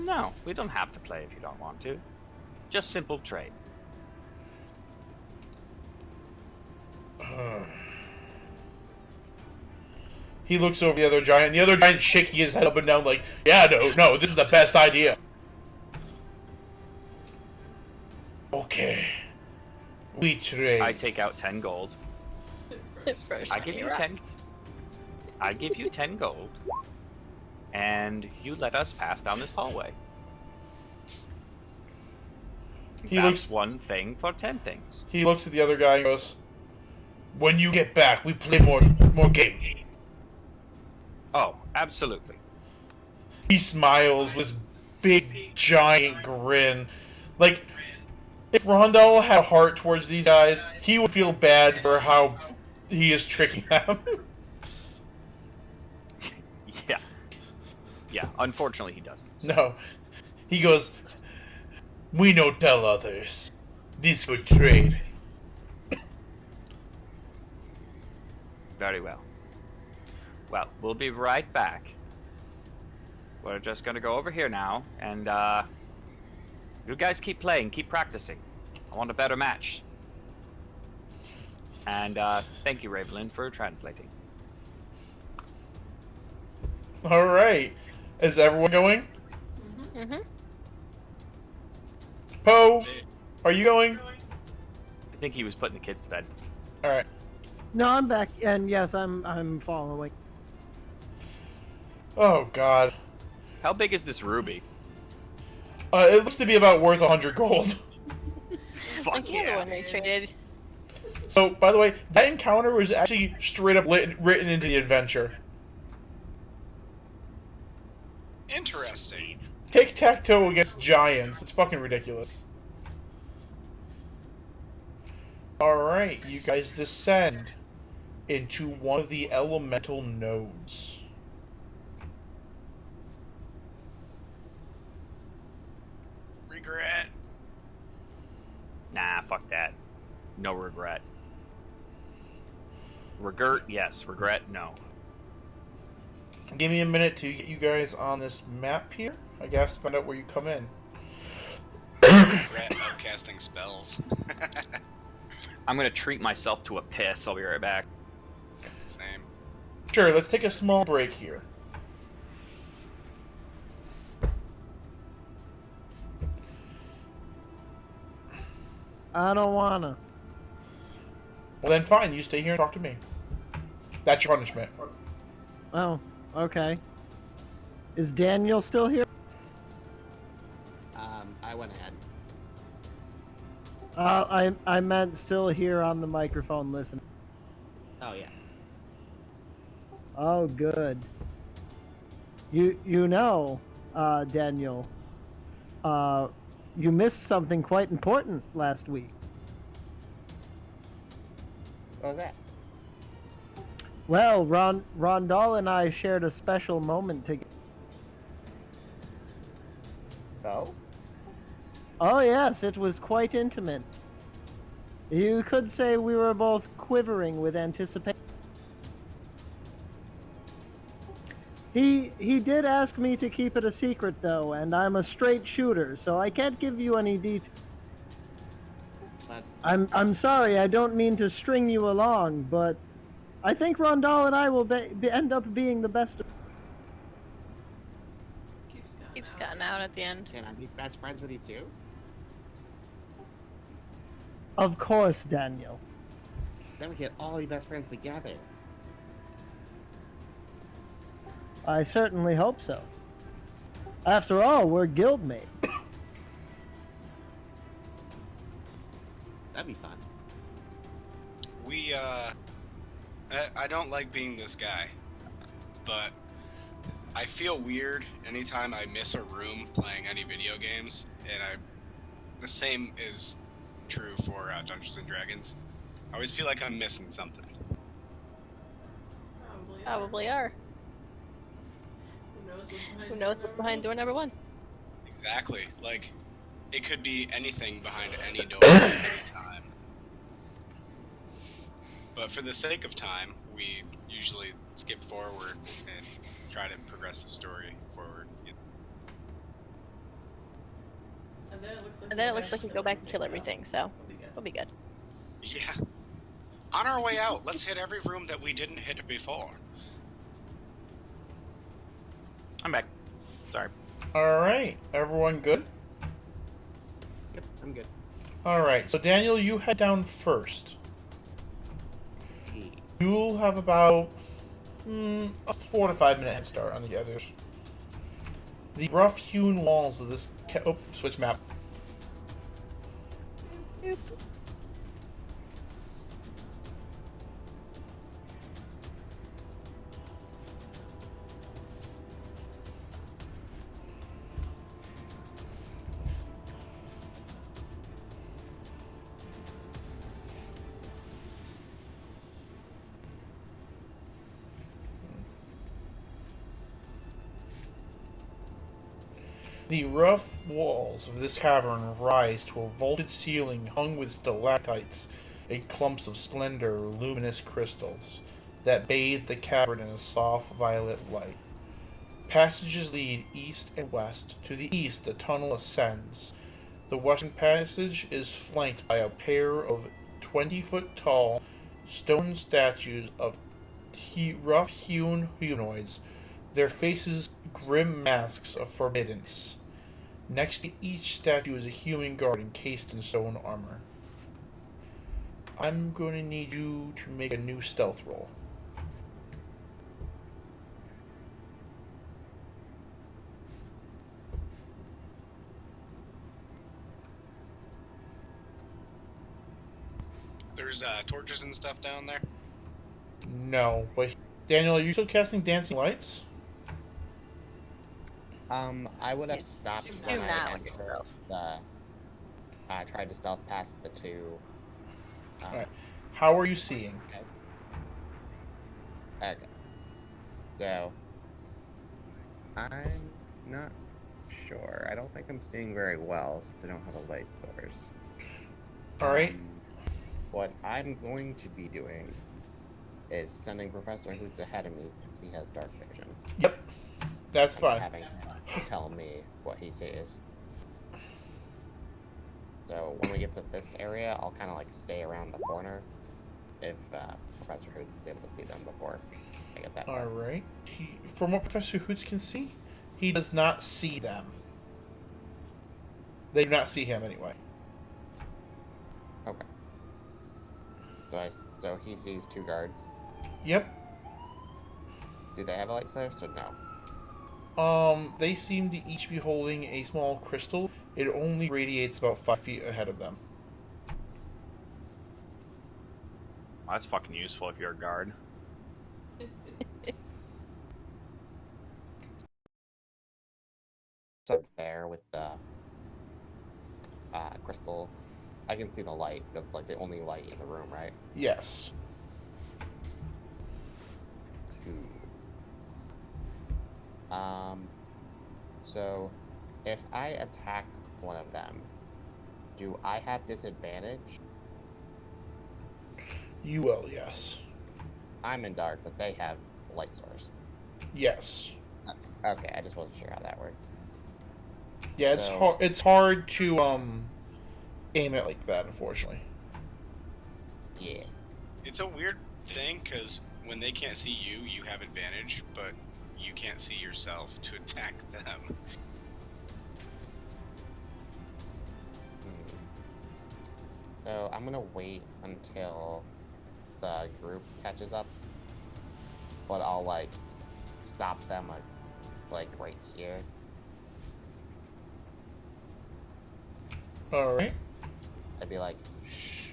Speaker 7: No, we don't have to play if you don't want to. Just simple trade.
Speaker 2: He looks over the other giant. The other giant's shaking his head up and down like, "Yeah, no, this is the best idea." Okay. We trade.
Speaker 7: I take out 10 gold. I give you 10. I give you 10 gold, and you let us pass down this hallway.
Speaker 2: He
Speaker 7: That's
Speaker 2: looks.
Speaker 7: 1 thing for 10 things.
Speaker 2: He looks at the other guy and goes, "When you get back, we play more games."
Speaker 7: Oh, absolutely.
Speaker 2: He smiles with his big giant grin. Like, if Rondell had a heart towards these guys, he would feel bad for how he is tricking them.
Speaker 7: Yeah. Yeah, unfortunately he doesn't. So.
Speaker 2: No. He goes, "We no tell others. This good trade."
Speaker 7: Very well. Well, we'll be right back. We're just gonna go over here now, and you guys keep playing, keep practicing. I want a better match. And thank you, Ravelin, for translating.
Speaker 2: Alright. Is everyone going?
Speaker 6: Mm-hmm.
Speaker 2: Poe, are you going?
Speaker 7: I think he was putting the kids to bed.
Speaker 2: Alright.
Speaker 3: No, I'm back, and yes, I'm following.
Speaker 2: Oh, God.
Speaker 7: How big is this ruby?
Speaker 2: It looks to be about worth 100 gold.
Speaker 6: Like the other one they traded.
Speaker 2: So, by the way, that encounter was actually straight up written into the adventure.
Speaker 1: Interesting.
Speaker 2: Tic-tac-toe against giants. It's fucking ridiculous. Alright, you guys descend into one of the elemental nodes.
Speaker 1: Regret.
Speaker 7: Nah, fuck that. No regret. Regret, yes. Regret, no.
Speaker 2: Give me a minute to get you guys on this map here. I guess to find out where you come in.
Speaker 1: Regret of casting spells.
Speaker 7: I'm gonna treat myself to a piss. I'll be right back.
Speaker 1: Same.
Speaker 2: Sure, let's take a small break here.
Speaker 3: I don't wanna.
Speaker 2: Well then fine, you stay here and talk to me. That's your punishment.
Speaker 3: Oh, okay. Is Daniel still here?
Speaker 10: I went ahead.
Speaker 3: I meant still here on the microphone listening.
Speaker 10: Oh yeah.
Speaker 3: Oh, good. You know, Daniel, you missed something quite important last week.
Speaker 10: What was that?
Speaker 3: Well, Rondal and I shared a special moment together.
Speaker 10: Oh?
Speaker 3: Oh yes, it was quite intimate. You could say we were both quivering with anticipation. He did ask me to keep it a secret though, and I'm a straight shooter, so I can't give you any details.
Speaker 10: But
Speaker 3: I'm sorry, I don't mean to string you along, but I think Rondal and I will end up being the best.
Speaker 6: Keeps cutting out at the end.
Speaker 10: can I be best friends with you too?
Speaker 3: Of course, Daniel.
Speaker 10: Then we can all be best friends together.
Speaker 3: I certainly hope so. After all, we're guildmates.
Speaker 10: That'd be fun.
Speaker 1: I don't like being this guy, but I feel weird anytime I miss a room playing any video games, and the same is true for Dungeons and Dragons. I always feel like I'm missing something.
Speaker 6: Probably are. Who knows what's behind door number 1?
Speaker 1: Exactly. Like, it could be anything behind any door at any time. But for the sake of time, we usually skip forward and try to progress the story forward.
Speaker 6: And then it looks like we go back and kill everything, so we'll be good.
Speaker 1: Yeah. On our way out, let's hit every room that we didn't hit before.
Speaker 7: I'm back. Sorry.
Speaker 2: Alright, everyone good?
Speaker 10: Yep, I'm good.
Speaker 2: Alright, so Daniel, you head down first.
Speaker 10: Jeez.
Speaker 2: You'll have about a 4 to 5 minute head start on the others. The rough-hewn walls of this switch map. The rough walls of this cavern rise to a vaulted ceiling hung with stalactites and clumps of slender, luminous crystals that bathe the cavern in a soft violet light. Passages lead east and west. To the east, the tunnel ascends. The western passage is flanked by a pair of 20-foot-tall stone statues of rough-hewn humanoids, their faces grim masks of forbiddance. Next to each statue is a human guard encased in stone armor. I'm going to need you to make a new stealth roll.
Speaker 1: There's torches and stuff down there.
Speaker 2: No, but Daniel, are you still casting dancing lights?
Speaker 5: I would have stopped when
Speaker 6: Do
Speaker 5: I
Speaker 6: that with
Speaker 5: entered
Speaker 6: yourself.
Speaker 5: the. I tried to stealth past the two.
Speaker 2: Alright. How are you seeing?
Speaker 5: Okay. So, I'm not sure. I don't think I'm seeing very well since I don't have a light source.
Speaker 2: Alright.
Speaker 5: What I'm going to be doing is sending Professor Hoots ahead of me since he has dark vision.
Speaker 2: Yep. That's
Speaker 5: And
Speaker 2: fine.
Speaker 5: having him tell me what he sees. So when we get to this area, I'll kind of like stay around the corner if Professor Hoots is able to see them before I get that far.
Speaker 2: Alright. From what Professor Hoots can see, he does not see them. They do not see him anyway.
Speaker 5: Okay. So he sees two guards.
Speaker 2: Yep.
Speaker 5: Do they have a light source or no?
Speaker 2: They seem to each be holding a small crystal. It only radiates about 5 feet ahead of them.
Speaker 7: Well, that's fucking useful if you're a guard.
Speaker 5: So there with the crystal, I can see the light. That's like the only light in the room, right?
Speaker 2: Yes.
Speaker 5: So if I attack one of them, do I have disadvantage?
Speaker 2: You will, yes.
Speaker 5: I'm in dark, but they have light source.
Speaker 2: Yes.
Speaker 5: Okay, I just wasn't sure how that worked.
Speaker 2: Yeah, it's hard to aim it like that, unfortunately.
Speaker 5: Yeah.
Speaker 1: It's a weird thing because when they can't see you, you have advantage, but you can't see yourself to attack them.
Speaker 5: So I'm gonna wait until the group catches up, but I'll like stop them like right here.
Speaker 2: Alright.
Speaker 5: I'd be like, shh,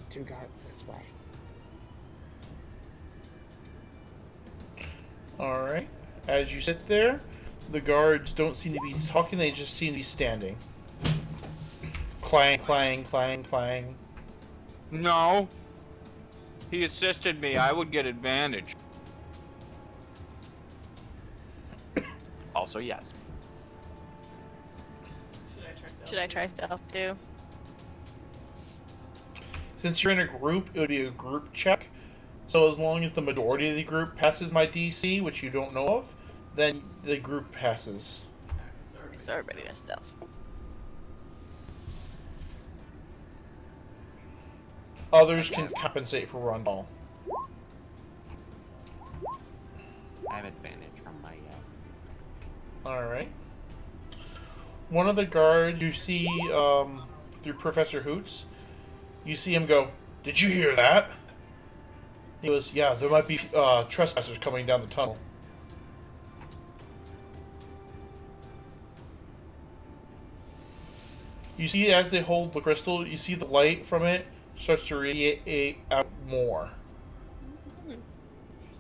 Speaker 5: two guards this way.
Speaker 2: Alright. As you sit there, the guards don't seem to be talking, they just seem to be standing. Clang, clang, clang, clang.
Speaker 7: No. He assisted me. I would get advantage. Also, yes.
Speaker 6: Should I try stealth too?
Speaker 2: Since you're in a group, it would be a group check. So as long as the majority of the group passes my DC, which you don't know of, then the group passes.
Speaker 6: So everybody does stealth.
Speaker 2: Others can compensate for Rondal.
Speaker 5: I have advantage from my
Speaker 2: Alright. One of the guards you see through Professor Hoots, you see him go, "Did you hear that?" He goes, "Yeah, there might be trespassers coming down the tunnel." You see as they hold the crystal, you see the light from it starts to radiate out more.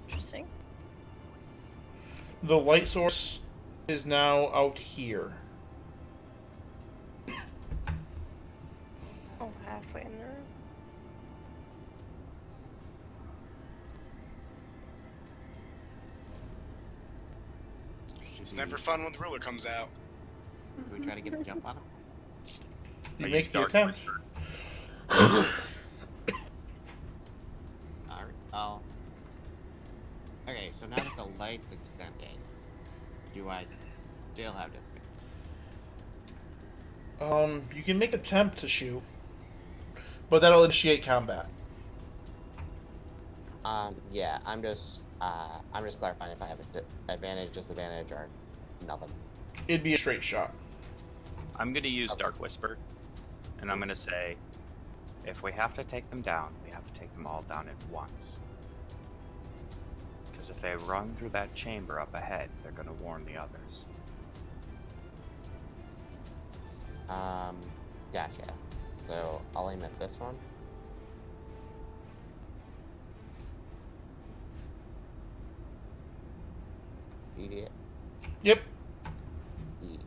Speaker 6: Interesting.
Speaker 2: The light source is now out here.
Speaker 6: Oh, halfway in the room.
Speaker 1: It's never fun when the ruler comes out.
Speaker 5: Do we try to get the jump on him?
Speaker 2: You
Speaker 7: I
Speaker 2: make
Speaker 7: use
Speaker 2: the
Speaker 7: Dark
Speaker 2: attempt.
Speaker 7: Whisper.
Speaker 5: Alright, okay, so now that the light's extending, do I still have disadvantage?
Speaker 2: You can make an attempt to shoot, but that'll initiate combat.
Speaker 5: Yeah, I'm just clarifying if I have an advantage, disadvantage, or nothing.
Speaker 2: It'd be a straight shot.
Speaker 7: I'm gonna use Dark Whisper, and I'm gonna say, if we have to take them down, we have to take them all down at once. Because if they run through that chamber up ahead, they're gonna warn the others.
Speaker 5: Gotcha. So I'll aim at this one.
Speaker 2: Yep.
Speaker 5: Yes.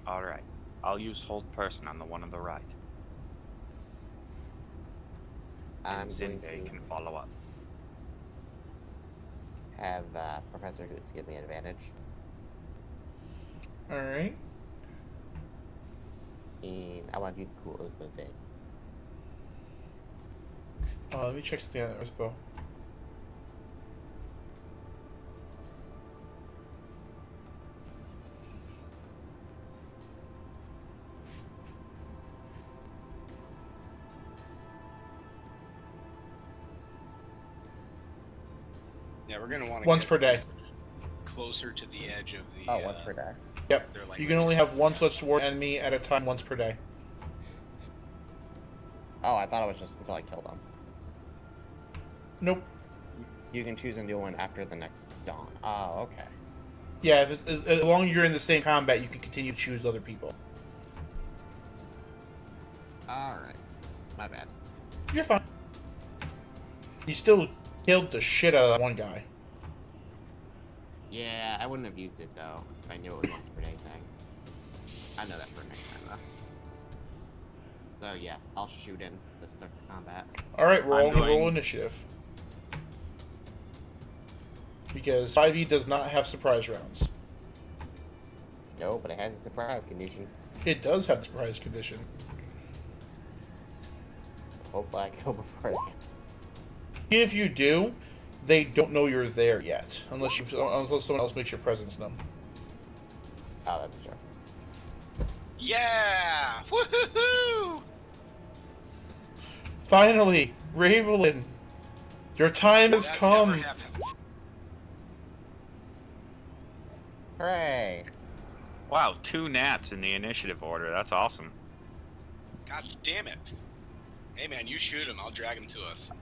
Speaker 7: Alright. I'll use hold person on the one on the right.
Speaker 5: I'm
Speaker 7: And
Speaker 5: going
Speaker 7: Zinbe
Speaker 5: to
Speaker 7: can follow up.
Speaker 5: have Professor Hoots give me an advantage.
Speaker 2: Alright.
Speaker 5: And I want to do the coolest thing.
Speaker 2: Let me check something out there, Bo.
Speaker 1: Yeah, we're gonna want to
Speaker 2: Once per day.
Speaker 1: closer to the edge of the.
Speaker 5: Oh, once per day.
Speaker 2: Yep.
Speaker 1: Like
Speaker 2: You can only have one such sword enemy at a time once per day.
Speaker 5: Oh, I thought it was just until I killed them.
Speaker 2: Nope.
Speaker 5: You can choose a new one after the next dawn. Oh, okay.
Speaker 2: Yeah, as long as you're in the same combat, you can continue to choose other people.
Speaker 5: Alright. My bad.
Speaker 2: You're fine. You still killed the shit out of that one guy.
Speaker 5: Yeah, I wouldn't have used it though if I knew it was once per day thing. I know that for next time though. So yeah, I'll shoot in to start the combat.
Speaker 2: Alright, we're all gonna roll
Speaker 7: going-
Speaker 2: initiative. Because 5e does not have surprise rounds.
Speaker 5: No, but it has a surprise condition.
Speaker 2: It does have the surprise condition.
Speaker 5: So hopefully I go before that.
Speaker 2: Even if you do, they don't know you're there yet. Unless someone else makes your presence known.
Speaker 5: Oh, that's true.
Speaker 1: Yeah! Woohoo!
Speaker 2: Finally, Ravelin, your time has
Speaker 1: That
Speaker 2: come.
Speaker 1: never happens.
Speaker 5: Hooray!
Speaker 7: Wow, 2 nats in the initiative order. That's awesome.
Speaker 1: God damn it! Hey man, you shoot him. I'll drag him to us.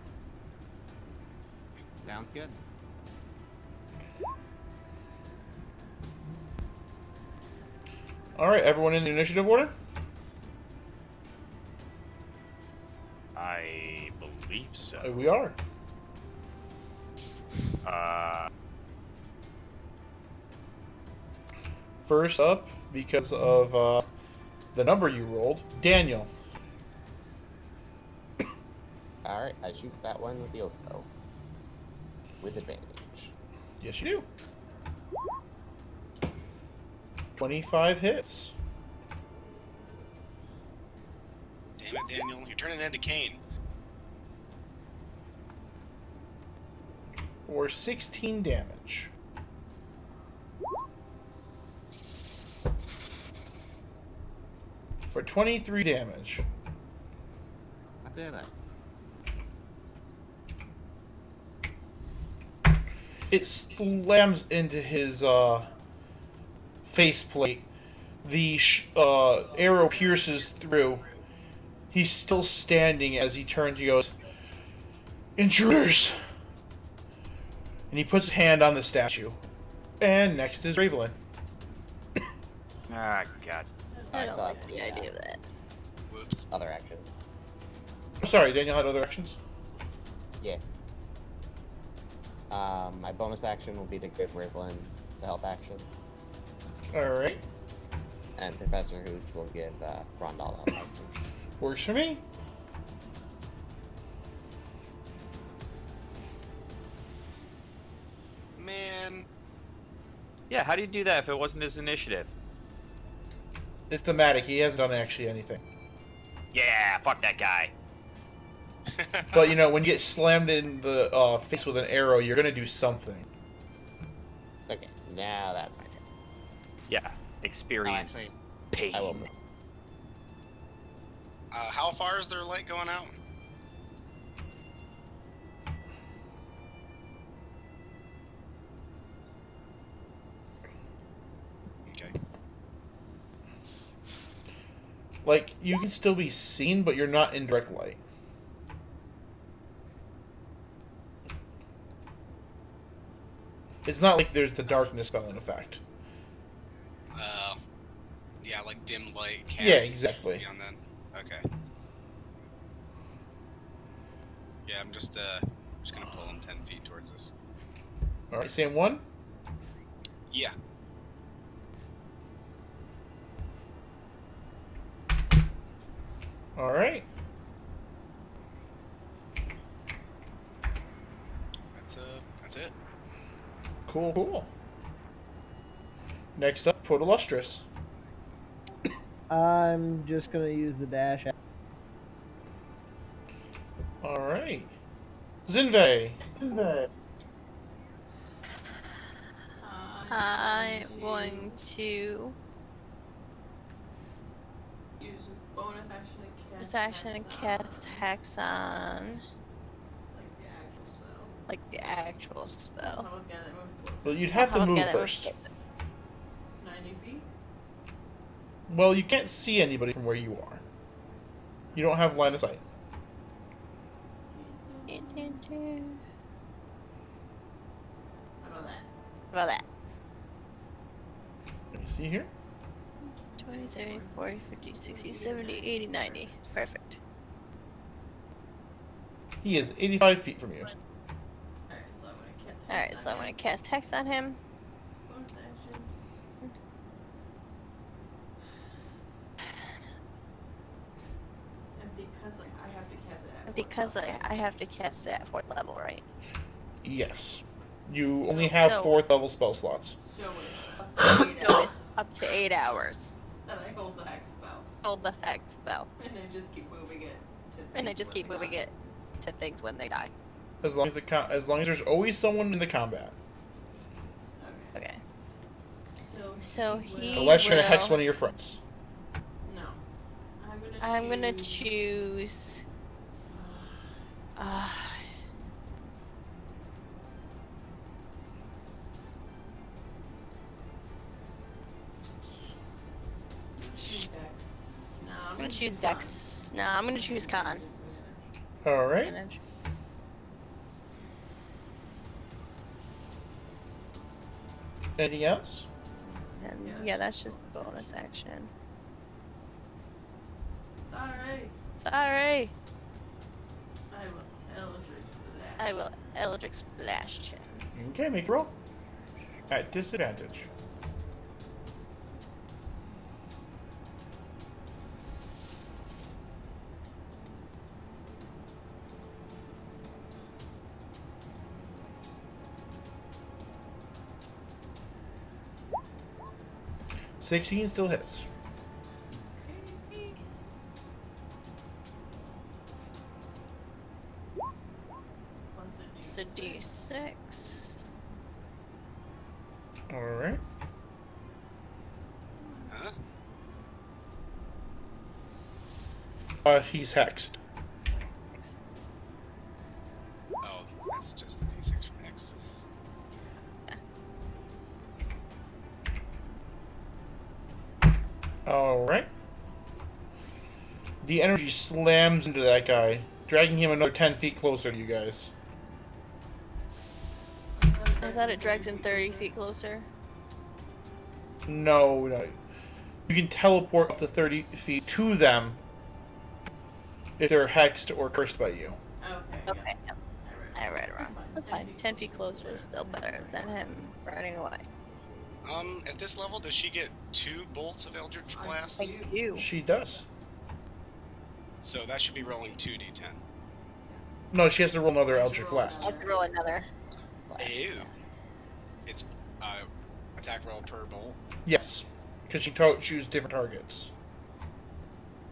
Speaker 5: Sounds good.
Speaker 2: Alright, everyone in the initiative order?
Speaker 7: I believe so.
Speaker 2: We are. First up, because of the number you rolled, Daniel.
Speaker 5: Alright, I shoot that one with the oath bow. With advantage.
Speaker 2: Yes, you do. 25 hits.
Speaker 1: Damn it, Daniel. You're turning into Kane.
Speaker 2: For 16 damage. For 23 damage.
Speaker 5: Not bad.
Speaker 2: It slams into his faceplate. The arrow pierces through. He's still standing as he turns and goes, "Intruders!" And he puts his hand on the statue. And next is Ravelin.
Speaker 7: Ah, God.
Speaker 4: I
Speaker 5: I
Speaker 4: don't
Speaker 5: saw
Speaker 4: like the idea of that.
Speaker 1: Whoops.
Speaker 5: Other actions.
Speaker 2: I'm sorry, Daniel had other actions?
Speaker 5: Yeah. My bonus action will be to give Ravelin the help action.
Speaker 2: Alright.
Speaker 5: And Professor Hooch will give Rondal help action.
Speaker 2: Works for me.
Speaker 1: Man.
Speaker 7: Yeah, how do you do that if it wasn't his initiative?
Speaker 2: It's thematic. He hasn't done actually anything.
Speaker 7: Yeah, fuck that guy.
Speaker 2: But, you know, when you get slammed in the face with an arrow, you're going to do something.
Speaker 5: Okay, now that's my turn.
Speaker 7: Yeah, experience.
Speaker 5: Actually,
Speaker 7: Pain.
Speaker 5: I will move.
Speaker 1: How far is their light going out? Okay.
Speaker 2: Like, you can still be seen, but you're not in direct light. It's not like there's the darkness spell in effect.
Speaker 1: Yeah, like dim light.
Speaker 2: Yeah, exactly.
Speaker 1: Beyond that. Okay. Yeah, I'm just gonna pull him 10 feet towards us.
Speaker 2: Alright, same one?
Speaker 1: Yeah.
Speaker 2: All right.
Speaker 1: That's it.
Speaker 2: Cool, cool. Next up, Port Illustrious.
Speaker 3: I'm just gonna use the dash.
Speaker 2: All right. Zinve.
Speaker 6: I'm going to
Speaker 9: Use a bonus action to
Speaker 6: just action and cast Hex on
Speaker 9: like the actual spell.
Speaker 6: like the actual spell.
Speaker 9: How again that move close?
Speaker 2: Well, you'd have to
Speaker 6: How
Speaker 2: move
Speaker 6: again it
Speaker 2: first.
Speaker 6: moves
Speaker 9: 90 feet?
Speaker 2: Well, you can't see anybody from where you are. You don't have line of sight.
Speaker 9: How about that?
Speaker 6: How about that?
Speaker 2: Let me see here.
Speaker 6: 20, 30, 40, 50, 60, 70, 80, 90. Perfect.
Speaker 2: He is 85 feet from you.
Speaker 6: Alright, so I'm gonna cast Hex on him.
Speaker 9: Bonus action. And because like, I have to cast it at
Speaker 6: Because I have to cast it at 4th level, right?
Speaker 2: Yes. You only have
Speaker 6: So-
Speaker 2: 4th level spell slots.
Speaker 9: So it's up to 8
Speaker 6: So
Speaker 9: hours.
Speaker 6: it's up to 8 hours.
Speaker 9: And I hold the hex spell.
Speaker 6: Hold the Hex spell.
Speaker 9: And I just keep moving it to
Speaker 6: And I
Speaker 9: things
Speaker 6: just
Speaker 9: when
Speaker 6: keep
Speaker 9: they
Speaker 6: moving
Speaker 9: die.
Speaker 6: it to things when they die.
Speaker 2: As long as there's always someone in the combat.
Speaker 9: Okay.
Speaker 6: Okay.
Speaker 9: So
Speaker 6: So he
Speaker 2: Unless you're gonna hex
Speaker 6: will-
Speaker 2: one of your friends.
Speaker 9: No.
Speaker 6: I'm gonna choose. Uh,
Speaker 9: Choose Dex. No,
Speaker 6: I'm gonna choose Dex. No, I'm gonna choose Con.
Speaker 2: Alright.
Speaker 6: Advantage.
Speaker 2: Anything else?
Speaker 6: And yeah, that's just the bonus action.
Speaker 9: Sorry.
Speaker 6: Sorry.
Speaker 9: I will Eldritch Blast.
Speaker 6: I will Eldritch Splash him.
Speaker 2: Okay, make a roll. At disadvantage. $16 still hits.
Speaker 6: It's a D6.
Speaker 2: Alright.
Speaker 1: Huh?
Speaker 2: He's hexed.
Speaker 1: Oh, that's just the D6 from next.
Speaker 2: Alright. The energy slams into that guy, dragging him another 10 feet closer to you guys.
Speaker 6: I thought it drags him 30 feet closer.
Speaker 2: No, no. You can teleport up to 30 feet to them if they're hexed or cursed by you.
Speaker 9: Okay.
Speaker 6: Okay, yep. I read it wrong. That's fine. 10 feet closer is still better than him running away.
Speaker 1: At this level, does she get 2 bolts of Eldritch Blast?
Speaker 6: I do.
Speaker 2: She does.
Speaker 1: So that should be rolling 2d10.
Speaker 2: No, she has to roll another Eldritch Blast.
Speaker 6: I have to roll another.
Speaker 1: Ew. It's attack roll per bolt.
Speaker 2: Yes, because she choose different targets.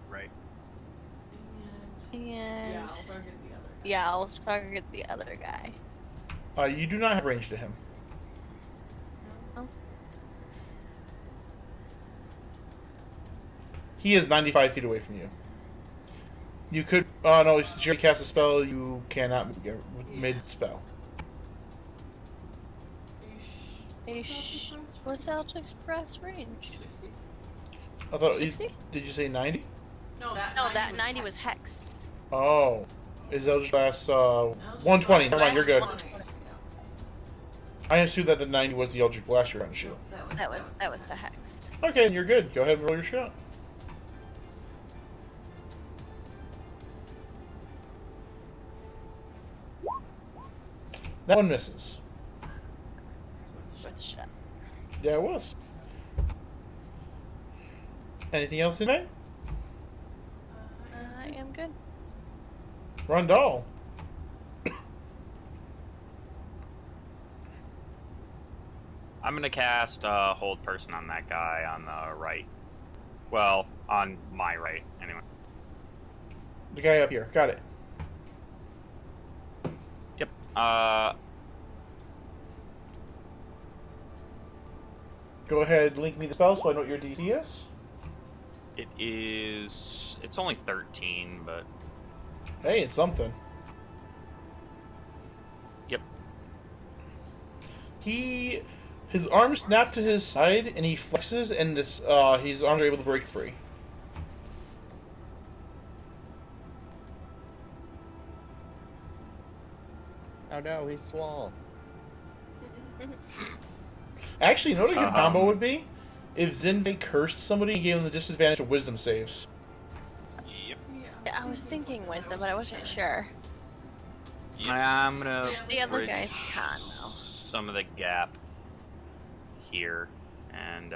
Speaker 1: Right.
Speaker 6: And
Speaker 9: Yeah, I'll target the other.
Speaker 6: yeah, I'll target the other guy.
Speaker 2: You do not have range to him.
Speaker 6: Oh.
Speaker 2: He is 95 feet away from you. You could. Oh no, since you already cast a spell, you cannot move mid spell.
Speaker 6: What's Eldritch Express range?
Speaker 2: I thought.
Speaker 6: 60?
Speaker 2: Did you say 90?
Speaker 9: No,
Speaker 6: that 90 was Hex.
Speaker 2: Oh, is Eldritch Blast 120? Never mind, you're good. I assumed that the 90 was the Eldritch Blast you're on shoot.
Speaker 6: That was the Hex.
Speaker 2: Okay, you're good. Go ahead and roll your shot. That one misses.
Speaker 6: It's worth a shot.
Speaker 2: Yeah, it was. Anything else tonight?
Speaker 6: good.
Speaker 2: Rondal.
Speaker 7: I'm gonna cast Hold Person on that guy on the right. Well, on my right, anyway.
Speaker 2: The guy up here. Got it.
Speaker 7: Yep.
Speaker 2: Go ahead, link me the spell so I know what your DC is.
Speaker 7: It is. It's only 13, but.
Speaker 2: Hey, it's something.
Speaker 7: Yep.
Speaker 2: His arms snap to his side, and he flexes, and his arms are able to break free.
Speaker 5: Oh no, he's swole.
Speaker 2: Actually, you know what a good combo would be? If Zinvei cursed somebody and gave them the disadvantage of wisdom saves.
Speaker 7: Yep.
Speaker 6: Yeah, I was thinking wisdom, but I wasn't sure.
Speaker 7: I'm gonna.
Speaker 6: The other
Speaker 7: bridge
Speaker 6: guys can, though.
Speaker 7: some of the gap here, and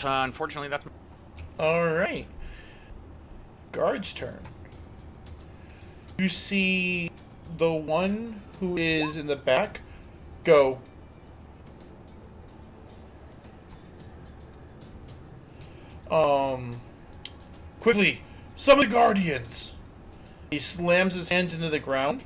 Speaker 7: unfortunately, that's.
Speaker 2: Alright. Guard's turn. You see the one who is in the back go. Quickly, summon the Guardians! He slams his hands into the ground.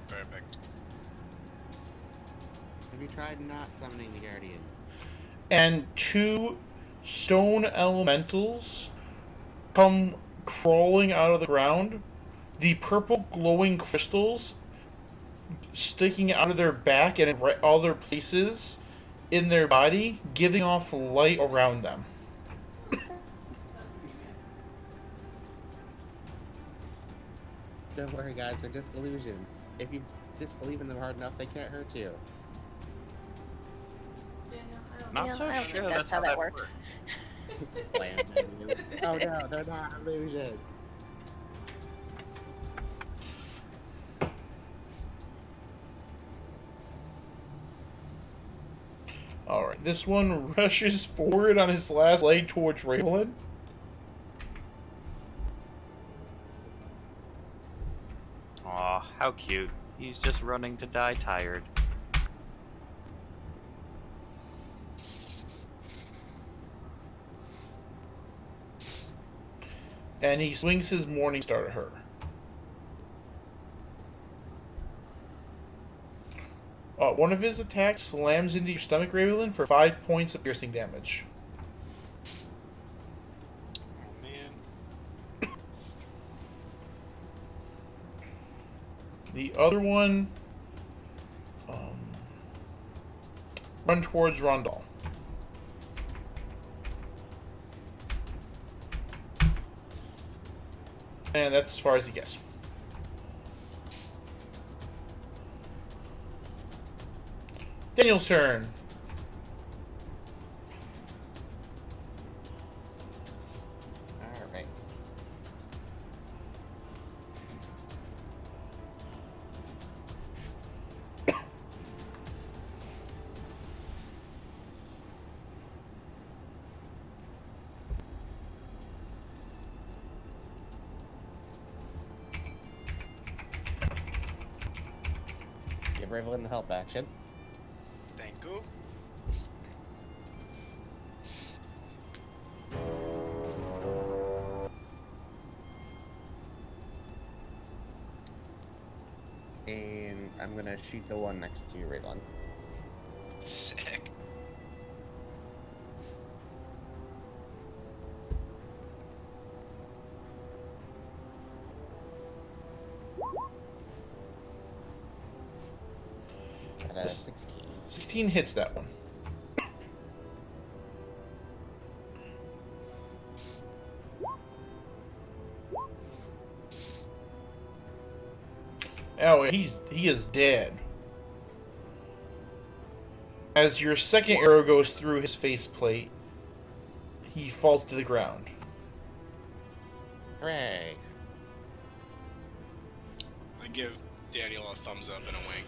Speaker 1: Perfect.
Speaker 10: Have you tried not summoning the Guardians?
Speaker 2: And two stone elementals come crawling out of the ground. The purple glowing crystals sticking out of their back and in other places in their body, giving off light around them.
Speaker 10: Don't worry, guys. They're just illusions. If you disbelieve in them hard enough, they can't hurt you.
Speaker 7: Not
Speaker 6: Yeah,
Speaker 7: so
Speaker 6: I don't
Speaker 7: sure
Speaker 6: think that's how that works.
Speaker 5: Slams into you.
Speaker 10: Oh no, they're not illusions.
Speaker 2: Alright, this one rushes forward on his last leg towards Raylan.
Speaker 7: Aw, how cute. He's just running to die tired.
Speaker 2: And he swings his Morning Star at her. One of his attacks slams into your stomach, Raylan, for 5 points of piercing damage.
Speaker 1: Oh man.
Speaker 2: The other one run towards Rondal. And that's as far as he gets. Daniel's turn.
Speaker 5: Alright. Give Ravelin the help action.
Speaker 1: Thank you.
Speaker 5: And I'm gonna shoot the one next to Ravelin.
Speaker 1: Sick.
Speaker 5: At a 16.
Speaker 2: 16 hits that one. Oh, he is dead. As your second arrow goes through his faceplate, he falls to the ground.
Speaker 5: Hooray!
Speaker 1: give Daniel a thumbs up and a wink.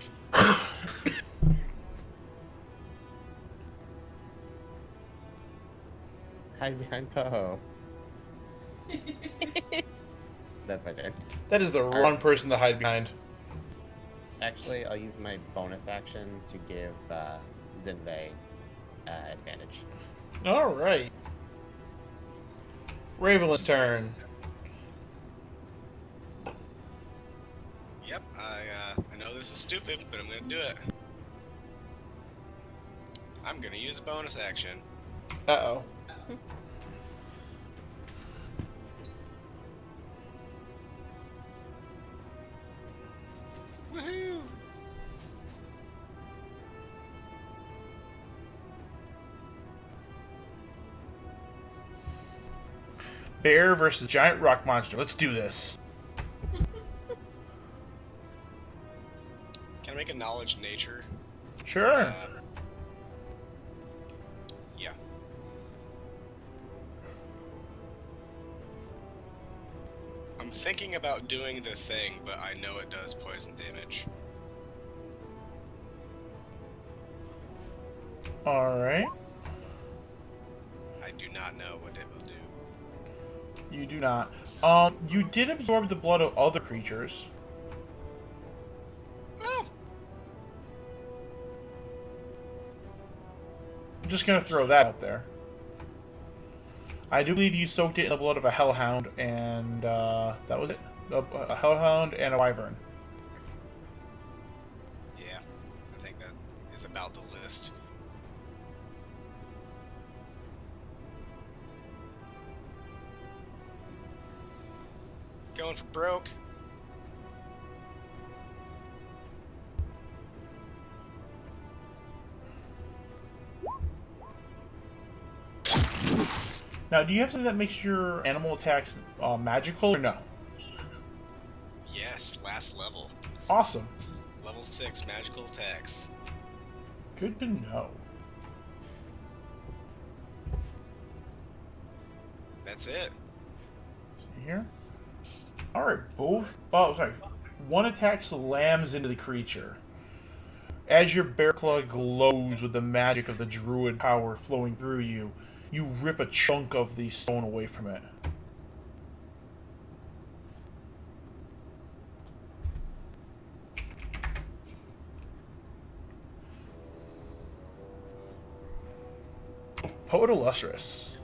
Speaker 10: Hide behind Poho. That's my turn.
Speaker 11: That is the wrong person to hide behind.
Speaker 10: Actually, I'll use my bonus action to give Zinvei advantage.
Speaker 11: All right. Ravenlin's turn.
Speaker 1: Yep, I know this is stupid, but I'm gonna do it. I'm gonna use a bonus action.
Speaker 11: Uh-oh.
Speaker 1: Woohoo!
Speaker 11: Bear versus giant rock monster. Let's do this.
Speaker 1: Can I make a knowledge nature?
Speaker 11: Sure.
Speaker 1: Yeah. I'm thinking about doing the thing, but I know it does poison damage.
Speaker 11: All right.
Speaker 1: I do not know what it will do.
Speaker 11: You do not. You did absorb the blood of other creatures.
Speaker 1: Oh,
Speaker 11: I'm just gonna throw that out there. I do believe you soaked it in the blood of a hellhound, and that was it. A hellhound and a wyvern.
Speaker 1: yeah. I think that is about the list. Going for broke.
Speaker 11: Now, do you have something that makes your animal attacks magical or no?
Speaker 1: Yes, last level.
Speaker 11: Awesome.
Speaker 1: Level 6 magical attacks.
Speaker 11: Good to know.
Speaker 1: That's it.
Speaker 11: See here? Alright, both. Oh, sorry. One attack slams into the creature. As your bear claw glows with the magic of the druid power flowing through you, you rip a chunk of the stone away from it. Poet Illustrious.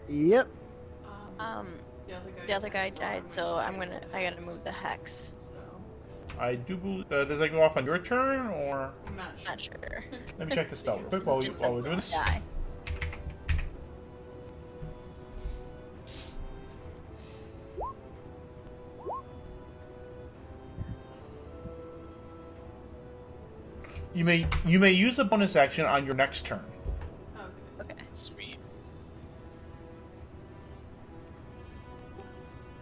Speaker 3: Yep.
Speaker 6: The other guy died, so I gotta move the hex.
Speaker 11: I do believe. Does that go off on your turn, or?
Speaker 9: I'm not sure.
Speaker 6: Not sure.
Speaker 11: Let me check the spell real quick while
Speaker 6: Just says
Speaker 11: we're doing this.
Speaker 6: die.
Speaker 11: You may use a bonus action on your next turn.
Speaker 6: Okay.
Speaker 1: Sweet.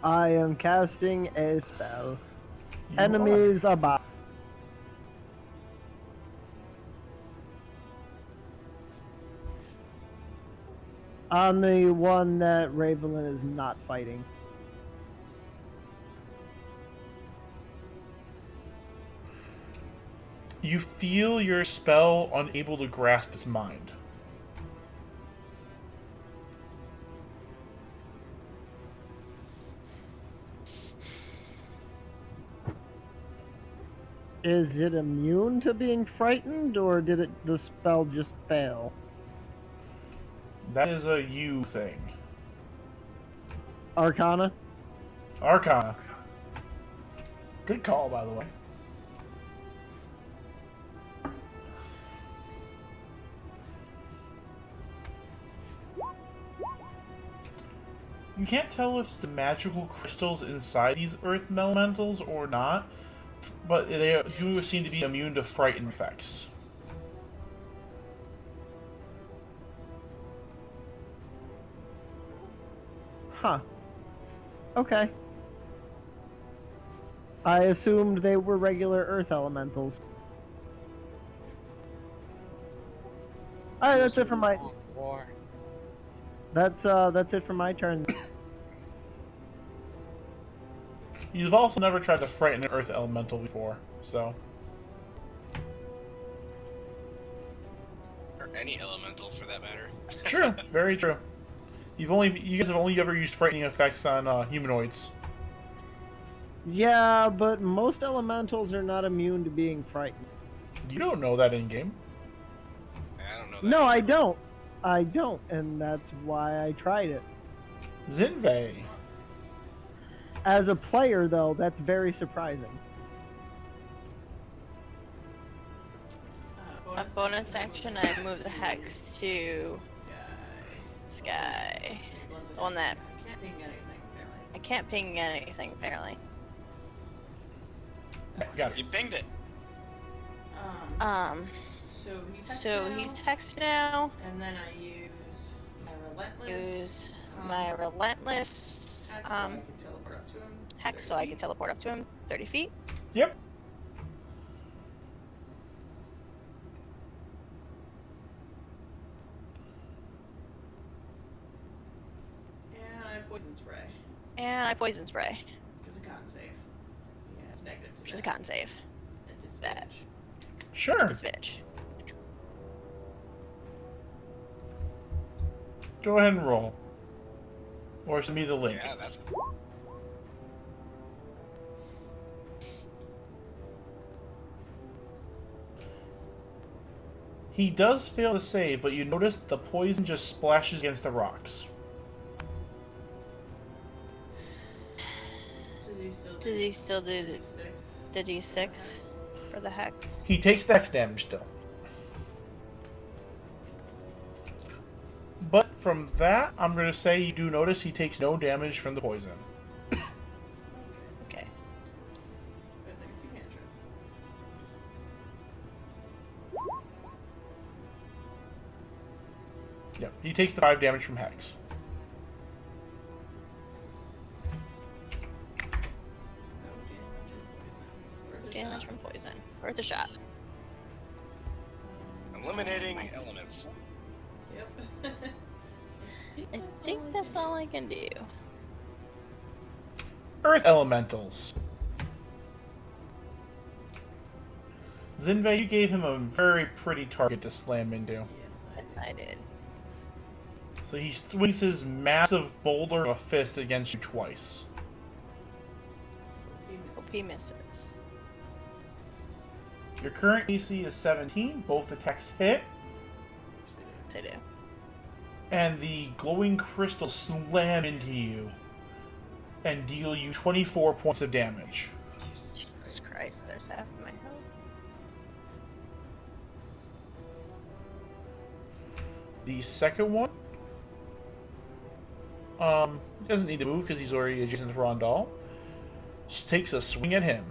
Speaker 3: I am casting a spell.
Speaker 11: You
Speaker 3: Enemies about. On the one that Ravelin is not fighting.
Speaker 11: You feel your spell unable to grasp its mind.
Speaker 3: Is it immune to being frightened, or did the spell just fail?
Speaker 11: That is a you thing.
Speaker 3: Arcana?
Speaker 11: Arcana. Good call, by the way. You can't tell if it's the magical crystals inside these earth elementals or not, but they do seem to be immune to frightened effects.
Speaker 3: Huh. Okay. I assumed they were regular earth elementals. Alright, that's it for my...
Speaker 10: War.
Speaker 3: That's it for my turn.
Speaker 11: You've also never tried to frighten an earth elemental before, so...
Speaker 1: Or any elemental, for that matter.
Speaker 11: True, very true. You guys have only ever used frightening effects on humanoids.
Speaker 3: Yeah, but most elementals are not immune to being frightened.
Speaker 11: You don't know that in game.
Speaker 1: I don't know that.
Speaker 3: No, I don't. I don't, and that's why I tried it.
Speaker 11: Zinve.
Speaker 3: As a player, though, that's very surprising.
Speaker 6: A bonus action, I move the hex to Sky. The one that I can't ping anything apparently.
Speaker 11: Got it.
Speaker 1: You pinged it.
Speaker 9: So
Speaker 6: he's text now.
Speaker 9: and then I
Speaker 6: Use my relentless hex so I can teleport up to him 30 feet.
Speaker 11: Yep.
Speaker 9: And I poison spray.
Speaker 6: And I poison spray,
Speaker 9: Which is a con save. Yeah, it's negative to
Speaker 6: which is a
Speaker 9: that.
Speaker 6: con save.
Speaker 9: And
Speaker 6: That.
Speaker 9: disadvantage.
Speaker 11: Sure.
Speaker 6: Disadvantage.
Speaker 11: Go ahead and roll. Or send me the link.
Speaker 1: Yeah, that's.
Speaker 11: He does fail to save, but you notice the poison just splashes against the rocks.
Speaker 6: Does he still do the
Speaker 9: D6?
Speaker 6: D6 for the hex?
Speaker 11: He takes the hex damage still. But from that, I'm going to say you do notice he takes no damage from the poison.
Speaker 6: Okay.
Speaker 9: I think it's a cantrip.
Speaker 11: Yep, he takes the 5 damage from hex.
Speaker 6: Damage from poison. Worth a shot.
Speaker 1: Eliminating elements.
Speaker 9: Yep.
Speaker 6: I think that's all I can do.
Speaker 11: Earth elementals. Zinve, you gave him a very pretty target to slam into.
Speaker 6: Yes, I did.
Speaker 11: So he swings his massive boulder of a fist against you twice.
Speaker 6: Hope he misses.
Speaker 11: Your current AC is 17, both attacks hit,
Speaker 6: They do.
Speaker 11: and the glowing crystals slam into you and deal you 24 points of damage.
Speaker 6: Jesus Christ, there's half of my health.
Speaker 11: The second one, doesn't need to move because he's already adjacent to Rondal. Just takes a swing at him.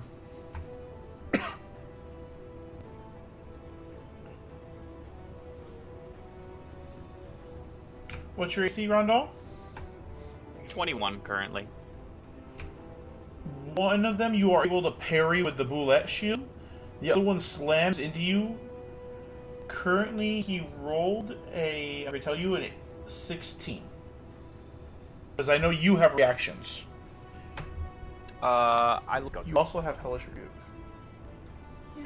Speaker 11: What's your AC, Rondal?
Speaker 7: 21 currently.
Speaker 11: One of them you are able to parry with the Boulette shield. The other one slams into you. Currently, he rolled I'm going to tell you, a 16. Because I know you have reactions.
Speaker 7: I look.
Speaker 11: You also have Hellish Rebuke.
Speaker 6: Yeah,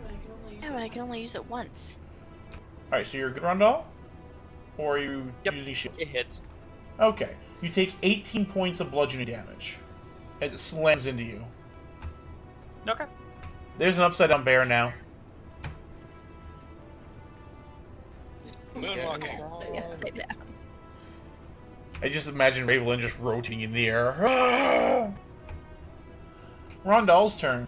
Speaker 6: but I can only use it once.
Speaker 11: Alright, so you're good, Rondal? Or are you
Speaker 7: Yep.
Speaker 11: using shield?
Speaker 7: It hits.
Speaker 11: Okay. You take 18 points of bludgeoning damage as it slams into you.
Speaker 7: Okay.
Speaker 11: There's an upside down bear now.
Speaker 1: Moonwalking.
Speaker 6: Yes, I down.
Speaker 11: I just imagine Ravelin just rotating in the air. Rondal's turn.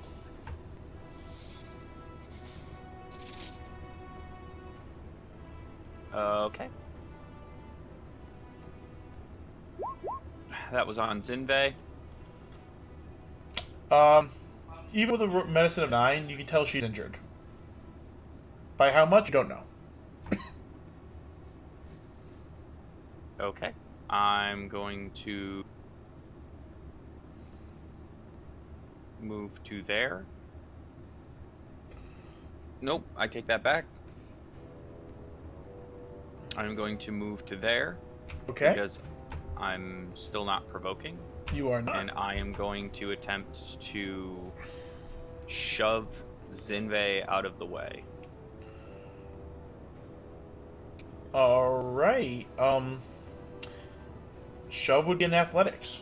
Speaker 7: Okay. That was on Zinve.
Speaker 11: Even with a medicine of 9, you can tell she's injured. By how much, you don't know.
Speaker 7: Okay. I'm going to move to there. Nope, I take that back. I'm going to move to there.
Speaker 11: Okay.
Speaker 7: Because I'm still not provoking.
Speaker 11: You are not.
Speaker 7: And I am going to attempt to shove Zinve out of the way.
Speaker 11: Alright. Shove would be in athletics.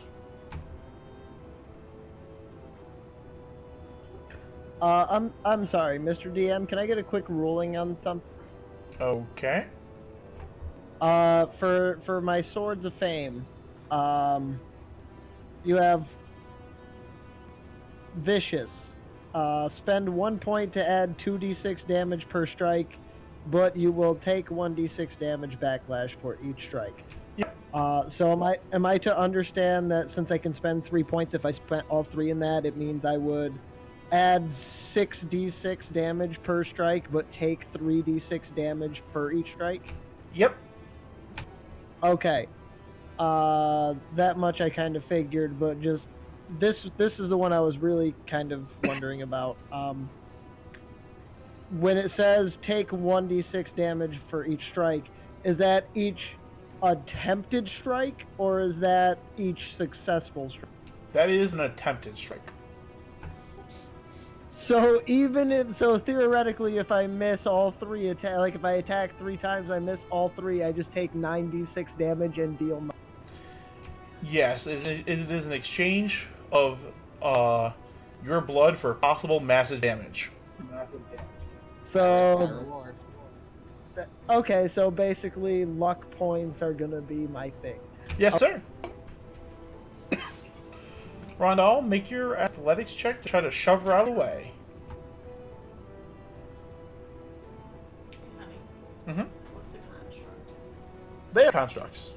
Speaker 3: I'm sorry, Mr. DM. Can I get a quick ruling on something?
Speaker 11: Okay.
Speaker 3: For my Swords of Fame, you have Vicious. Spend 1 point to add 2d6 damage per strike, but you will take 1d6 damage backlash for each strike.
Speaker 11: Yep.
Speaker 3: So am I to understand that since I can spend 3 points, if I spent all 3 in that, it means I would add 6d6 damage per strike, but take 3d6 damage for each strike?
Speaker 11: Yep.
Speaker 3: Okay. That much I kind of figured, but just this is the one I was really kind of wondering about. When it says take 1d6 damage for each strike, is that each attempted strike or is that each successful strike?
Speaker 11: That is an attempted strike.
Speaker 3: So theoretically, if I miss all 3 attack, like if I attack 3 times, I miss all 3, I just take 9d6 damage and deal.
Speaker 11: Yes, it is an exchange of your blood for possible massive damage.
Speaker 3: So okay, so basically luck points are gonna be my thing.
Speaker 11: Yes, sir. Rondell, make your athletics check to try to shove her out of the way.
Speaker 9: Honey,
Speaker 11: Mm-hmm.
Speaker 9: what's a construct?
Speaker 11: They are constructs.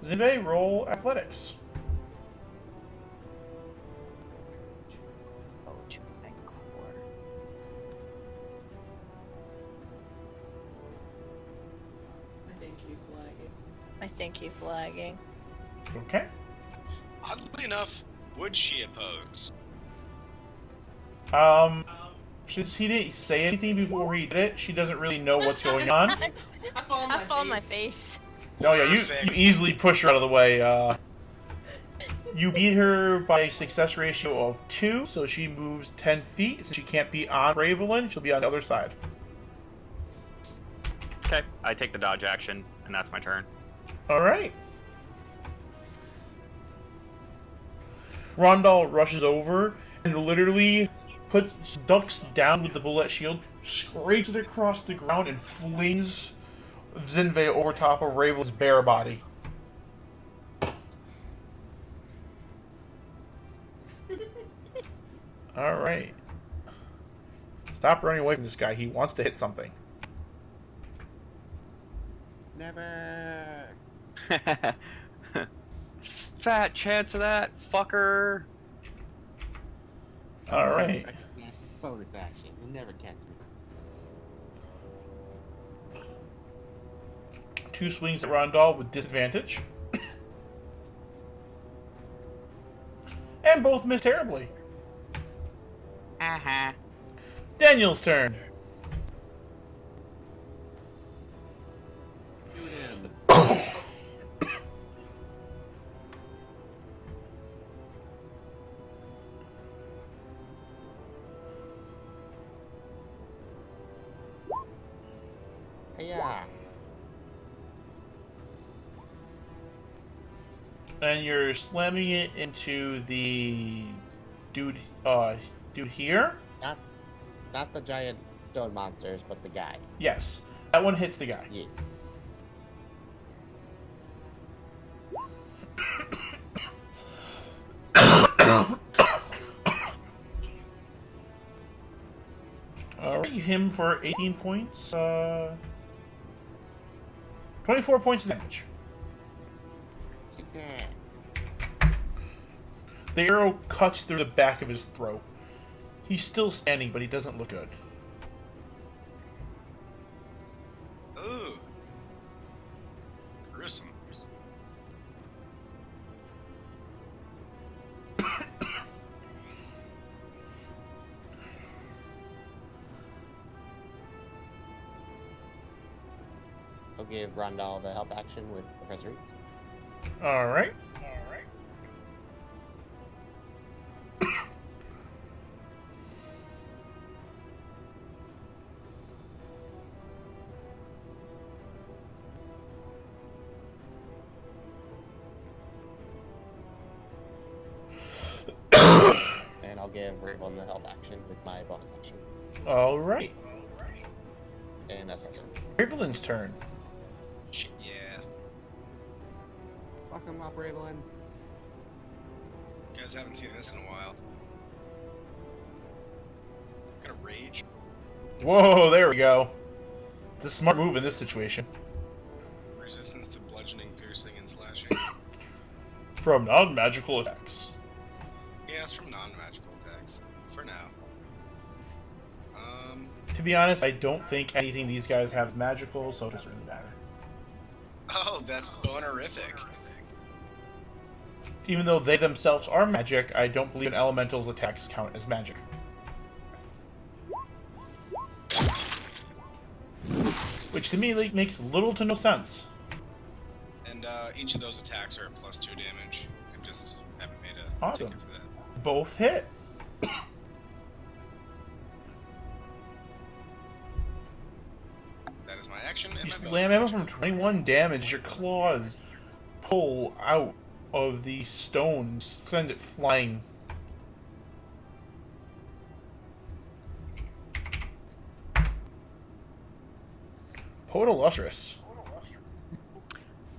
Speaker 11: Zinve, roll athletics.
Speaker 6: Oh, to my core.
Speaker 9: I think he's lagging.
Speaker 6: I think he's lagging.
Speaker 11: Okay.
Speaker 1: Oddly enough, would she oppose?
Speaker 11: Since he didn't say anything before he did it, she doesn't really know what's going on.
Speaker 9: I fall on
Speaker 6: I fall on my face.
Speaker 11: Oh yeah, you
Speaker 1: Perfect.
Speaker 11: easily push her out of the way. You beat her by a success ratio of 2, so she moves 10 feet. Since she can't be on Ravelin, she'll be on the other side.
Speaker 7: Okay, I take the dodge action, and that's my turn.
Speaker 11: Alright. Rondell rushes over and literally ducks down with the bullet shield, scrapes it across the ground, and flings Zinve over top of Raven's bare body. Alright. Stop running away from this guy. He wants to hit something.
Speaker 10: Never.
Speaker 7: Fat chance of that, fucker.
Speaker 11: Alright.
Speaker 10: Yeah, it's bonus action. You'll never catch me.
Speaker 11: 2 swings at Rondell with disadvantage. And both miss terribly.
Speaker 7: Uh-huh.
Speaker 11: Daniel's turn.
Speaker 10: Yeah.
Speaker 11: And you're slamming it into the dude here?
Speaker 10: Not the giant stone monsters, but the guy.
Speaker 11: Yes. That one hits the guy.
Speaker 10: Yeah.
Speaker 11: Alright, you hit him for 18 points. 24 points of damage.
Speaker 10: Yeah.
Speaker 11: The arrow cuts through the back of his throat. He's still standing, but he doesn't look good.
Speaker 1: Ooh. Gruesome.
Speaker 5: give Rondell the help action with Professor Roots.
Speaker 11: Alright.
Speaker 5: And I'll give Raven the help action with my bonus action.
Speaker 11: Alright.
Speaker 5: And that's our turn.
Speaker 11: Ravelin's turn.
Speaker 1: Shit, yeah.
Speaker 10: Fuck him up, Ravelin.
Speaker 1: You guys haven't seen this in a while. Got a rage.
Speaker 11: Whoa, there we go. It's a smart move in this situation.
Speaker 1: Resistance to bludgeoning, piercing, and slashing.
Speaker 11: From non-magical attacks.
Speaker 1: Yeah, it's from non-magical attacks. For now.
Speaker 11: To be honest, I don't think anything these guys have is magical, so it doesn't really matter.
Speaker 1: Oh, that's bonerific.
Speaker 11: Even though they themselves are magic, I don't believe an elemental's attacks count as magic. Which to me makes little to no sense.
Speaker 1: And each of those attacks are at +2 damage. I just haven't made a
Speaker 11: Awesome.
Speaker 1: ticket for that.
Speaker 11: Both hit.
Speaker 1: That is my action. And
Speaker 11: You
Speaker 1: my
Speaker 11: slam him from 21 damage. Your claws pull out of the stones, send it flying. Poet Illustrious.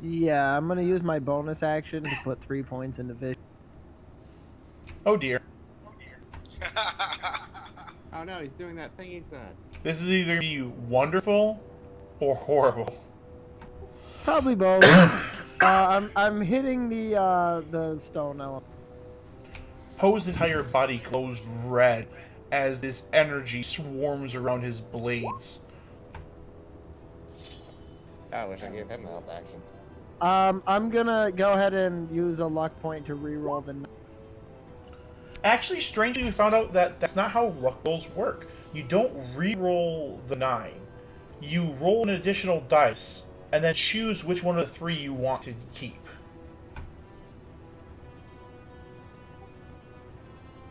Speaker 3: Yeah, I'm gonna use my bonus action to put 3 points into vision.
Speaker 11: Oh dear.
Speaker 10: Oh no, he's doing that thing he said.
Speaker 11: This is either be wonderful or horrible.
Speaker 3: Probably both. I'm hitting the stone element.
Speaker 11: Poe's entire body glows red as this energy swarms around his blades.
Speaker 5: I wish I gave him the help action.
Speaker 3: I'm gonna go ahead and use a luck point to reroll the.
Speaker 11: Actually, strangely, we found out that that's not how luck rolls work. You don't re-roll the 9. You roll an additional dice, and then choose which one of the 3 you want to keep.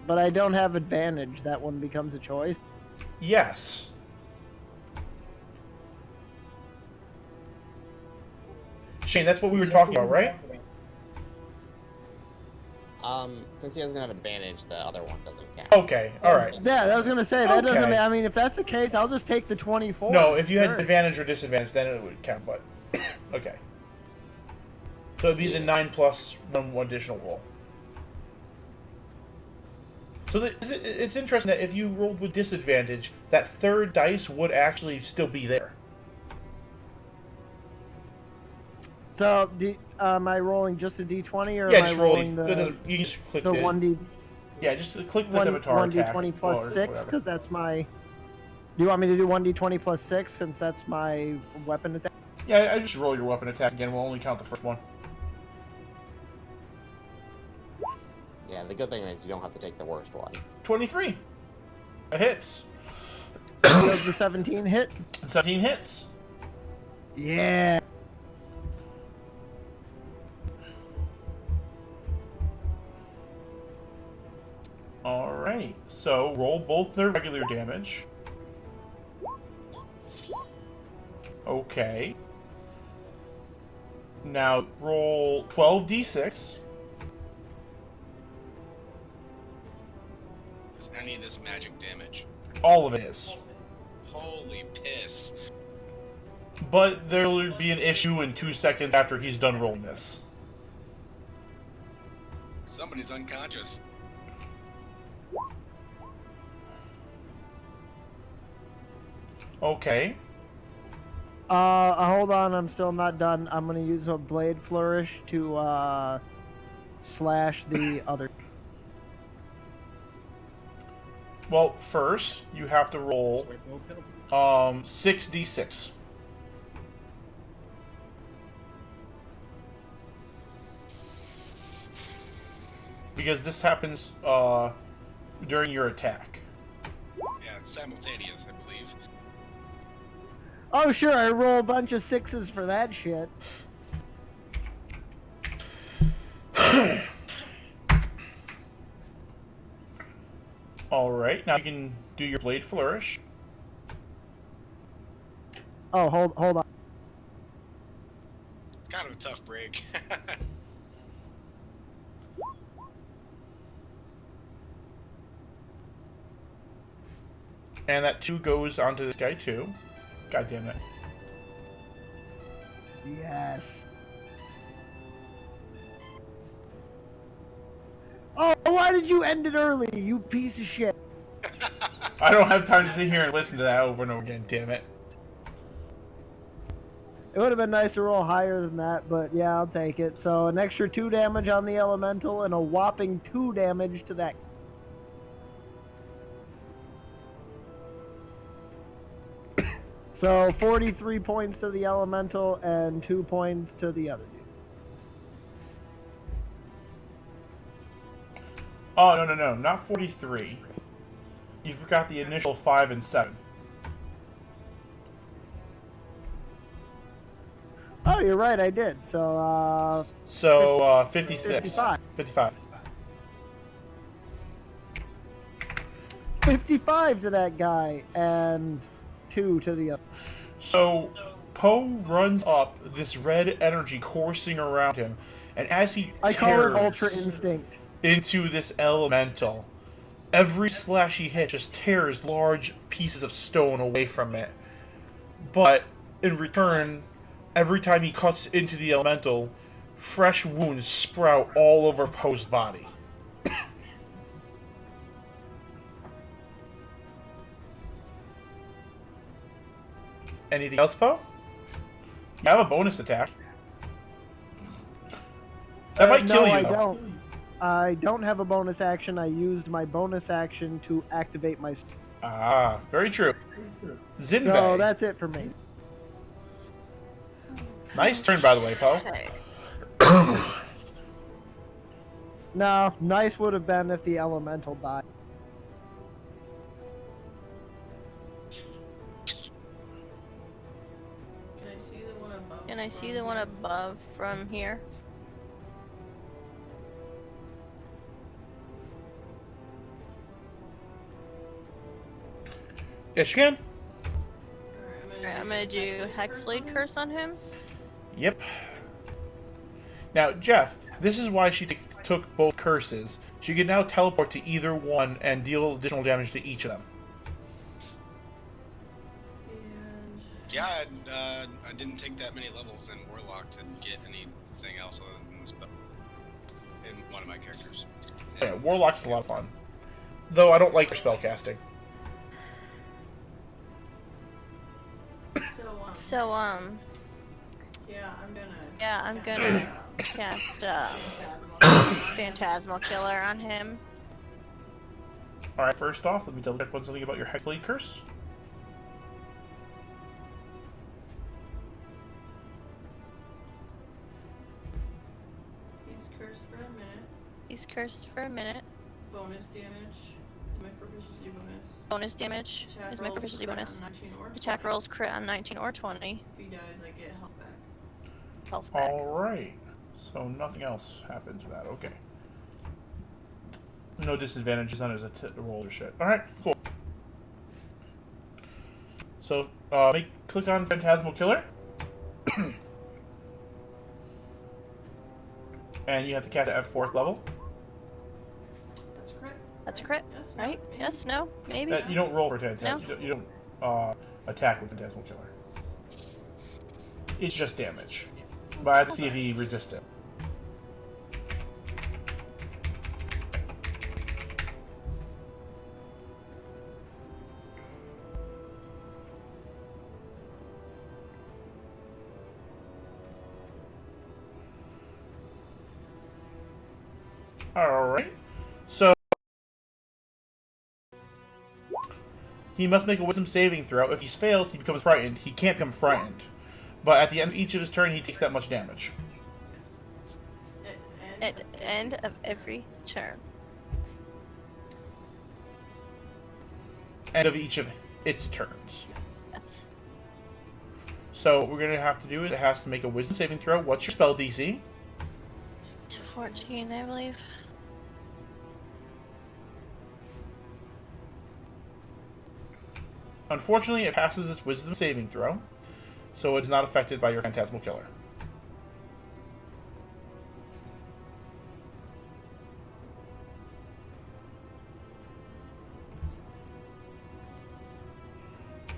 Speaker 3: But I don't have advantage. That one becomes a choice.
Speaker 11: Yes. Shane, that's what we were talking about, right?
Speaker 5: Since he doesn't have advantage, the other one doesn't count.
Speaker 11: Okay, alright.
Speaker 3: Yeah, I was gonna say that doesn't.
Speaker 11: Okay.
Speaker 3: I mean, if that's the case, I'll just take the 24.
Speaker 11: No, if you had
Speaker 3: Sure.
Speaker 11: advantage or disadvantage, then it would count, but... okay. So it'd be the 9 plus 1 additional roll. So it's interesting that if you rolled with disadvantage, that third dice would actually still be there.
Speaker 3: So, am I rolling just a d20 or
Speaker 11: Yeah,
Speaker 3: am I
Speaker 11: just roll.
Speaker 3: rolling the
Speaker 11: You can just click
Speaker 3: the 1d?
Speaker 11: Yeah, just click the avatar attack.
Speaker 3: 1d20 plus
Speaker 11: or
Speaker 3: 6
Speaker 11: whatever.
Speaker 3: because that's my. Do you want me to do 1d20 plus 6 since that's my weapon attack?
Speaker 11: Yeah, I just roll your weapon attack again. We'll only count the first one.
Speaker 5: Yeah, the good thing is you don't have to take the worst one.
Speaker 11: 23. It hits.
Speaker 3: Does the 17 hit?
Speaker 11: 17 hits.
Speaker 3: Yeah.
Speaker 11: Alright, so roll both their regular damage. Okay. Now roll 12d6.
Speaker 1: Is any of this magic damage?
Speaker 11: All of it is.
Speaker 1: Holy piss.
Speaker 11: But there will be an issue in 2 seconds after he's done rolling this.
Speaker 1: Somebody's unconscious.
Speaker 11: Okay.
Speaker 3: Hold on, I'm still not done. I'm gonna use a blade flourish to slash the other.
Speaker 11: Well, first, you have to roll 6d6. Because this happens during your attack.
Speaker 1: Yeah, it's simultaneous, I believe.
Speaker 3: Oh, sure, I roll a bunch of 6s for that shit.
Speaker 11: Alright, now you can do your blade flourish.
Speaker 3: Oh, hold on.
Speaker 1: It's kind of a tough break.
Speaker 11: And that 2 goes onto this guy too. God damn it.
Speaker 3: Yes. Oh, why did you end it early, you piece of shit?
Speaker 11: I don't have time to sit here and listen to that over and over again, damn it.
Speaker 3: It would have been nice to roll higher than that, but yeah, I'll take it. So an extra 2 damage on the elemental and a whopping 2 damage to that. So 43 points to the elemental and 2 points to the other dude.
Speaker 11: Oh, no, not 43. You forgot the initial 5 and 7.
Speaker 3: Oh, you're right, I did. So,
Speaker 11: 56.
Speaker 3: 55.
Speaker 11: 55.
Speaker 3: 55 to that guy and 2 to the other.
Speaker 11: So, Poe runs up, this red energy coursing around him, and as he
Speaker 3: I call it
Speaker 11: tears
Speaker 3: Ultra Instinct.
Speaker 11: into this elemental, every slash he hits just tears large pieces of stone away from it. But, in return, every time he cuts into the elemental, fresh wounds sprout all over Poe's body. Anything else, Poe? You have a bonus attack. That might kill you,
Speaker 3: I
Speaker 11: though.
Speaker 3: don't. I don't have a bonus action. I used my bonus action to activate my...
Speaker 11: Ah, very true. Zinbei.
Speaker 3: So that's it for me.
Speaker 11: Nice turn, by the way, Poe.
Speaker 3: No, nice would have been if the elemental died.
Speaker 6: Can I see the one above from here?
Speaker 11: Yes, you can.
Speaker 6: Alright, I'm gonna do Hexblade Curse on him.
Speaker 11: Yep. Now, Jeff, this is why she took both curses. She can now teleport to either one and deal additional damage to each of them.
Speaker 1: Yeah, I didn't take that many levels in Warlock to get anything else other than this spell in one of my characters.
Speaker 11: Yeah, Warlock's a lot of fun. Though I don't like her spellcasting.
Speaker 6: So, yeah, I'm gonna cast, Phantasmal Killer on him.
Speaker 11: Alright, first off, let me double check one something about your Hexblade Curse.
Speaker 9: He's cursed for a minute.
Speaker 6: He's cursed for a minute.
Speaker 9: Bonus damage is my proficiency bonus.
Speaker 6: Bonus damage
Speaker 9: Attack
Speaker 6: is my
Speaker 9: rolls
Speaker 6: proficiency
Speaker 9: crit on
Speaker 6: bonus.
Speaker 9: 19 or
Speaker 6: Attack
Speaker 9: 20.
Speaker 6: rolls crit on 19 or 20.
Speaker 9: If he dies, I get health back.
Speaker 6: Health back.
Speaker 11: Alright. So nothing else happens with that. Okay. No disadvantages on his rolls or shit. Alright, cool. So, click on Phantasmal Killer. And you have to cast it at 4th level.
Speaker 9: That's crit.
Speaker 6: That's a crit,
Speaker 9: Yes,
Speaker 6: right?
Speaker 9: maybe.
Speaker 6: Yes, no, maybe.
Speaker 11: You don't roll for Phantasmal.
Speaker 6: No.
Speaker 11: You don't attack with Phantasmal Killer. It's just damage. But I have to see if he resists it. Alright. So he must make a wisdom saving throw. If he fails, he becomes frightened. He can't become frightened. But at the end of each of his turn, he takes that much damage.
Speaker 6: At the end of every turn.
Speaker 11: End of each of its turns.
Speaker 6: Yes.
Speaker 11: So what we're going to have to do is it has to make a wisdom saving throw. What's your spell DC?
Speaker 6: 14, I believe.
Speaker 11: Unfortunately, it passes its wisdom saving throw, so it's not affected by your phantasmal killer.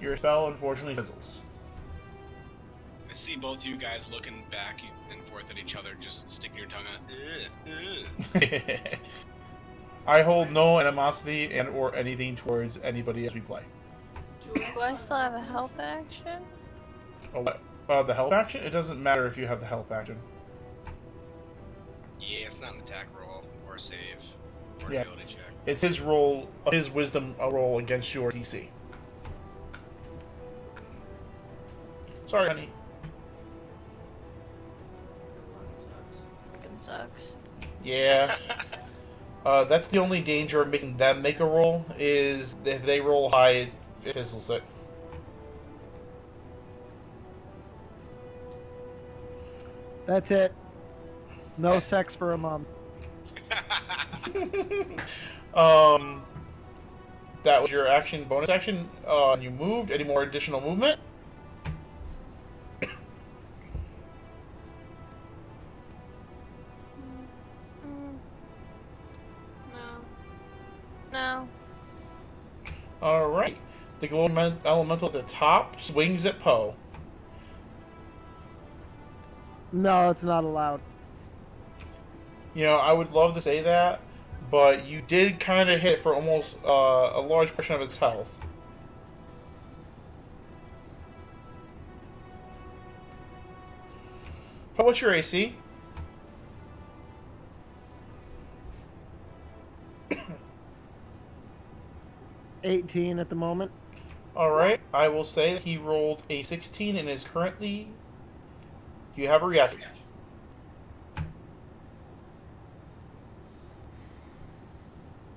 Speaker 11: Your spell, unfortunately, fizzles.
Speaker 1: I see both you guys looking back and forth at each other, just sticking your tongue out.
Speaker 11: I hold no animosity and or anything towards anybody as we play.
Speaker 6: Do I still have a help action?
Speaker 11: Oh, what? The help action? It doesn't matter if you have the help action.
Speaker 1: Yeah, it's not an attack roll or a save or an
Speaker 11: Yeah.
Speaker 1: ability check.
Speaker 11: It's his roll, his wisdom roll against your DC. Sorry, honey.
Speaker 6: Fucking sucks.
Speaker 11: Yeah. That's the only danger of making them make a roll, is if they roll high, it fizzles it.
Speaker 3: That's it. No sex for a month.
Speaker 11: That was your action, bonus action. You moved. Any more additional movement?
Speaker 6: No.
Speaker 11: Alright. The glowing elemental at the top swings at Poe.
Speaker 3: No, it's not allowed.
Speaker 11: You know, I would love to say that, but you did kind of hit for almost a large portion of its health. Poe, what's your AC?
Speaker 3: $18 at the moment.
Speaker 11: Alright, I will say he rolled a 16 and is currently... Do you have a reaction?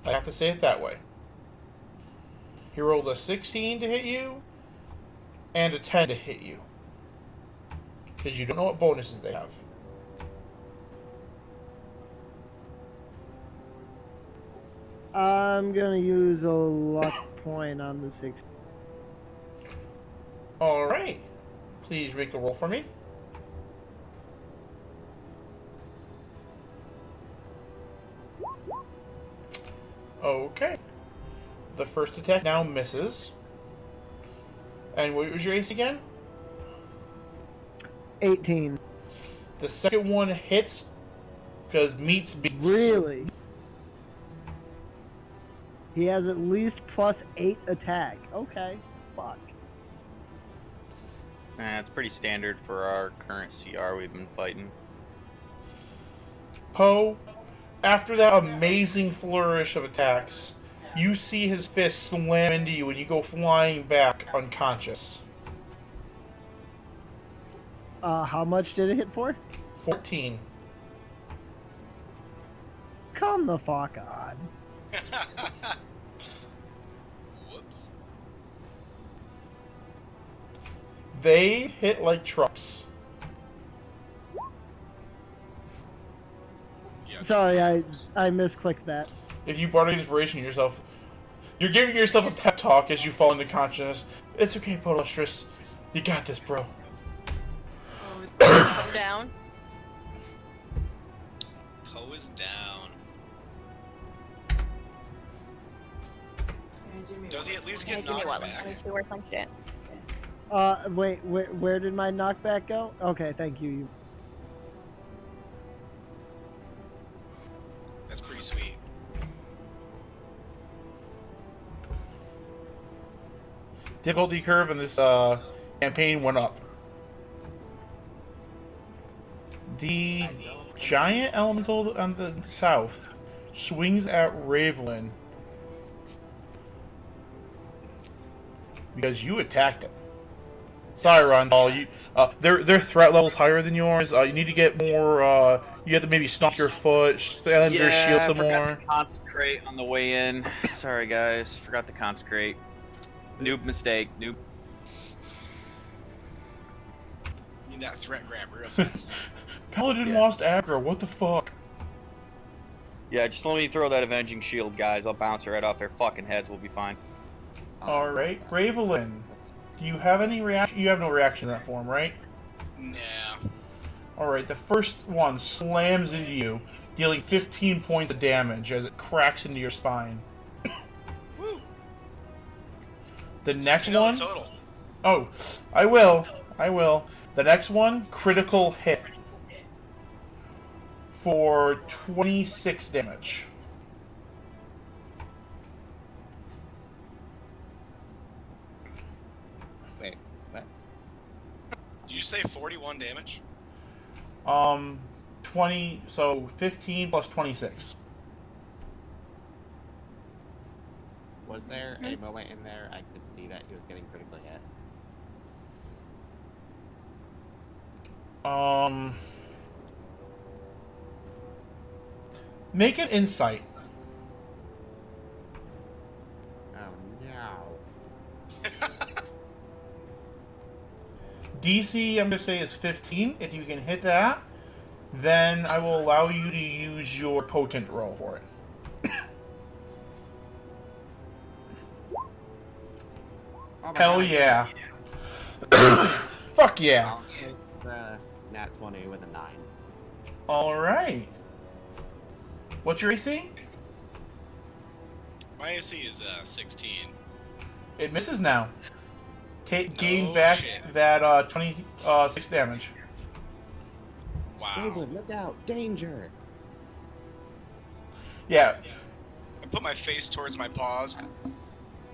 Speaker 11: I have to say it that way. He rolled a 16 to hit you, and a 10 to hit you. Because you don't know what bonuses they have.
Speaker 3: I'm gonna use a luck point on the 16.
Speaker 11: Alright. Please make a roll for me. Okay. The first attack now misses. And what was your ace again?
Speaker 3: 18.
Speaker 11: The second one hits because meets beats.
Speaker 3: Really? He has at least +8 attack. Okay. Fuck.
Speaker 7: It's pretty standard for our current CR we've been fighting.
Speaker 11: Poe, after that amazing flourish of attacks, you see his fist slam into you and you go flying back unconscious.
Speaker 3: How much did it hit for?
Speaker 11: 14.
Speaker 3: Come the fuck on.
Speaker 1: Whoops.
Speaker 11: They hit like trucks.
Speaker 1: Yeah.
Speaker 3: Sorry, I misclicked that.
Speaker 11: If you barter inspiration yourself, you're giving yourself a pep talk as you fall into consciousness. It's okay, Podostris. You got this, bro.
Speaker 6: Calm down.
Speaker 1: Poe is down. Does he at least
Speaker 6: Hey,
Speaker 1: get
Speaker 6: Jimmy,
Speaker 1: knocked
Speaker 6: what?
Speaker 1: back?
Speaker 6: Let me work on shit.
Speaker 3: Wait, where did my knockback go? Okay, thank you.
Speaker 1: That's pretty sweet.
Speaker 11: Difficulty curve in this campaign went up. The giant elemental on the south swings at Ravelin because you attacked it. Sorry, Rondal. You their threat level's higher than yours. You need to get more. You have to maybe stomp your foot, stand under your shield some
Speaker 7: forgot
Speaker 11: more.
Speaker 7: to consecrate on the way in. Sorry, guys. Forgot to consecrate. Noob mistake. Noob.
Speaker 1: It's okay.
Speaker 6: Calm down.
Speaker 1: It's okay.
Speaker 6: Calm down.
Speaker 1: It's okay. Need that threat grab real fast.
Speaker 11: Paladin lost aggro. What the fuck?
Speaker 7: Yeah, just let me throw that avenging shield, guys. I'll bounce her right off their fucking heads. We'll be fine.
Speaker 11: All right, Gravelin. Do you have any reaction? You have no reaction to that form, right?
Speaker 1: Nah.
Speaker 11: All right. The first one slams into you, dealing 15 points of damage as it cracks into your spine.
Speaker 1: Woo.
Speaker 11: The next
Speaker 1: You know
Speaker 11: one.
Speaker 1: the total.
Speaker 11: Oh, I will. The next one, critical hit for 26 damage.
Speaker 10: Wait, what?
Speaker 1: Did you say 41 damage?
Speaker 11: 20. So 15 plus 26.
Speaker 10: Was there a moment in there I could see that he was getting critically hit?
Speaker 11: Make an insight.
Speaker 10: Oh no.
Speaker 11: DC, I'm going to say, is 15. If you can hit that, then I will allow you to use your potent roll for it.
Speaker 10: Oh my
Speaker 11: Hell
Speaker 10: God,
Speaker 11: yeah. Fuck yeah.
Speaker 10: I'll hit the nat 20 with a 9.
Speaker 11: Alright. What's your AC?
Speaker 1: My AC is 16.
Speaker 11: It misses now. Gain
Speaker 1: Oh,
Speaker 11: back
Speaker 1: shit.
Speaker 11: that 26 damage.
Speaker 1: Wow.
Speaker 10: Gravelin, look out! Danger!
Speaker 11: Yeah.
Speaker 1: I put my face towards my paws,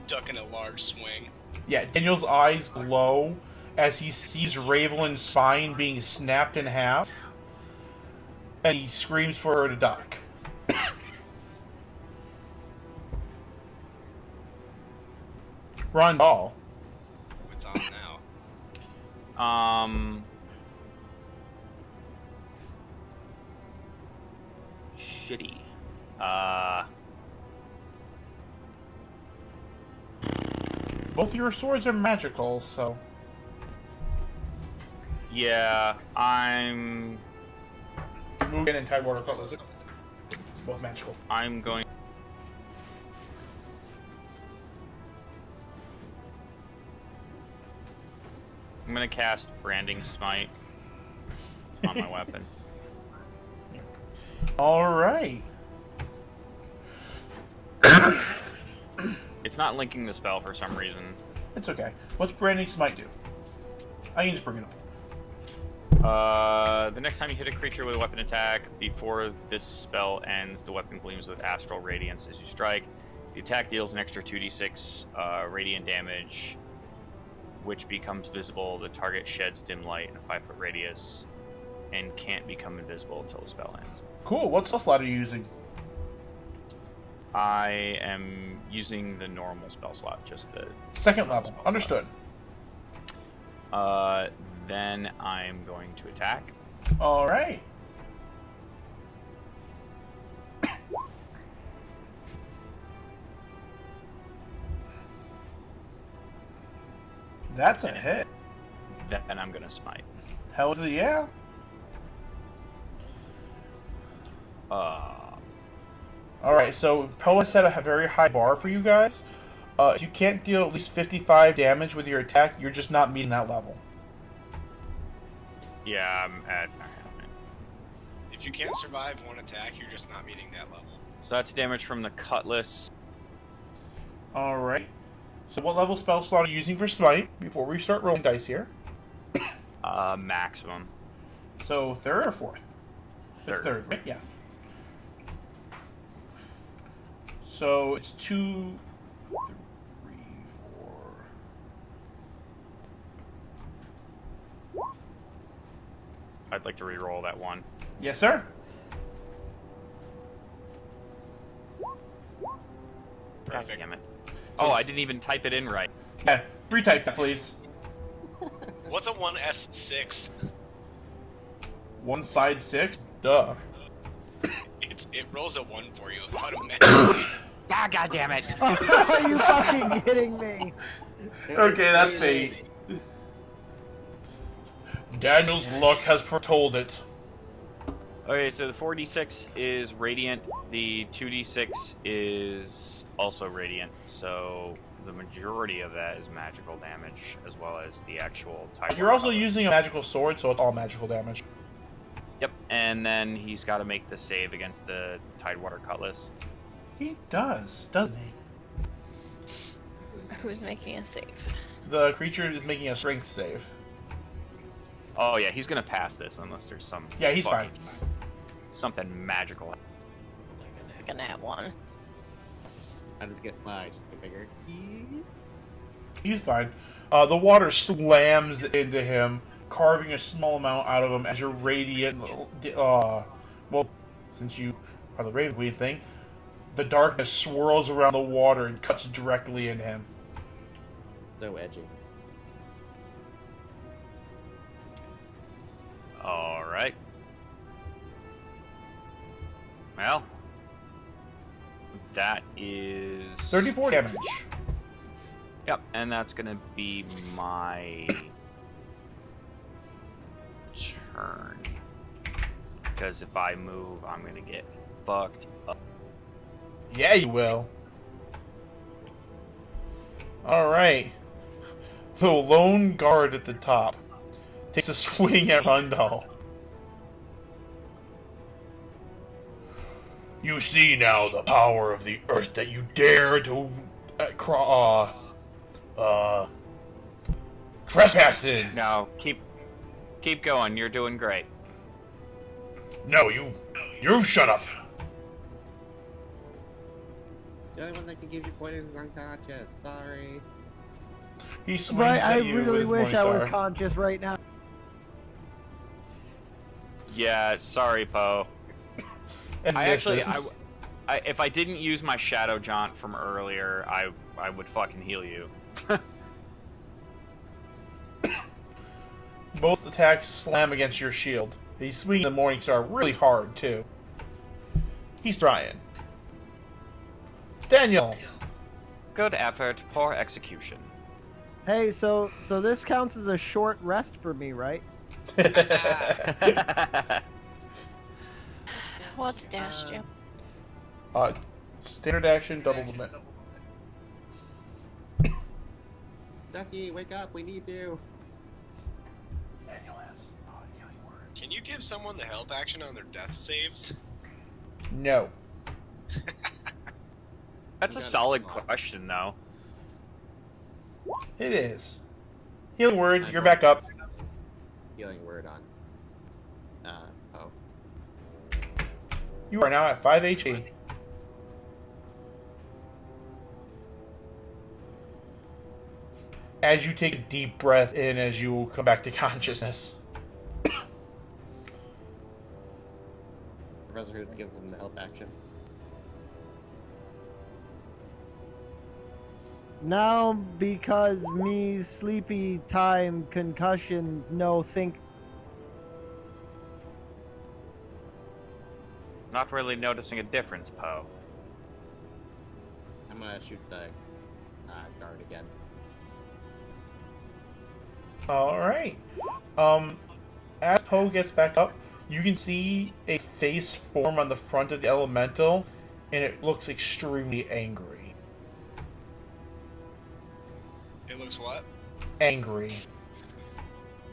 Speaker 1: ducking a large swing.
Speaker 11: Yeah, Daniel's eyes glow as he sees Ravelin's spine being snapped in half. And he screams for her to duck. Rondal.
Speaker 1: It's on now.
Speaker 7: Shitty.
Speaker 11: Both your swords are magical, so...
Speaker 7: Yeah, I'm
Speaker 11: Mugen and Tidewater Cutlass. Both magical.
Speaker 7: going. I'm gonna cast Branding Smite on my weapon.
Speaker 11: Alright.
Speaker 7: It's not linking the spell for some reason.
Speaker 11: It's okay. What's Branding Smite do? I can just bring it up.
Speaker 7: The next time you hit a creature with a weapon attack, before this spell ends, the weapon gleams with astral radiance as you strike. The attack deals an extra 2d6 radiant damage, which becomes visible. The target sheds dim light in a 5-foot radius and can't become invisible until the spell ends.
Speaker 11: Cool. What spell slot are you using?
Speaker 7: I am using the normal spell slot, just the
Speaker 11: Second level. Understood.
Speaker 7: Then I'm going to attack.
Speaker 11: Alright. That's a hit.
Speaker 7: Then I'm gonna smite.
Speaker 11: Hell yeah. Alright, so Poa set a very high bar for you guys. If you can't deal at least 55 damage with your attack, you're just not meeting that level.
Speaker 7: Yeah, it's not happening.
Speaker 1: If you can't survive one attack, you're just not meeting that level.
Speaker 7: So that's damage from the cutlass.
Speaker 11: Alright. So what level spell slot are you using for Smite before we start rolling dice here?
Speaker 7: Maximum.
Speaker 11: So third or fourth?
Speaker 7: Third.
Speaker 11: Third, right? Yeah. So it's 2, 3, 4.
Speaker 7: I'd like to re-roll that one.
Speaker 11: Yes, sir.
Speaker 7: God
Speaker 1: Perfect.
Speaker 7: damn it. Oh, I didn't even type it in right.
Speaker 11: Yeah, retype that, please.
Speaker 1: What's a 1s6?
Speaker 11: One side 6? Duh.
Speaker 1: It rolls a 1 for you automatically.
Speaker 7: Ah, God damn it.
Speaker 3: Are you fucking kidding me?
Speaker 11: Okay, that's fate. Daniel's luck has foretold it.
Speaker 7: Okay, so the 4d6 is radiant. The 2d6 is also radiant. So the majority of that is magical damage, as well as the actual type.
Speaker 11: You're also using a magical sword, so it's all magical damage.
Speaker 7: Yep, and then he's got to make the save against the Tidewater Cutlass.
Speaker 11: He does, doesn't he?
Speaker 6: Who's making a save?
Speaker 11: The creature is making a strength save.
Speaker 7: Oh yeah, he's gonna pass this unless there's some.
Speaker 11: Yeah, he's fine.
Speaker 7: Something magical.
Speaker 6: Like a nat 1.
Speaker 10: I just get bigger.
Speaker 11: He's fine. The water slams into him, carving a small amount out of him as your radiant. Well, since you are the Raven Queen thing, the darkness swirls around the water and cuts directly into him.
Speaker 10: So edgy.
Speaker 7: Alright. Well, that is
Speaker 11: 34 damage.
Speaker 7: Yep, and that's gonna be my turn. Because if I move, I'm gonna get fucked up.
Speaker 11: Yeah, you will. Alright. The lone guard at the top takes a swing at Rundle. You see now the power of the earth that you dare to trespass in.
Speaker 7: No, keep going. You're doing great.
Speaker 11: No, you shut up.
Speaker 10: The only one that can give you pointers is unconscious. Sorry.
Speaker 11: He swings
Speaker 3: Right, I
Speaker 11: at you with
Speaker 3: really
Speaker 11: his
Speaker 3: wish I was
Speaker 11: Morningstar.
Speaker 3: conscious right now.
Speaker 7: Yeah, sorry, Poe.
Speaker 11: And
Speaker 7: I actually,
Speaker 11: misses.
Speaker 7: if I didn't use my Shadow Jaunt from earlier, I would fucking heal you.
Speaker 11: Both attacks slam against your shield. He's swinging the Morningstar really hard, too. He's trying. Daniel!
Speaker 7: Good effort, poor execution.
Speaker 3: Hey, so this counts as a short rest for me, right?
Speaker 6: What's dashed you?
Speaker 11: Standard action, double movement.
Speaker 10: Ducky, wake up! We need you.
Speaker 11: Daniel has healing word.
Speaker 1: Can you give someone the help action on their death saves?
Speaker 11: No.
Speaker 7: That's a solid question, though.
Speaker 11: It is. Healing word, you're back up.
Speaker 10: Healing word on. Oh.
Speaker 11: You are now at 5 HP. As you take a deep breath in as you come back to consciousness.
Speaker 10: Professor Hoots gives him the help action.
Speaker 3: Now, because me sleepy time concussion no think.
Speaker 7: Not really noticing a difference, Poe.
Speaker 10: I'm gonna shoot the guard again.
Speaker 11: Alright. As Poe gets back up, you can see a face form on the front of the elemental, and it looks extremely angry.
Speaker 1: It looks what?
Speaker 11: Angry.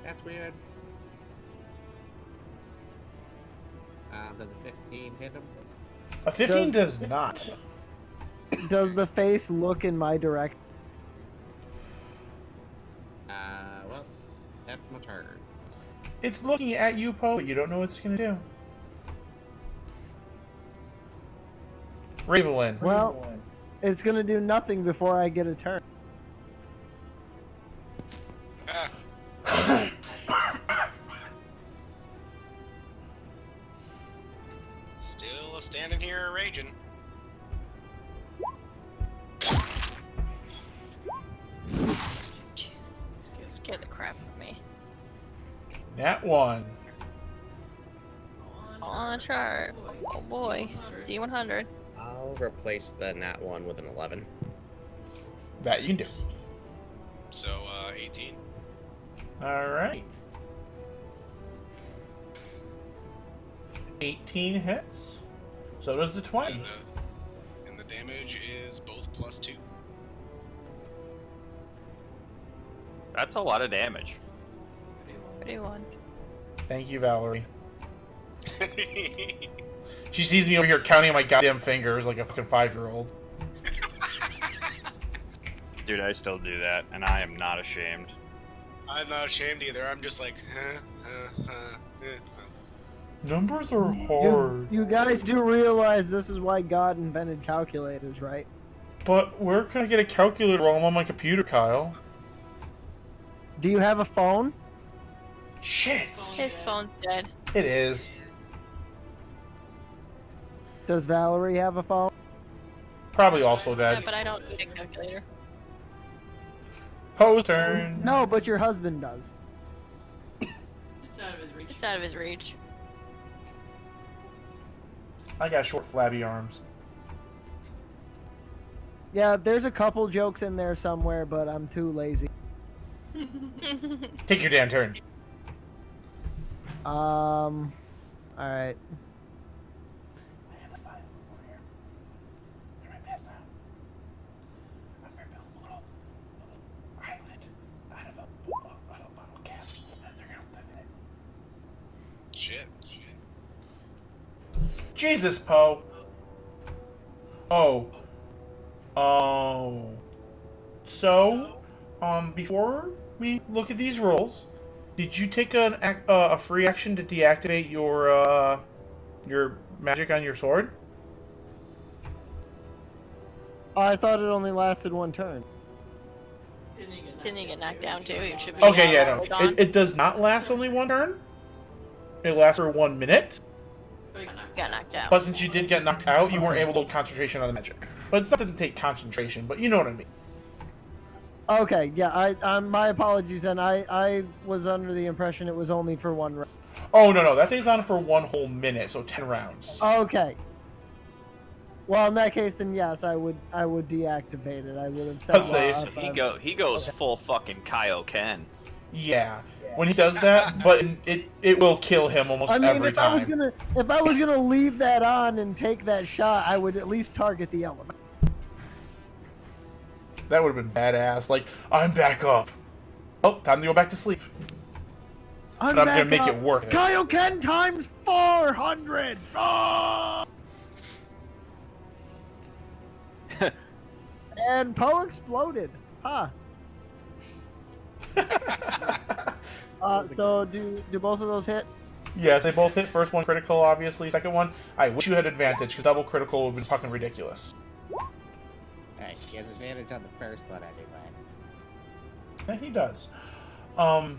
Speaker 10: That's weird. Does a 15 hit him?
Speaker 11: A 15 does not.
Speaker 3: Does the face look in my direction?
Speaker 10: Well, that's my turn.
Speaker 11: It's looking at you, Poe, but you don't know what it's going to do. Ravelin.
Speaker 3: Well, it's gonna do nothing before I get a turn.
Speaker 1: Still standing here raging.
Speaker 6: Jesus, you scared the crap out of me.
Speaker 11: Nat 1.
Speaker 6: On a chart. Oh boy. D100.
Speaker 5: I'll replace the nat 1 with an 11.
Speaker 11: That you can do.
Speaker 1: So, 18.
Speaker 11: Alright. 18 hits. So does the 20.
Speaker 1: And the damage is both +2.
Speaker 7: That's a lot of damage.
Speaker 6: 31.
Speaker 11: Thank you, Valerie. She sees me over here counting my goddamn fingers like a fucking 5-year-old.
Speaker 7: Dude, I still do that, and I am not ashamed.
Speaker 1: I'm not ashamed either. I'm just like,
Speaker 11: Numbers are hard.
Speaker 3: You guys do realize this is why God invented calculators, right?
Speaker 11: But where can I get a calculator while I'm on my computer, Kyle?
Speaker 3: Do you have a phone?
Speaker 11: Shit!
Speaker 6: His phone's dead.
Speaker 11: It is.
Speaker 3: Does Valerie have a phone?
Speaker 11: Probably also
Speaker 6: Yeah,
Speaker 11: dead.
Speaker 6: but I don't need a calculator.
Speaker 11: Poe's turn.
Speaker 3: No, but your husband does.
Speaker 9: It's out of his reach.
Speaker 6: It's out of his reach.
Speaker 11: I got short, flabby arms.
Speaker 3: Yeah, there's a couple jokes in there somewhere, but I'm too lazy.
Speaker 11: Take your damn turn.
Speaker 3: Alright.
Speaker 1: shit.
Speaker 11: Jesus, Poe. Oh. So, before we look at these rolls, did you take a free action to deactivate your magic on your sword?
Speaker 3: I thought it only lasted one turn.
Speaker 9: Didn't
Speaker 6: he get knocked down too? He should be
Speaker 11: Okay, yeah, no.
Speaker 6: gone.
Speaker 11: It does not last only one turn. It lasts for 1 minute.
Speaker 6: Got knocked out.
Speaker 11: But since you did get knocked out, you weren't able to concentration on the magic. But it doesn't take concentration, but you know what I mean.
Speaker 3: Okay, yeah, my apologies, and I was under the impression it was only for one round.
Speaker 11: Oh, no, that thing's on for 1 whole minute, so 10 rounds.
Speaker 3: Okay. Well, in that case, then yes, I would deactivate it. I would have said.
Speaker 11: Let's say
Speaker 7: He goes full fucking Kaioken.
Speaker 11: Yeah, when he does that, but it will kill him almost every time.
Speaker 3: If I was gonna leave that on and take that shot, I would at least target the element.
Speaker 11: That would have been badass. Like, I'm back up. Oh, time to go back to sleep.
Speaker 3: I'm
Speaker 11: gonna make it work.
Speaker 3: Kaioken times 400. Oh! And Poe exploded. Huh. So do both of those hit?
Speaker 11: Yes, they both hit. First one critical, obviously. Second one, I wish you had advantage, because double critical would have been fucking ridiculous.
Speaker 10: Alright, he has advantage on the first one anyway.
Speaker 11: Yeah, he does. Now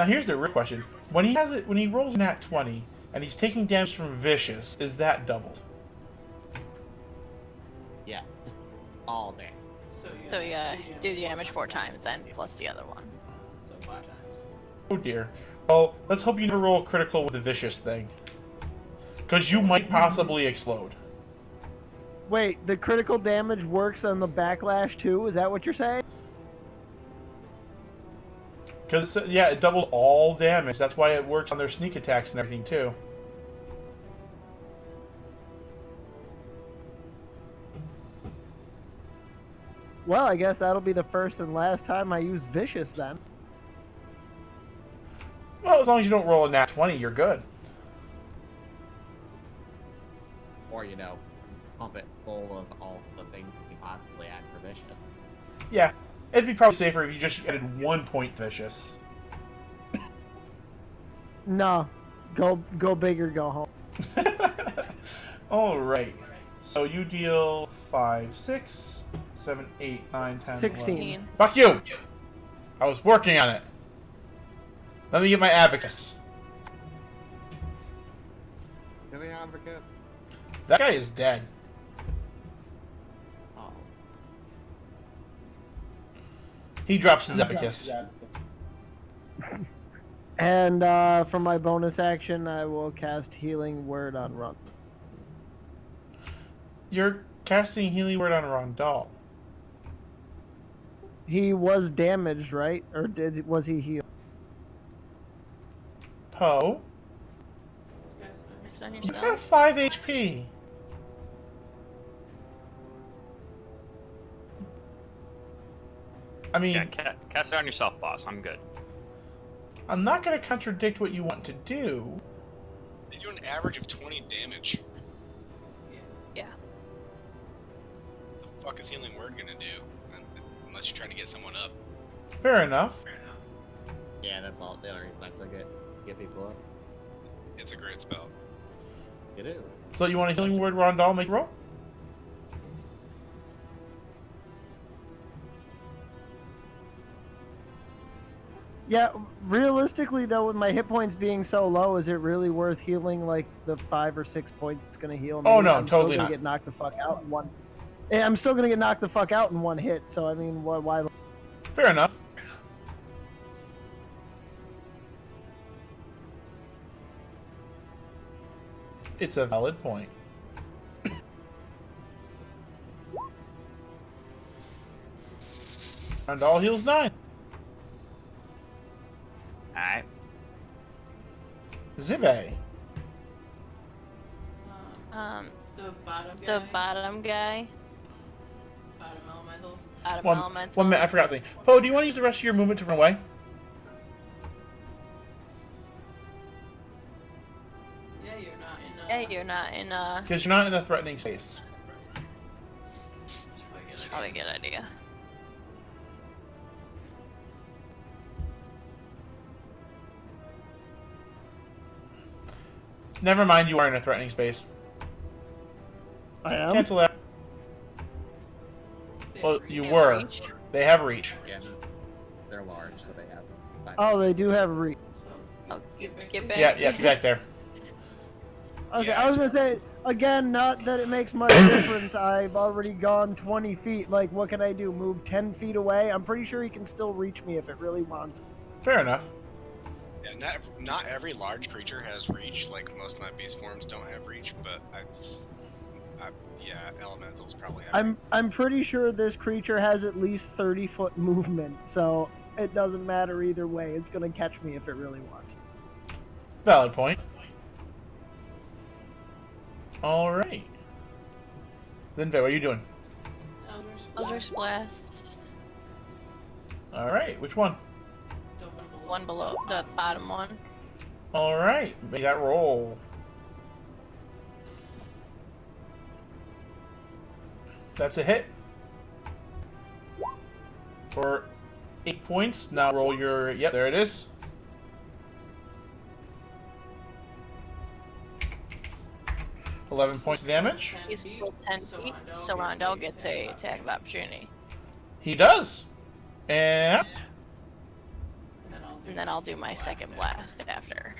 Speaker 11: here's the real question: when he rolls nat 20 and he's taking damage from vicious, is that doubled?
Speaker 10: Yes. All day.
Speaker 6: So you gotta do the damage 4 times then, plus the other one.
Speaker 9: So 5 times.
Speaker 11: Oh dear. Well, let's hope you never roll critical with the vicious thing, because you might possibly explode.
Speaker 3: Wait, the critical damage works on the backlash too? Is that what you're saying?
Speaker 11: Because, yeah, it doubles all damage. That's why it works on their sneak attacks and everything, too.
Speaker 3: Well, I guess that'll be the first and last time I use Vicious then.
Speaker 11: Well, as long as you don't roll a nat 20, you're good.
Speaker 10: Or, pump it full of all the things you can possibly add for Vicious.
Speaker 11: Yeah, it'd be probably safer if you just added 1 point vicious.
Speaker 3: No. Go big or go home.
Speaker 11: Alright. So you deal 5, 6, 7, 8, 9, 10,
Speaker 3: 16.
Speaker 11: 11. Fuck you! I was working on it. Let me get my abacus.
Speaker 10: To the abacus.
Speaker 11: That guy is dead.
Speaker 10: Oh.
Speaker 11: He drops his abacus.
Speaker 3: And for my bonus action, I will cast Healing Word on Run.
Speaker 11: You're casting Healing Word on Rondal.
Speaker 3: He was damaged, right? Or was he healed?
Speaker 11: Poe,
Speaker 6: Cast it on
Speaker 11: You
Speaker 6: yourself.
Speaker 11: have 5 HP. I mean,
Speaker 7: Yeah, cast it on yourself, boss. I'm good.
Speaker 11: I'm not going to contradict what you want to do.
Speaker 1: They do an average of 20 damage.
Speaker 6: Yeah.
Speaker 1: The fuck is Healing Word gonna do? Unless you're trying to get someone up.
Speaker 11: Fair enough.
Speaker 10: Yeah, that's all. The only reason I took it. Get people up.
Speaker 1: It's a great spell.
Speaker 10: It is.
Speaker 11: So you want a healing word, Rondal? Make a roll.
Speaker 3: Yeah, realistically though, with my hit points being so low, is it really worth healing like the 5 or 6 points it's gonna heal me?
Speaker 11: Oh, no,
Speaker 3: I'm
Speaker 11: totally
Speaker 3: still gonna
Speaker 11: not.
Speaker 3: get knocked the fuck out in one. Yeah, I'm still gonna get knocked the fuck out in one hit. So I mean, why?
Speaker 11: Fair enough. It's a valid point. Rondal heals 9.
Speaker 7: Alright.
Speaker 11: Zive.
Speaker 9: The bottom guy.
Speaker 6: The bottom guy.
Speaker 9: Bottom elemental.
Speaker 6: Bottom
Speaker 11: One
Speaker 6: elemental.
Speaker 11: minute, I forgot something. Poe, do you want to use the rest of your movement to run away?
Speaker 9: Yeah, you're not in.
Speaker 6: Yeah, you're not in.
Speaker 11: Because you're not in a threatening space.
Speaker 6: It's probably a good idea.
Speaker 11: Never mind, you are in a threatening space.
Speaker 3: I am.
Speaker 11: Cancel that. Well, you
Speaker 6: Have
Speaker 11: were.
Speaker 6: reach.
Speaker 11: They have reach.
Speaker 10: Yeah, they're large, so they have 5.
Speaker 3: Oh, they do have reach.
Speaker 6: Oh, get back.
Speaker 11: Yeah, get back there.
Speaker 3: Okay,
Speaker 1: Yeah,
Speaker 3: I was gonna say again, not that it makes much difference. I've already gone 20 feet. Like, what can I do? Move 10 feet away? I'm pretty sure he can still reach me if it really wants.
Speaker 11: Fair enough.
Speaker 1: Yeah, not every large creature has reach. Like most of my beast forms don't have reach, but yeah, elementals probably have.
Speaker 3: I'm pretty sure this creature has at least 30-foot movement, so it doesn't matter either way. It's gonna catch me if it really wants.
Speaker 11: Valid point. Alright. Zinve, what are you doing?
Speaker 6: Eldritch Blast.
Speaker 11: Alright, which one?
Speaker 6: One below the bottom one.
Speaker 11: Alright, make that roll. That's a hit. For 8 points. Now roll your... Yep, there it is. $11 points of damage.
Speaker 6: He's full 10 feet, so Rondell gets a attack of opportunity.
Speaker 11: He does. And...
Speaker 6: And then I'll do my second blast after.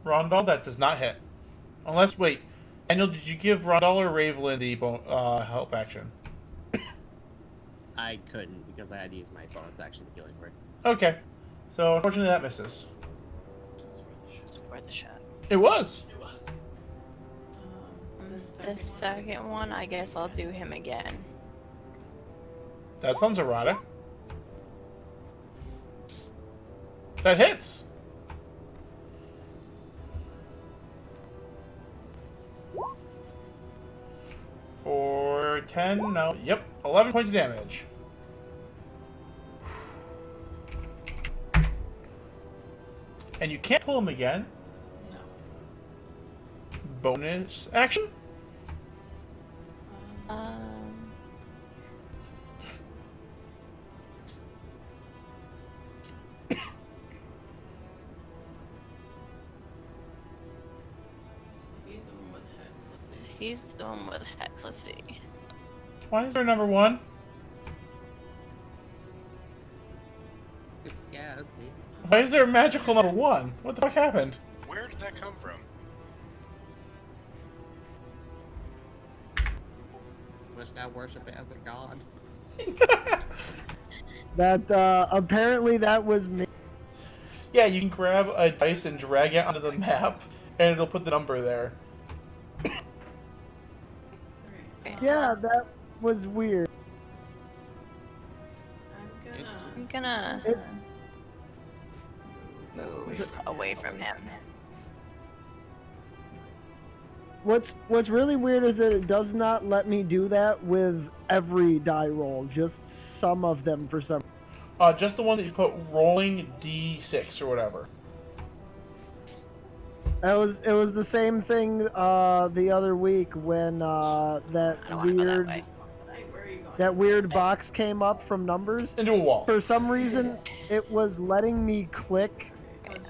Speaker 11: Rondal, that does not hit. Unless, wait. Daniel, did you give Rondal or Ravelin the help action?
Speaker 10: I couldn't because I had to use my bonus action to healing word.
Speaker 11: Okay. So, unfortunately, that misses.
Speaker 6: It's worth a shot.
Speaker 11: It was.
Speaker 6: The second one, I guess I'll do him again.
Speaker 11: That sounds erotic. That hits. For 10, no. Yep, 11 points of damage. And you can't pull him again.
Speaker 9: No.
Speaker 11: Bonus action?
Speaker 6: He's the one with Hex. Let's see.
Speaker 11: Why is there number 1?
Speaker 10: It scares me.
Speaker 11: Why is there a magical number 1? What the fuck happened?
Speaker 1: Where did that come from?
Speaker 10: Wish I worship it as a god.
Speaker 3: That apparently that was me.
Speaker 11: Yeah, you can grab a dice and drag it onto the map, and it'll put the number there.
Speaker 3: Yeah, that was weird.
Speaker 6: I'm gonna
Speaker 3: It,
Speaker 6: move away from him.
Speaker 3: What's really weird is that it does not let me do that with every die roll, just some of them for some.
Speaker 11: Just the one that you put rolling d6 or whatever.
Speaker 3: It was the same thing the other week when that weird box came up from numbers
Speaker 11: into a wall.
Speaker 3: For some reason, it was letting me click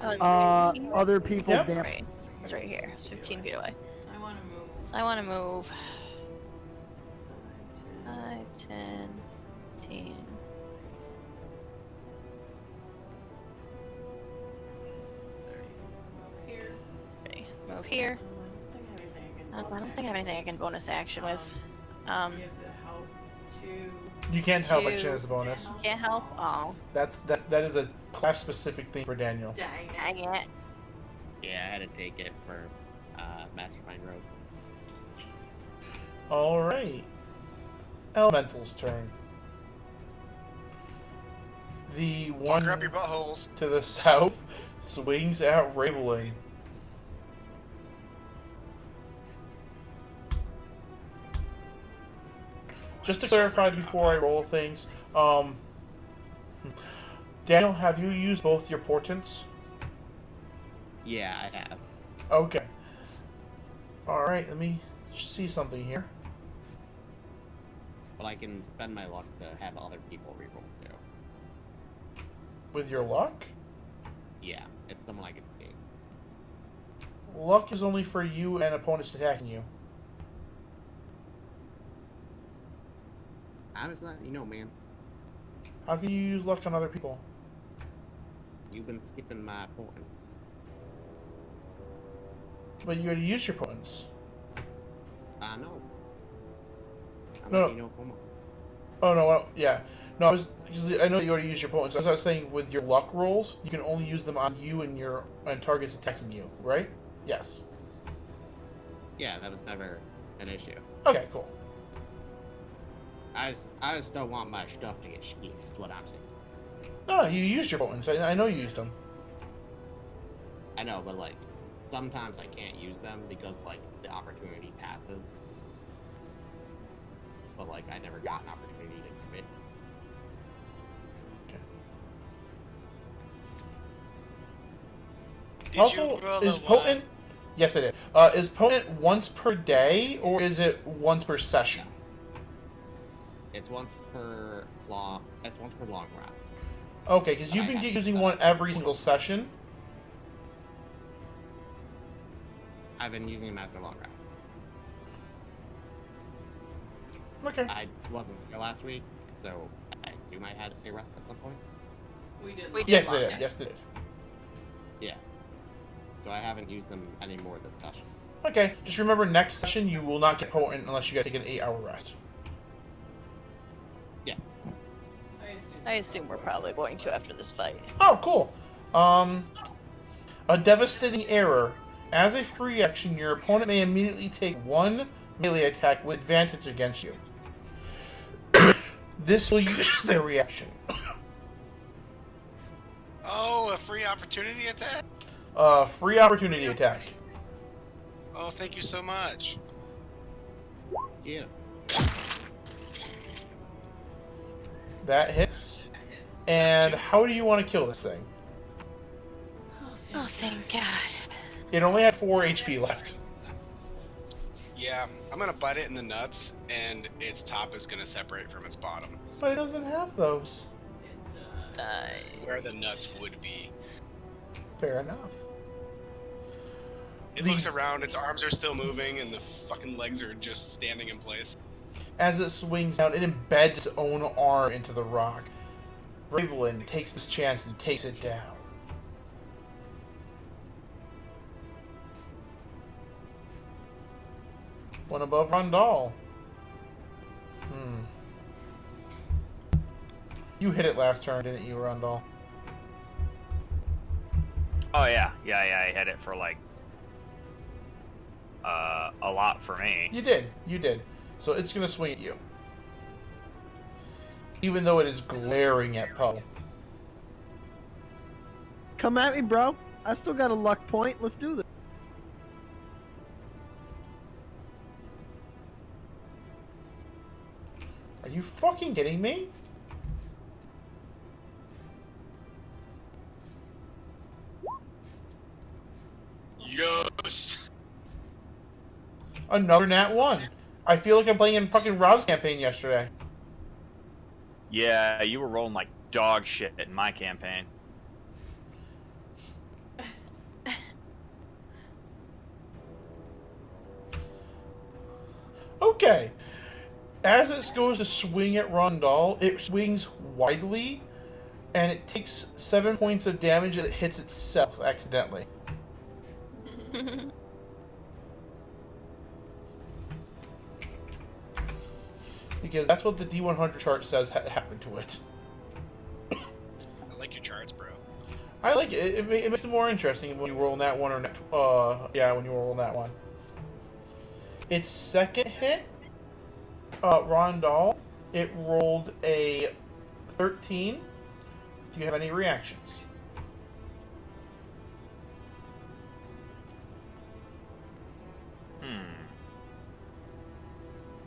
Speaker 3: other people's
Speaker 11: Yep.
Speaker 3: damage.
Speaker 6: Right. It's right here. It's 15 feet away. So I want to move. 5, 10, 15. Okay, move here. I don't think I have anything I can bonus action with.
Speaker 11: You can't help
Speaker 6: Two.
Speaker 11: action as a bonus.
Speaker 6: Can't help? Oh.
Speaker 11: That is a class specific thing for Daniel.
Speaker 6: Dang it.
Speaker 10: Yeah, I had to take it for Mastermind Rogue.
Speaker 11: Alright. Elemental's turn. The one
Speaker 1: Grab your buttholes.
Speaker 11: to the south swings at Raveling. Just to clarify before I roll things, Daniel, have you used both your portents?
Speaker 10: Yeah, I have.
Speaker 11: Okay. Alright, let me see something here.
Speaker 10: But I can spend my luck to have other people reroll too.
Speaker 11: With your luck?
Speaker 10: Yeah, it's someone I can see.
Speaker 11: Luck is only for you and opponents attacking you.
Speaker 10: How does that? You know, man.
Speaker 11: How can you use luck on other people?
Speaker 10: You've been skipping my points.
Speaker 11: But you already used your points.
Speaker 10: I know. I'm
Speaker 11: No.
Speaker 10: letting you know for more.
Speaker 11: Oh no, yeah. No, because I know that you already used your points. I was saying with your luck rolls, you can only use them on you and your targets attacking you, right? Yes.
Speaker 10: Yeah, that was never an issue.
Speaker 11: Okay, cool.
Speaker 10: I just don't want my stuff to get schemed, is what I'm saying.
Speaker 11: No, you used your points. I know you used them.
Speaker 10: I know, but like, sometimes I can't use them because like the opportunity passes. But like, I never got an opportunity to commit.
Speaker 1: Did
Speaker 11: Also,
Speaker 1: you roll
Speaker 11: is
Speaker 1: a
Speaker 11: potent? Yes, it is. Is potent once per day or is it once per session?
Speaker 10: It's once per long. It's once per long rest.
Speaker 11: Okay, because you've been using one every single session.
Speaker 10: I've been using them after long rest.
Speaker 11: Okay.
Speaker 10: I wasn't here last week, so I assume I had a rest at some point.
Speaker 9: We did.
Speaker 11: Yes, it did. Yes, it did.
Speaker 10: Yeah. So I haven't used them anymore this session.
Speaker 11: Okay, just remember next session you will not get potent unless you guys take an 8-hour rest.
Speaker 10: Yeah.
Speaker 6: I assume we're probably going to after this fight.
Speaker 11: Oh, cool. A devastating error. As a free action, your opponent may immediately take one melee attack with advantage against you. This will use their reaction.
Speaker 1: Oh, a free opportunity attack?
Speaker 11: Free opportunity attack.
Speaker 1: Oh, thank you so much.
Speaker 10: Yeah.
Speaker 11: That hits. And how do you want to kill this thing?
Speaker 6: Oh, thank God.
Speaker 11: It only had 4 HP left.
Speaker 1: Yeah, I'm gonna bite it in the nuts, and its top is gonna separate from its bottom.
Speaker 11: But it doesn't have those.
Speaker 1: Where the nuts would be.
Speaker 11: Fair enough.
Speaker 1: It looks around, its arms are still moving, and the fucking legs are just standing in place.
Speaker 11: As it swings down, it embeds its own arm into the rock. Ravelin takes this chance and takes it down. One above Rondal. You hit it last turn, didn't you, Rondal?
Speaker 7: Oh yeah, I hit it for like a lot for me.
Speaker 11: You did. So it's gonna swing at you. Even though it is glaring at Poe.
Speaker 3: Come at me, bro. I still got a luck point. Let's do this.
Speaker 11: Are you fucking kidding me?
Speaker 1: Yes.
Speaker 11: Another nat 1. I feel like I'm playing in fucking Rob's campaign yesterday.
Speaker 7: Yeah, you were rolling like dog shit in my campaign.
Speaker 11: Okay. As it goes to swing at Rondal, it swings widely, and it takes 7 points of damage as it hits itself accidentally. Because that's what the D100 chart says happened to it.
Speaker 1: I like your charts, bro.
Speaker 11: I like it. It makes it more interesting when you roll that one or when you roll that one. Its second hit, Rondal, it rolled a 13. Do you have any reactions?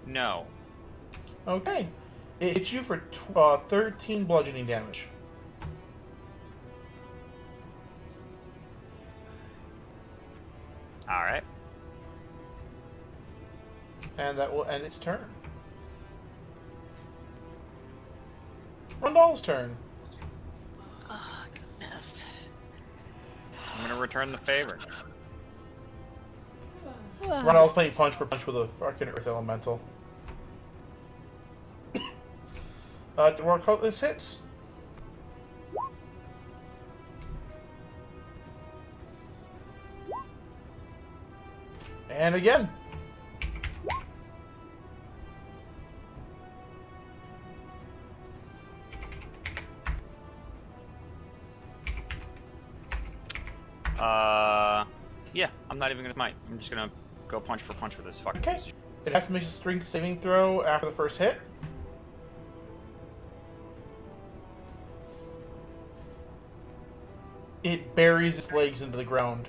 Speaker 7: No.
Speaker 11: Okay. It hits you for 13 bludgeoning damage.
Speaker 7: Alright.
Speaker 11: And that will end its turn. Rondal's turn.
Speaker 6: Oh, goodness.
Speaker 7: I'm gonna return the favor.
Speaker 11: Rondal's playing punch for punch with a fucking Earth Elemental. Work out this hits. And again.
Speaker 7: Yeah, I'm not even gonna smite. I'm just gonna go punch for punch with this fucking
Speaker 11: Okay. It has to make a strength saving throw after the first hit. It buries its legs into the ground.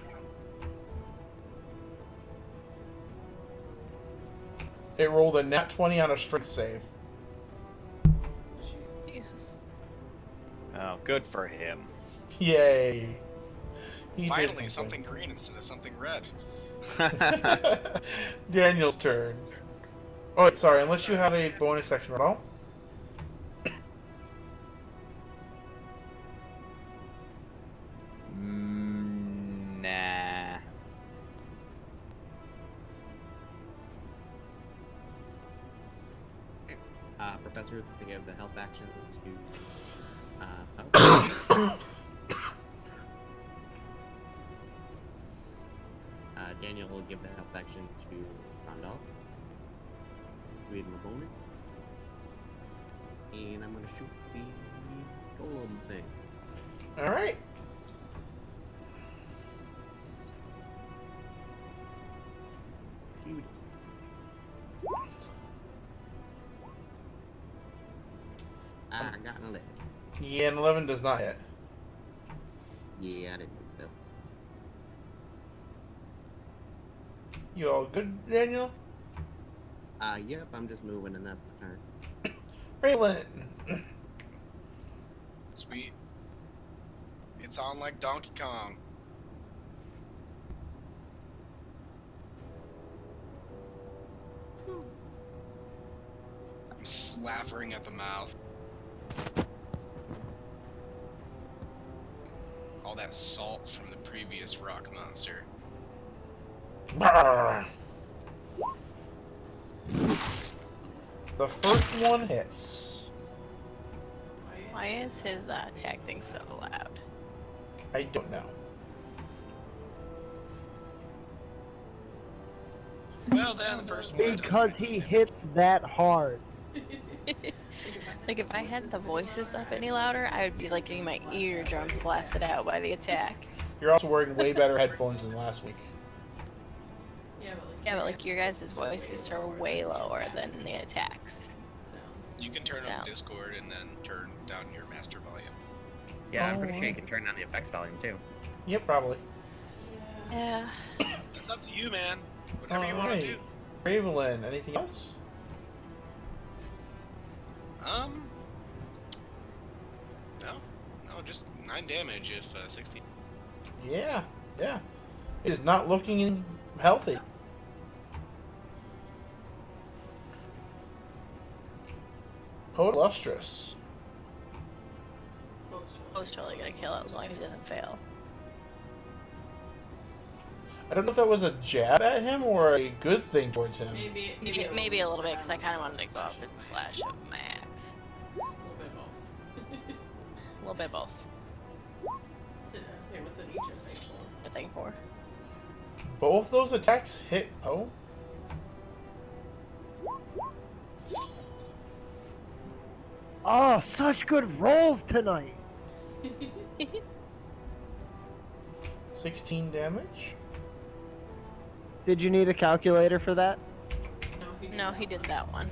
Speaker 11: It rolled a nat 20 on a strength save.
Speaker 6: Jesus.
Speaker 7: Oh, good for him.
Speaker 11: Yay. He did
Speaker 1: Finally, something green instead of something red.
Speaker 11: Daniel's turn. Oh, wait, sorry, unless you have a bonus action at all.
Speaker 7: Nah.
Speaker 10: Professor is going to give the help action to Daniel will give the help action to Rondal. Give him a bonus. And I'm going to shoot the golem thing.
Speaker 11: Alright.
Speaker 10: Shoot. I got an 11.
Speaker 11: Yeah, an 11 does not hit.
Speaker 10: Yeah, I didn't think so.
Speaker 11: You all good, Daniel?
Speaker 10: Yep, I'm just moving and that's my turn.
Speaker 11: Raylan.
Speaker 1: Sweet. It's on like Donkey Kong. I'm slavering at the mouth. All that salt from the previous rock monster.
Speaker 11: The first one hits.
Speaker 6: Why is his attack thing so loud?
Speaker 11: I don't know.
Speaker 1: Well then, the first one.
Speaker 3: Because he hits that hard.
Speaker 6: Like, if I had the voices up any louder, I would be like getting my eardrums blasted out by the attack.
Speaker 11: You're also wearing way better headphones than last week.
Speaker 6: Yeah, but like your guys' voices are way lower than the attacks.
Speaker 1: You can turn on
Speaker 6: Sound.
Speaker 1: Discord and then turn down your master volume.
Speaker 5: Yeah, I'm pretty sure you
Speaker 11: Alright.
Speaker 5: can turn down the effects volume too.
Speaker 11: Yep, probably.
Speaker 6: Yeah.
Speaker 1: That's up to you, man. Whatever you want to do.
Speaker 11: Ravelin, anything else?
Speaker 1: No, just 9 damage if 16.
Speaker 11: Yeah, yeah. It is not looking healthy. Lustrous.
Speaker 6: Poe's totally gonna kill it as long as he doesn't fail.
Speaker 11: I don't know if that was a jab at him or a good thing towards him.
Speaker 6: Maybe a little bit, because I kind of wanted to go up and slash up my axe.
Speaker 9: A little bit both.
Speaker 6: A little bit both.
Speaker 9: What's an each of these for?
Speaker 6: I think 4.
Speaker 11: Both those attacks hit Poe.
Speaker 3: Oh, such good rolls tonight.
Speaker 11: 16 damage.
Speaker 3: Did you need a calculator for that?
Speaker 6: No, he did that one.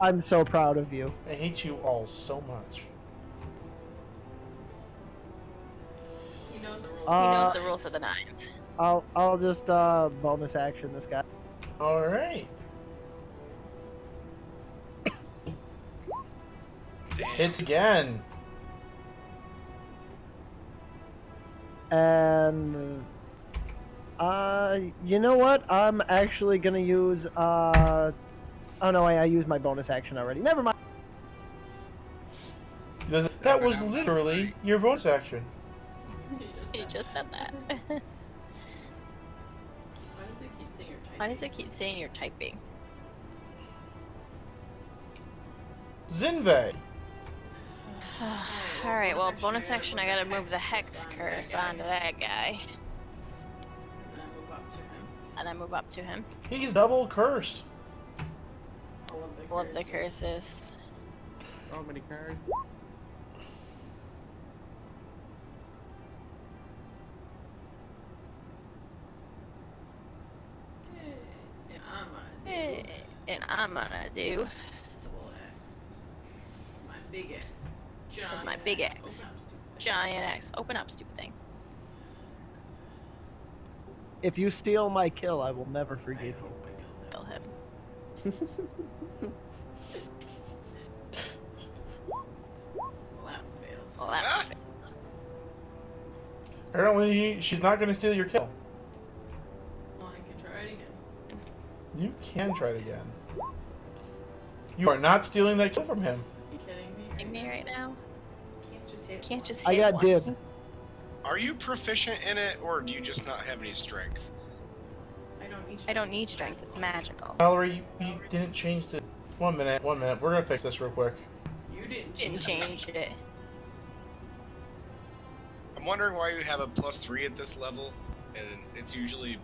Speaker 3: I'm so proud of you.
Speaker 11: I hate you all so much.
Speaker 9: He knows the rules.
Speaker 6: He knows the rules of the 9s.
Speaker 3: I'll just bonus action this guy.
Speaker 11: All right. Hits again.
Speaker 3: And you know what? I'm actually gonna use oh no, I used my bonus action already. Never mind.
Speaker 11: That was literally your bonus action.
Speaker 6: He just said that. Why does it keep saying you're typing?
Speaker 11: Zinve.
Speaker 6: Alright, well, bonus action, I gotta move the Hex Curse onto that guy. And I move up to him.
Speaker 11: He's double curse.
Speaker 6: Love the curses.
Speaker 5: So many curses.
Speaker 6: And I'm gonna do
Speaker 9: My big X.
Speaker 6: with my big X. Giant X. Open up, stupid thing.
Speaker 3: If you steal my kill, I will never forgive you.
Speaker 6: Kill him. Well, that fails.
Speaker 11: Apparently, she's not going to steal your kill.
Speaker 9: Well, I can try it again.
Speaker 11: You can try it again. You are not stealing that kill from him.
Speaker 9: You kidding me?
Speaker 6: Kidding me right now? Can't just
Speaker 3: I
Speaker 6: hit
Speaker 3: got
Speaker 6: once.
Speaker 3: dibs.
Speaker 1: Are you proficient in it, or do you just not have any strength?
Speaker 6: I don't need strength, it's magical.
Speaker 11: Valerie, you didn't change the... 1 minute, 1 minute. We're going to fix this real quick.
Speaker 9: You didn't
Speaker 6: change it.
Speaker 1: I'm wondering why you have a +3 at this level, and it's usually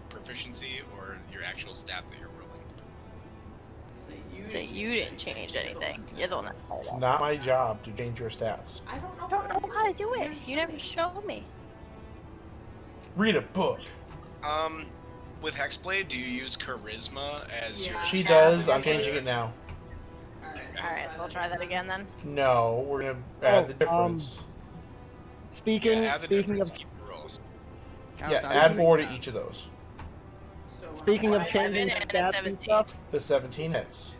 Speaker 1: proficiency or your actual stat that you're rolling.
Speaker 6: So you didn't change anything. You're the one that followed
Speaker 11: It's
Speaker 6: up.
Speaker 11: not my job to change your stats.
Speaker 9: I don't know.
Speaker 6: I don't know how to do it. You never showed me.
Speaker 11: Read a book.
Speaker 1: With Hexblade, do you use Charisma as your...
Speaker 11: She does. I'm changing it now.
Speaker 6: Alright, so I'll try that again then.
Speaker 11: No, we're going to add the difference.
Speaker 3: Speaking
Speaker 1: add the
Speaker 3: speaking
Speaker 1: difference,
Speaker 3: of
Speaker 1: keep the rolls.
Speaker 11: Yes, add 4 to each of those.
Speaker 3: speaking of
Speaker 6: 11
Speaker 3: changing
Speaker 6: and
Speaker 3: stats and
Speaker 6: 17.
Speaker 3: stuff,
Speaker 11: The 17 hits.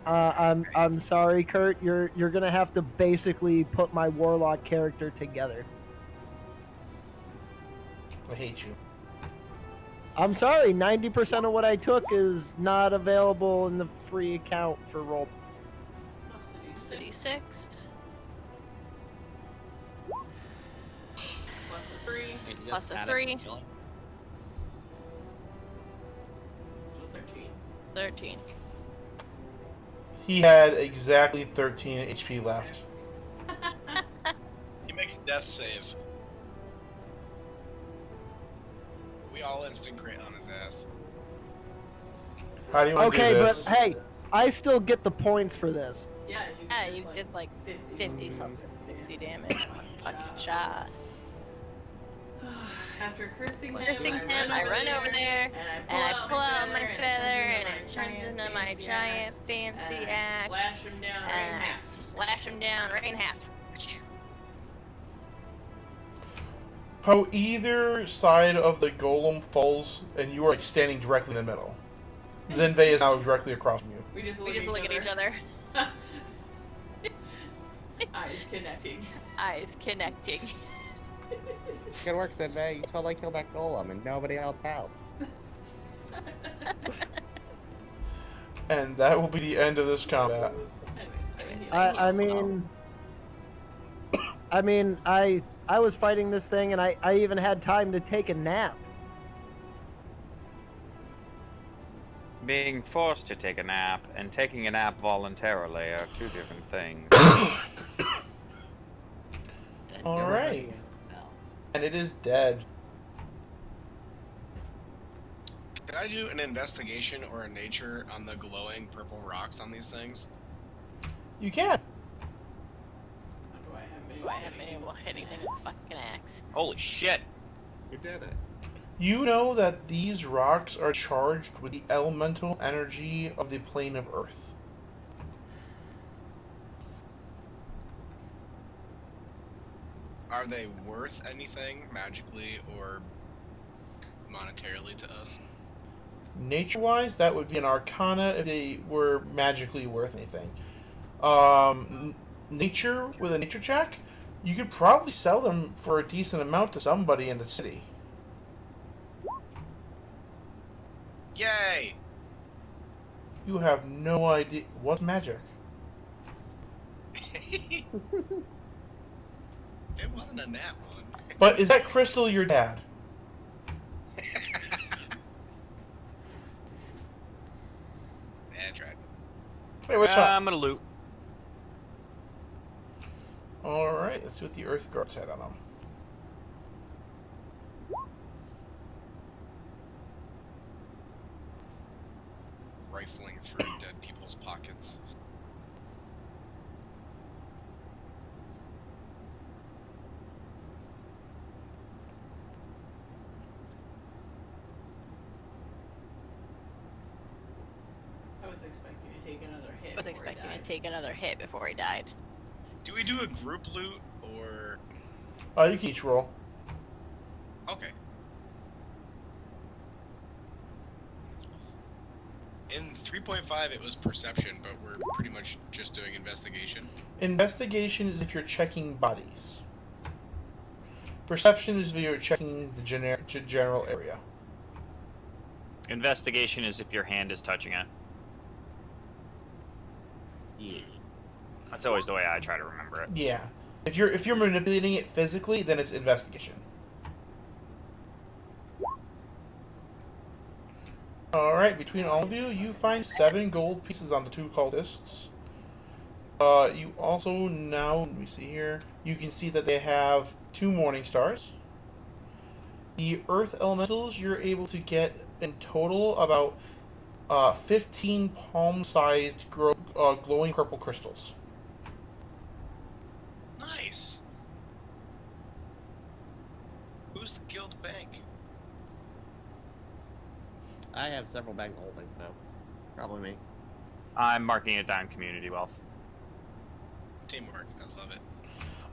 Speaker 3: I'm sorry, Kurt. You're gonna have to basically put my warlock character together.
Speaker 11: I hate you.
Speaker 3: I'm sorry. 90% of what I took is not available in the free account for roll.
Speaker 6: City 6. Plus a 3. 13.
Speaker 11: He had exactly 13 HP left.
Speaker 1: He makes a death save. We all instant crit on his ass.
Speaker 11: How do you want to
Speaker 3: Okay,
Speaker 11: do
Speaker 3: but
Speaker 11: this?
Speaker 3: hey, I still get the points for this.
Speaker 9: Yeah,
Speaker 6: You did like 50 something, 60 damage on one fucking shot.
Speaker 9: After cursing
Speaker 6: him, I run over there, and I pull out my feather, and it turns into my giant fancy axe, and I slash him down right in half.
Speaker 11: How either side of the golem falls, and you are like standing directly in the middle. Zenvei is now directly across from you.
Speaker 9: We just
Speaker 6: look at each other.
Speaker 9: Eyes connecting.
Speaker 6: Eyes connecting.
Speaker 5: Good work, Zenvei. You totally killed that golem, and nobody else helped.
Speaker 11: And that will be the end of this combat.
Speaker 3: I mean, I was fighting this thing, and I even had time to take a nap.
Speaker 7: Being forced to take a nap and taking a nap voluntarily are two different things.
Speaker 11: Alright. And it is dead.
Speaker 1: Could I do an investigation or a nature on the glowing purple rocks on these things?
Speaker 11: You can.
Speaker 9: Do
Speaker 6: I have anything with fucking axe?
Speaker 7: Holy shit!
Speaker 10: You did it.
Speaker 11: You know that these rocks are charged with the elemental energy of the plane of Earth.
Speaker 1: Are they worth anything magically or monetarily to us?
Speaker 11: Nature-wise, that would be an arcana if they were magically worth anything. Nature, with a nature check, you could probably sell them for a decent amount to somebody in the city.
Speaker 1: Yay!
Speaker 11: You have no idea. What's magic?
Speaker 1: It wasn't a nat one.
Speaker 11: But is that crystal your dad?
Speaker 1: Yeah, I tried.
Speaker 11: Wait, what's up?
Speaker 7: I'm gonna loot.
Speaker 11: Alright, let's see what the Earth Guards had on them.
Speaker 1: Rifling through dead people's pockets.
Speaker 9: I was expecting to take another hit.
Speaker 6: I was expecting to take another hit before he died.
Speaker 1: Do we do a group loot or?
Speaker 11: You can each roll.
Speaker 1: Okay. In 3.5 it was perception, but we're pretty much just doing investigation.
Speaker 11: Investigation is if you're checking bodies. Perception is if you're checking the general area.
Speaker 7: Investigation is if your hand is touching it.
Speaker 10: Yeah.
Speaker 7: That's always the way I try to remember it.
Speaker 11: Yeah. If you're manipulating it physically, then it's investigation. Alright, between all of you, you find 7 gold pieces on the 2 cultists. You also now, let me see here, you can see that they have 2 morning stars. The earth elementals, you're able to get in total about 15 palm-sized glowing purple crystals.
Speaker 1: Nice. Who's the guild bank?
Speaker 10: I have several bags of holding, so probably me.
Speaker 7: I'm marking it down community wealth.
Speaker 1: Teamwork. I love it.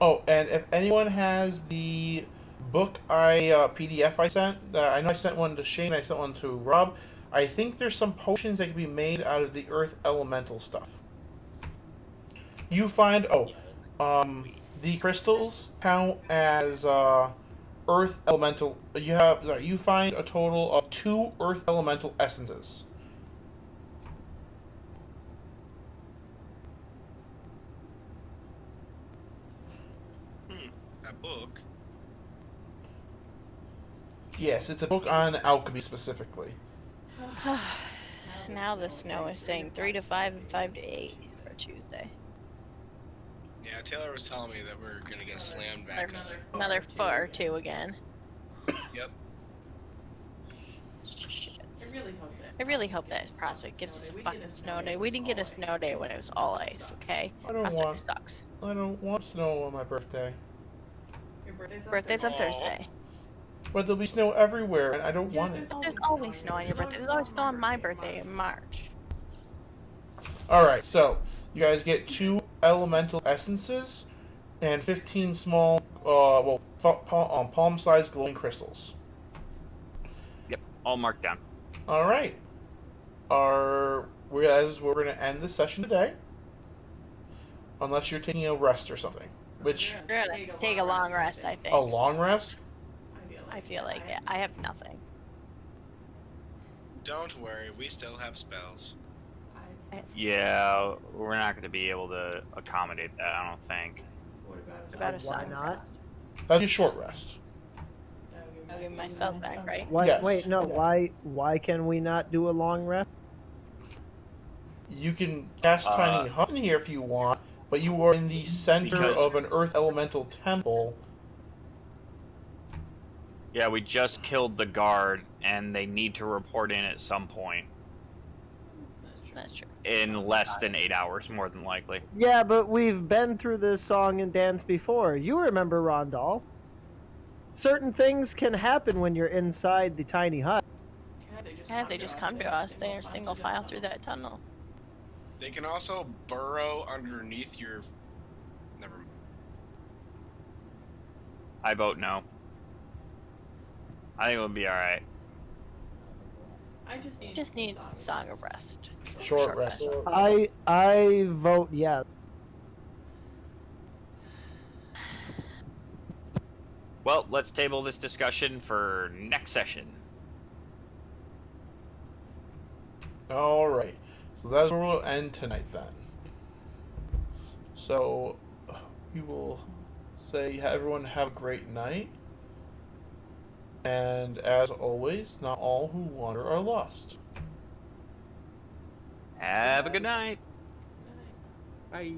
Speaker 11: Oh, and if anyone has the book PDF I sent, I know I sent one to Shane, I sent one to Rob. I think there's some potions that can be made out of the earth elemental stuff. You find, the crystals count as earth elemental. You find a total of 2 earth elemental essences.
Speaker 1: That book.
Speaker 11: Yes, it's a book on alchemy specifically.
Speaker 6: Now the snow is saying 3 to 5 and 5 to 8 for Tuesday.
Speaker 1: Yeah, Taylor was telling me that we're gonna get slammed back.
Speaker 6: Another foot or two again.
Speaker 1: Yep.
Speaker 6: Shit.
Speaker 9: I
Speaker 6: really hope that Prospect gives us a fucking snow day. We didn't get a snow day when it was all ice, okay? Prospect sucks.
Speaker 11: I don't want snow on my birthday.
Speaker 9: Your
Speaker 6: Birthday's on Thursday.
Speaker 11: But there'll be snow everywhere, and I don't
Speaker 9: Yeah,
Speaker 11: want it.
Speaker 6: There's always snow on your birthday. There's always snow on my birthday in March.
Speaker 11: Alright, so you guys get 2 elemental essences and 15 small, palm-sized glowing crystals.
Speaker 7: Yep, all marked down.
Speaker 11: Alright. We're going to end the session today. Unless you're taking a rest or something. Which...
Speaker 6: We're gonna take a long rest, I think.
Speaker 11: A long rest?
Speaker 6: I feel like it. I have nothing.
Speaker 1: Don't worry, we still have spells.
Speaker 7: Yeah, we're not going to be able to accommodate that, I don't think.
Speaker 9: What
Speaker 6: About a
Speaker 3: Why
Speaker 6: song
Speaker 3: not?
Speaker 6: rest.
Speaker 11: That'd be a short rest.
Speaker 6: I'll give my spells back, right?
Speaker 3: Why,
Speaker 11: Yes.
Speaker 3: Wait, no. Why can we not do a long rest?
Speaker 11: You can cast Tiny Hut in here if you want, but you are in the center
Speaker 7: Because-
Speaker 11: of an Earth Elemental temple.
Speaker 7: Yeah, we just killed the guard, and they need to report in at some point.
Speaker 6: That's true.
Speaker 7: In less than 8 hours, more than likely.
Speaker 3: Yeah, but we've been through this song and dance before. You remember Rondal. Certain things can happen when you're inside the tiny hut.
Speaker 6: And if they just come to us, they're single file through that tunnel.
Speaker 1: They can also burrow underneath your... Never mind.
Speaker 7: I vote no. I think it'll be alright.
Speaker 9: I
Speaker 6: Just need Song of Rest.
Speaker 11: Short rest.
Speaker 3: I vote yes.
Speaker 7: Well, let's table this discussion for next session.
Speaker 11: Alright. So that's where we'll end tonight then. So we will say everyone have a great night. And as always, not all who wander are lost.
Speaker 7: Have a good night.
Speaker 10: Bye.